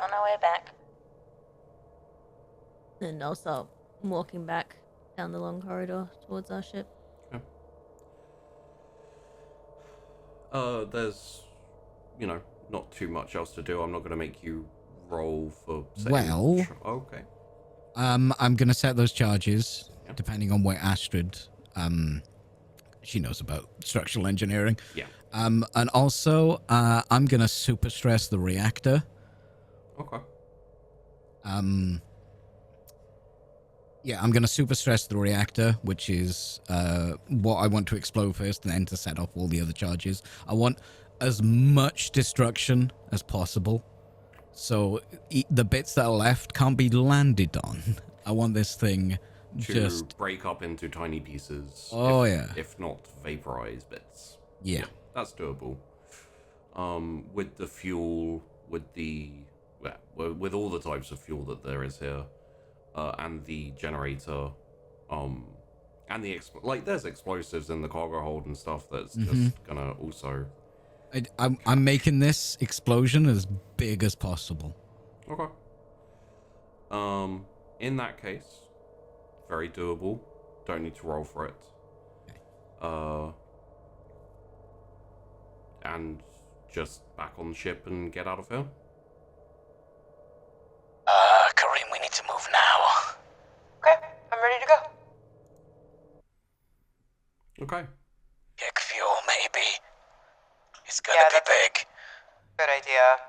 On our way back. And I'll start walking back down the long corridor towards our ship. There's, not too much else to do. I'm not going to make you roll for... Well... Okay. I'm gonna set those charges, Yeah. depending on where Astrid, she knows about structural engineering. Yeah. And also, I'm gonna super stress the reactor. Okay. Yeah, I'm gonna super stress the reactor, which is what I want to explode first, and then to set off all the other charges. I want as much destruction as possible. So the bits that are left can't be landed on. I want this thing To just... break up into tiny pieces. Oh, yeah. If not vaporized bits. Yeah. That's doable. With the fuel, with all the types of fuel that there is here, and the generator, and the there's explosives in the cargo hold and stuff that's just gonna also... I'm making this explosion as big as possible. Okay. In that case, very doable. Don't need to roll for it. And just back on the ship and get out of here. Kareem, we need to move now. Okay, I'm ready to go. Okay. Kick fuel, maybe. It's gonna Yeah, be big. Good idea.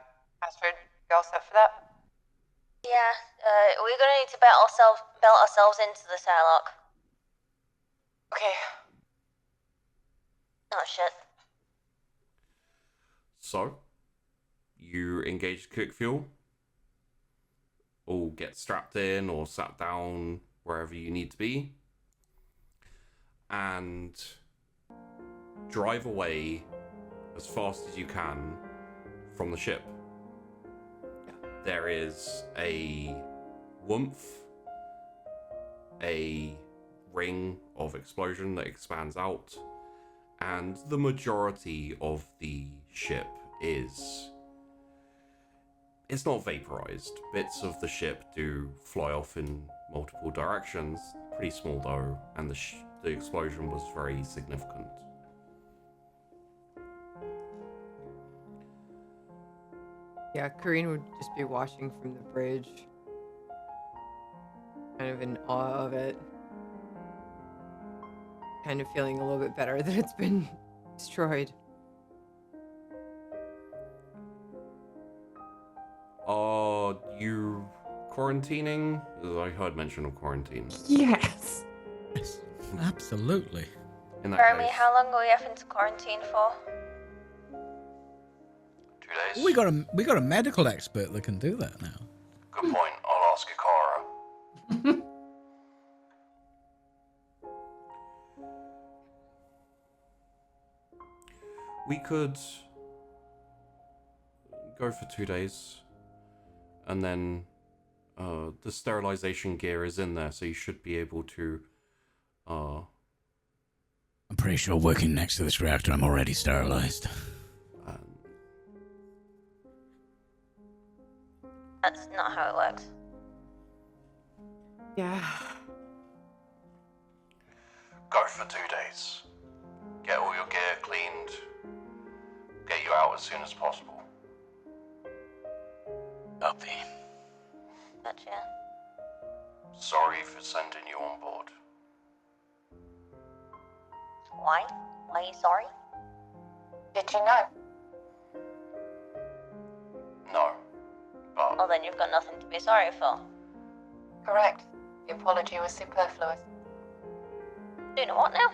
Astrid, you all set for that? Yeah, we're gonna need to belt ourselves into this airlock. Okay. Oh shit. So, you engage kick fuel. All get strapped in or sat down wherever you need to be. And drive away as fast as you can from the ship. There is a woomph, a ring of explosion that expands out, and the majority of the ship is... It's not vaporized. Bits of the ship do fly off in multiple directions. Pretty small though, and the explosion was very significant. Yeah, Kareen would just be watching from the bridge, kind of in awe of it. Kind of feeling a little bit better that it's been destroyed. Are you quarantining? I heard mention of quarantine. Yes. Yes, absolutely. In that Jeremy, case, how long are we having to quarantine for? 2 days. We got a medical expert that can do that now. Good point. I'll ask Ikara. we could go for 2 days, and then the sterilization gear is in there, so you should be able to. I'm pretty sure working next to this reactor, I'm already sterilized. That's not how it works. Yeah. Go for 2 days. Get all your gear cleaned. Get you out as soon as possible. Copy. Gotcha. Sorry for sending you on board. Why? Why are you sorry? Did you know? No, but Well, then you've got nothing to be sorry for. Correct. The apology was superfluous. Doing what now?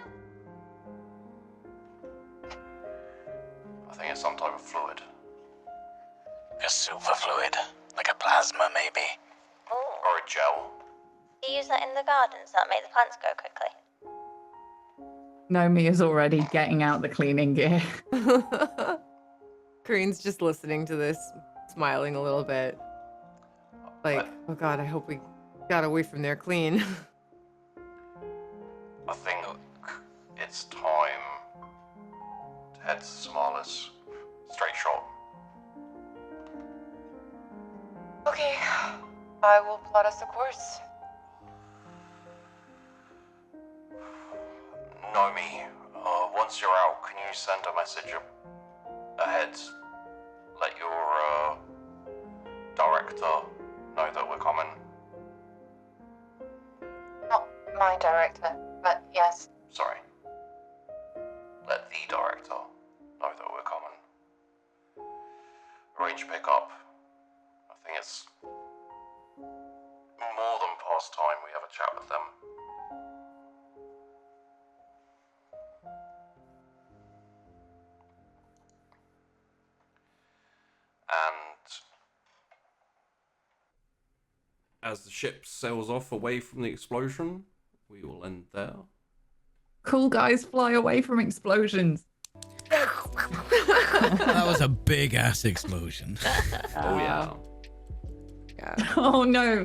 I think it's some type of fluid. A super fluid, like a plasma maybe. Ooh. Or a gel. Do you use that in the gardens? That make the plants go quickly. Nomi is already getting out the cleaning gear. Kareen's just listening to this, smiling a little bit. Like, oh god, I hope we got away from there clean. I think it's time to head to Somalis. Straight shot. Okay, I will plot us a course. Nomi, once you're out, can you send a message ahead? Let your director know that we're coming. Not my director, but yes. Sorry. Let the director know that we're coming. Arrange pickup. I think it's more than past time we have a chat with them. And As the ship sails off away from the explosion, we will end there. Cool guys fly away from explosions. That was a big ass explosion. Oh yeah. Yeah. Oh no.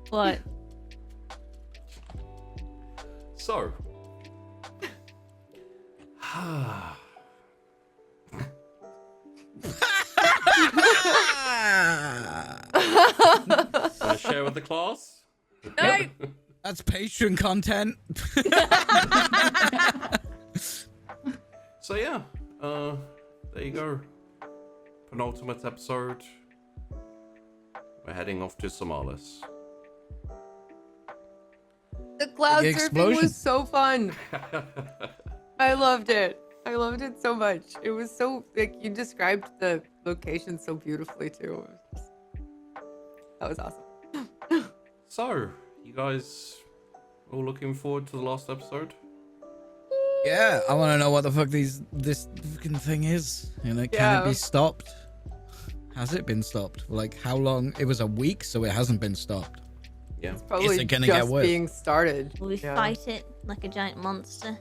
What? So. Want to share with the class? No. That's Patreon content. So yeah, there you go. Penultimate episode. We're heading off to Somalis. The cloud Big surfing explosion. was so fun. I loved it. I loved it so much. It was so, like, you described the location so beautifully too. That was awesome. So, you guys all looking forward to the last episode? Yeah, I want to know what the fuck this fucking thing is. You know, can it Yeah. be stopped? Has it been stopped? Like, how long? It was a week, so it hasn't been stopped. Yeah. Probably it gonna just get worse? being started. Will we Yeah. fight it like a giant monster?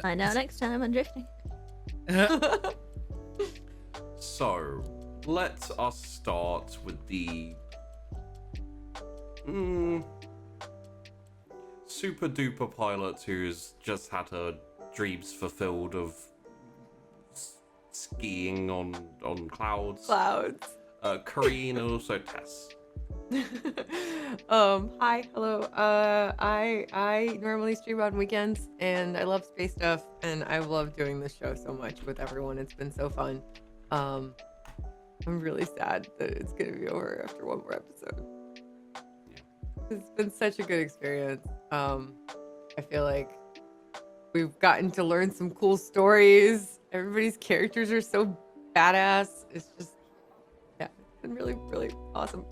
Find out next time on drifting. So, let us start with the super duper pilot who's just had her dreams fulfilled of skiing on clouds. Kareen and also Tess. Hi, hello. I normally stream on weekends, and I love space stuff, and I love doing this show so much with everyone. It's been so fun. I'm really sad that it's gonna be over after one more episode. It's been such a good experience. I feel like we've gotten to learn some cool stories. Everybody's characters are so badass. It's just, yeah, it's been really, really awesome.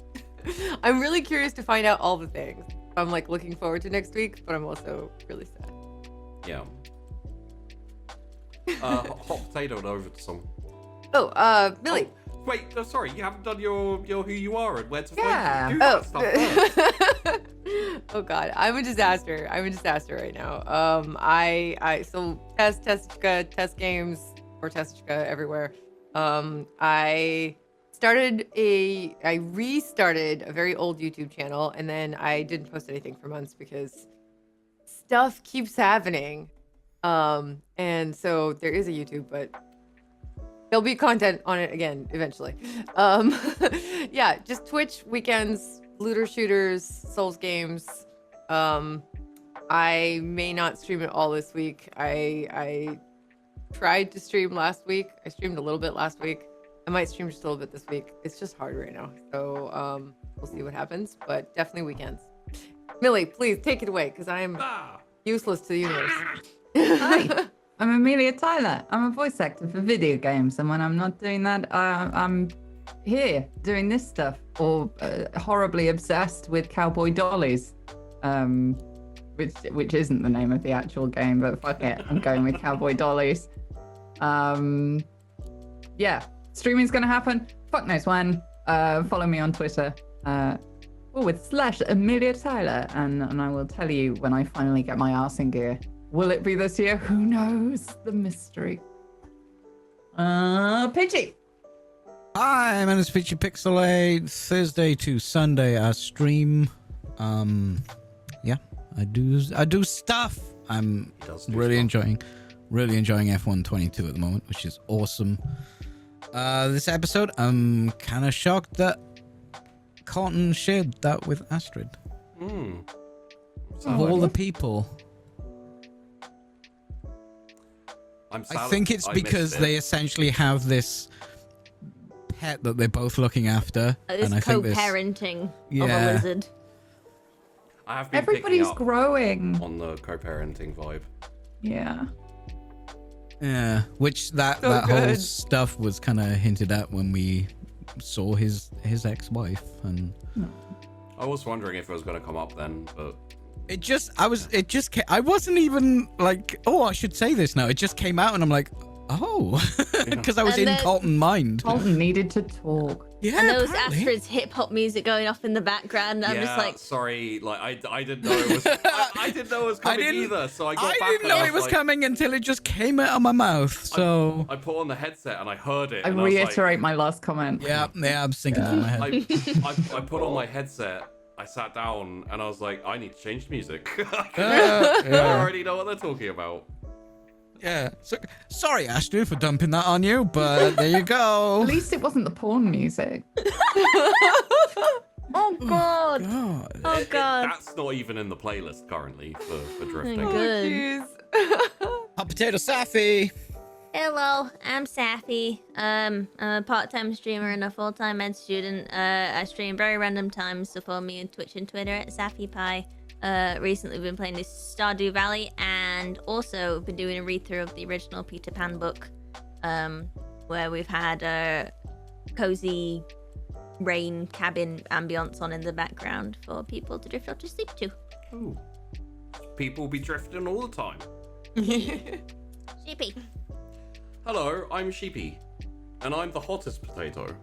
I'm really curious to find out all the things. I'm like looking forward to next week, but I'm also really sad. Yeah. Hot potato over to someone. Millie. Oh, wait, sorry, you haven't done your who you are and where to Yeah. find you. Do that stuff first. Oh god, I'm a disaster. right now. So Test Games or Testichka everywhere. I restarted a very old YouTube channel, and then I didn't post anything for months because stuff keeps happening. And so there is a YouTube, but there'll be content on it again eventually. Yeah, just Twitch weekends, looter shooters, Souls games. I may not stream it all this week. I tried to stream last week. I streamed a little bit last week. I might stream just a little bit this week. It's just hard right now. So we'll see what happens, but definitely weekends. Millie, please take it away, because I'm useless to the universe. Hi, I'm Amelia Tyler. I'm a voice actor for video games, and when I'm not doing that, I'm here doing this stuff, or horribly obsessed with cowboy dollies, which isn't the name of the actual game, but fuck it, I'm going with cowboy dollies. Yeah, streaming's gonna happen. Fuck knows when. Follow me on Twitter. With /Amelia Tyler, and I will tell you when I finally get my arse in gear. Will it be this year? Who knows? The mystery. Pidgey. Hi, my name is Peachy Pixelate. Thursday to Sunday I stream. Yeah, I do stuff. I'm really enjoying F122 at the moment, which is awesome. This episode, I'm kind of shocked that Cotton shared that with Astrid. Of all the people. I think it's because they essentially have this pet that they're both looking after. This and I think co-parenting of a Yeah. lizard. I have been Everybody's picking up growing. on the co-parenting vibe. Yeah. Yeah, which that So whole good. stuff was kind of hinted at when we saw his ex-wife, and I was wondering if it was going to come up then, but I wasn't even like, oh, I should say this now. It just came out, and I'm like, oh, because I was And in then- Colton mind. Colton needed to talk. Yeah, And there was apparently. Astrid's hip hop music going off in the background. I'm yeah, just like, sorry, like I didn't know it was I didn't know it was coming either, so I got back didn't and know I it was like, coming until it just came out of my mouth. So I put on the headset and I heard it. I and I was like- reiterate my last comment. yeah, I'm thinking that in my head. I put on my headset, I sat down, and I was like, I need to change music. I Yeah. already know what they're talking about. Yeah. So, sorry, Astrid, for dumping that on you, but there you go. At least it wasn't the porn music. oh god, God. oh god. That's not even in the playlist currently for drifting. Oh, good. Hot potato Safi. Hello, I'm Safi. I'm a part-time streamer and a full-time med student. I stream very random times, so follow me on Twitch and Twitter at SafiPie. Recently we've been playing this Stardew Valley, and also been doing a read-through of the original Peter Pan book, where we've had a cozy rain cabin ambience on in the background for people to drift off to sleep to. Ooh. People be drifting all the time. Sheepy. Hello, I'm Sheepy, and I'm the hottest potato.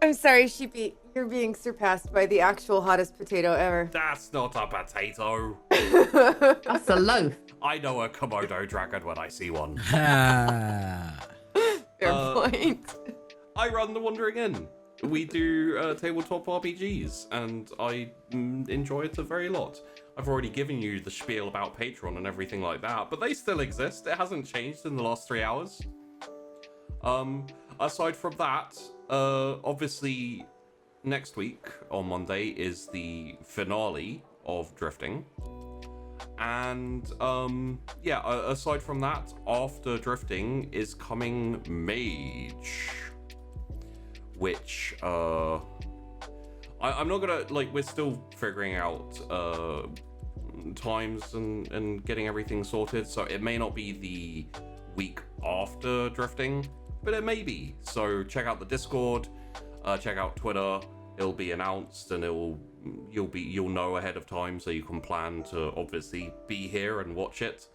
I'm sorry, Sheepy. You're being surpassed by the actual hottest potato ever. That's not a potato. That's a loaf. I know a Komodo dragon when I see one. Ah. Fair point. I run the Wandering Inn. We do tabletop RPGs, and I enjoy it a very lot. I've already given you the spiel about Patreon and everything like that, but they still exist. It hasn't changed in the last 3 hours. Aside from that, obviously next week on Monday is the finale of Drifting. And yeah, aside from that, after Drifting is coming Mage, which I'm not gonna, like, we're still figuring out times and getting everything sorted, so it may not be the week after Drifting, but it may be. So check out the Discord, check out Twitter. It'll be announced, and you'll know ahead of time, so you can plan to obviously be here and watch it.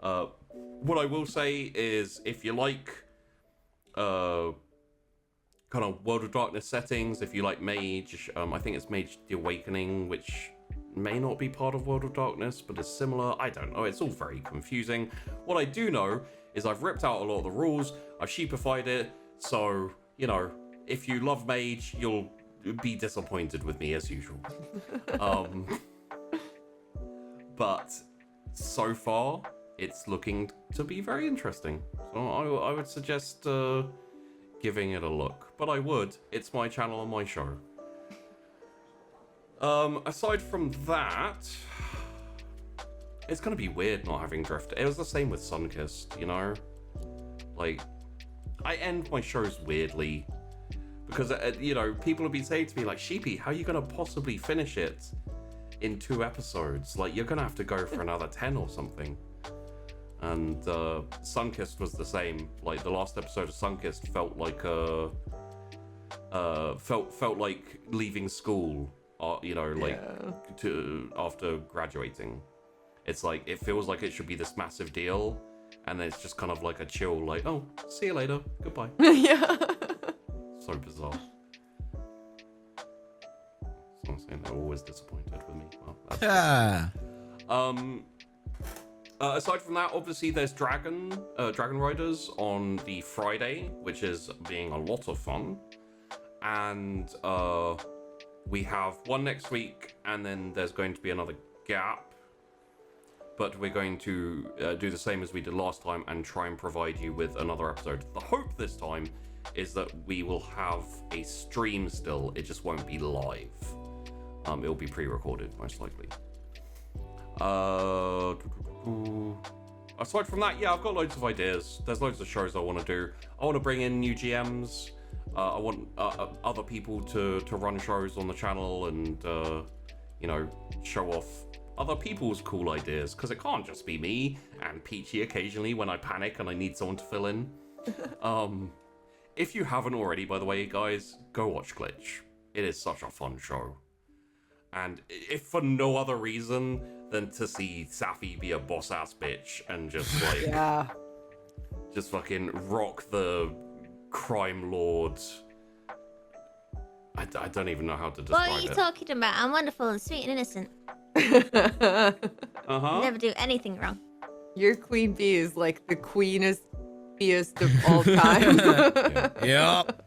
What I will say is, if you like kind of World of Darkness settings, if you like Mage, I think it's Mage the Awakening, which may not be part of World of Darkness, but is similar. I don't know, it's all very confusing. What I do know is I've ripped out a lot of the rules, I've sheepified it, so, you know, if you love Mage, you'll be disappointed with me as usual. But so far, it's looking to be very interesting. So I would suggest giving it a look. But I would. It's my channel and my show. Aside from that, it's gonna be weird not having Drift. It was the same with Sunkissed, you know? Like, I end my shows weirdly. Because, you know, people have been saying to me, like, Sheepy, how are you gonna possibly finish it in 2 episodes? Like, you're gonna have to go for another 10 or something. And Sunkissed was the same. Like, the last episode of Sunkissed felt like felt like leaving school, you know, like after graduating. It's like, it feels like it should be this massive deal, and then it's just kind of like a chill, like, oh, see you later, goodbye. Yeah. So bizarre. So I'm saying they're always disappointed with me. Well, that's aside from that, obviously there's Dragon Riders on the Friday, which is being a lot of fun. And we have one next week, and then there's going to be another gap. But we're going to do the same as we did last time and try and provide you with another episode. The hope this time is that we will have a stream still. It just won't be live. It'll be pre-recorded, most likely. Aside from that, yeah, I've got loads of ideas. There's loads of shows I want to do. I want to bring in new GMs. I want other people to run shows on the channel and, you know, show off other people's cool ideas. Because it can't just be me and Peachy occasionally when I panic and I need someone to fill in. If you haven't already, by the way, guys, go watch Glitch. It is such a fun show. And if for no other reason than to see Safi be a boss-ass bitch and just, like, Yeah. just fucking rock the crime lords. I don't even know how to describe What are you it. talking about? I'm wonderful and sweet and innocent. Uh-huh. Never do anything wrong. Your queen bee is like the queenest beest of all time. Yep.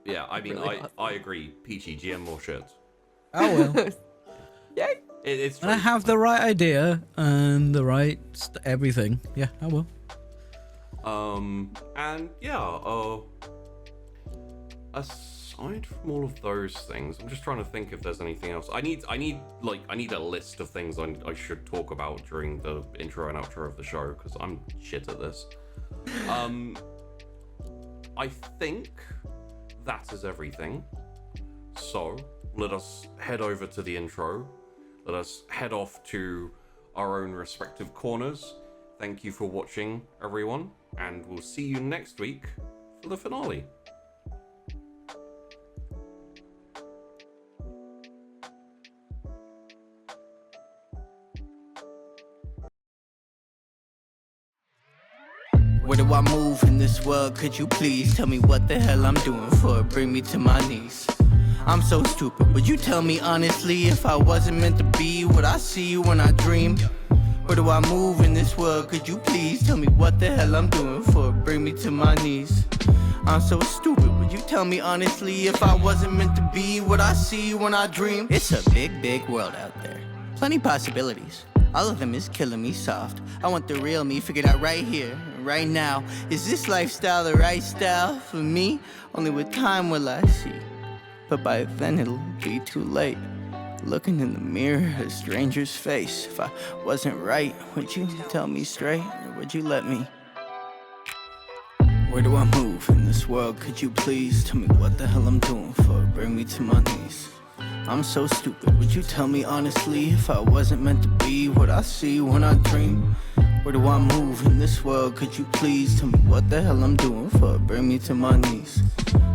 Yeah, I mean, Really I agree. Peachy, GM more shit. Oh well. Yay. It's When I true. have the right idea and the right everything, yeah, I will. And yeah, aside from all of those things, I'm just trying to think if there's anything else. I need a list of things I should talk about during the intro and outro of the show, because I'm shit at this. I think that is everything. So let us head over to the intro. Let us head off to our own respective corners. Thank you for watching, everyone, and we'll see you next week for the finale. Where do I move in this world? Could you please tell me what the hell I'm doing for it? Bring me to my knees. I'm so stupid. Would you tell me honestly if I wasn't meant to be what I see when I dream? Where do I move in this world? Could you please tell me what the hell I'm doing for it? Bring me to my knees. I'm so stupid. Would you tell me honestly if I wasn't meant to be what I see when I dream? It's a big, big world out there. Plenty possibilities. All of them is killing me soft. I want the real me figured out right here, right now. Is this lifestyle the right style for me? Only with time will I see. But by then it'll be too late. Looking in the mirror at a stranger's face. If I wasn't right, would you tell me straight? Or would you let me? Where do I move in this world? Could you please tell me what the hell I'm doing for it? Bring me to my knees. I'm so stupid. Would you tell me honestly if I wasn't meant to be what I see when I dream? Where do I move in this world? Could you please tell me what the hell I'm doing for it? Bring me to my knees.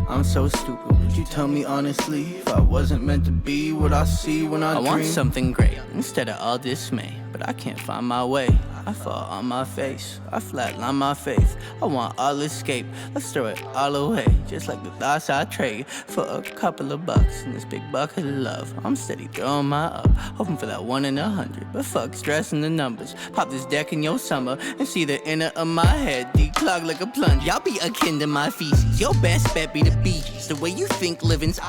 I'm so stupid. Would you tell me honestly if I wasn't meant to be what I see when I dream? I want something great instead of all dismay, but I can't find my way. I fall on my face, I flatline my faith. I want all escape, let's throw it all away. Just like the thoughts I trade for a couple of bucks in this big bucket of love. I'm steady throwing my up, hoping for that 1 in 100. But fuck stressing the numbers. Pop this deck in your summer and see the inner of my head declog like a plunge. Y'all be akin to my feces, your best bet be the Bee Gees. The way you think living's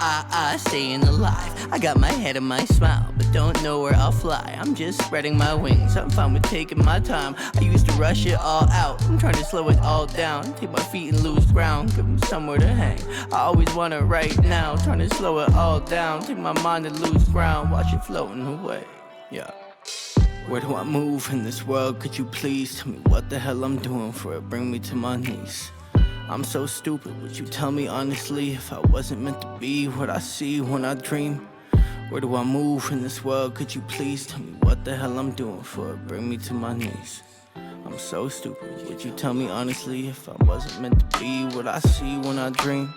staying alive. I got my head and my smile, but don't know where I'll fly. I'm just spreading my wings, I'm fine with taking my time. I used to rush it all out, I'm trying to slow it all down. Take my feet and lose ground, give them somewhere to hang. I always want it right now, trying to slow it all down. Take my mind and lose ground, watch it floating away, yeah. Where do I move in this world? Could you please tell me what the hell I'm doing for it? Bring me to my knees. I'm so stupid, would you tell me honestly if I wasn't meant to be what I see when I dream? Where do I move in this world? Could you please tell me what the hell I'm doing for it? Bring me to my knees. I'm so stupid. Would you tell me honestly if I wasn't meant to be what I see when I dream?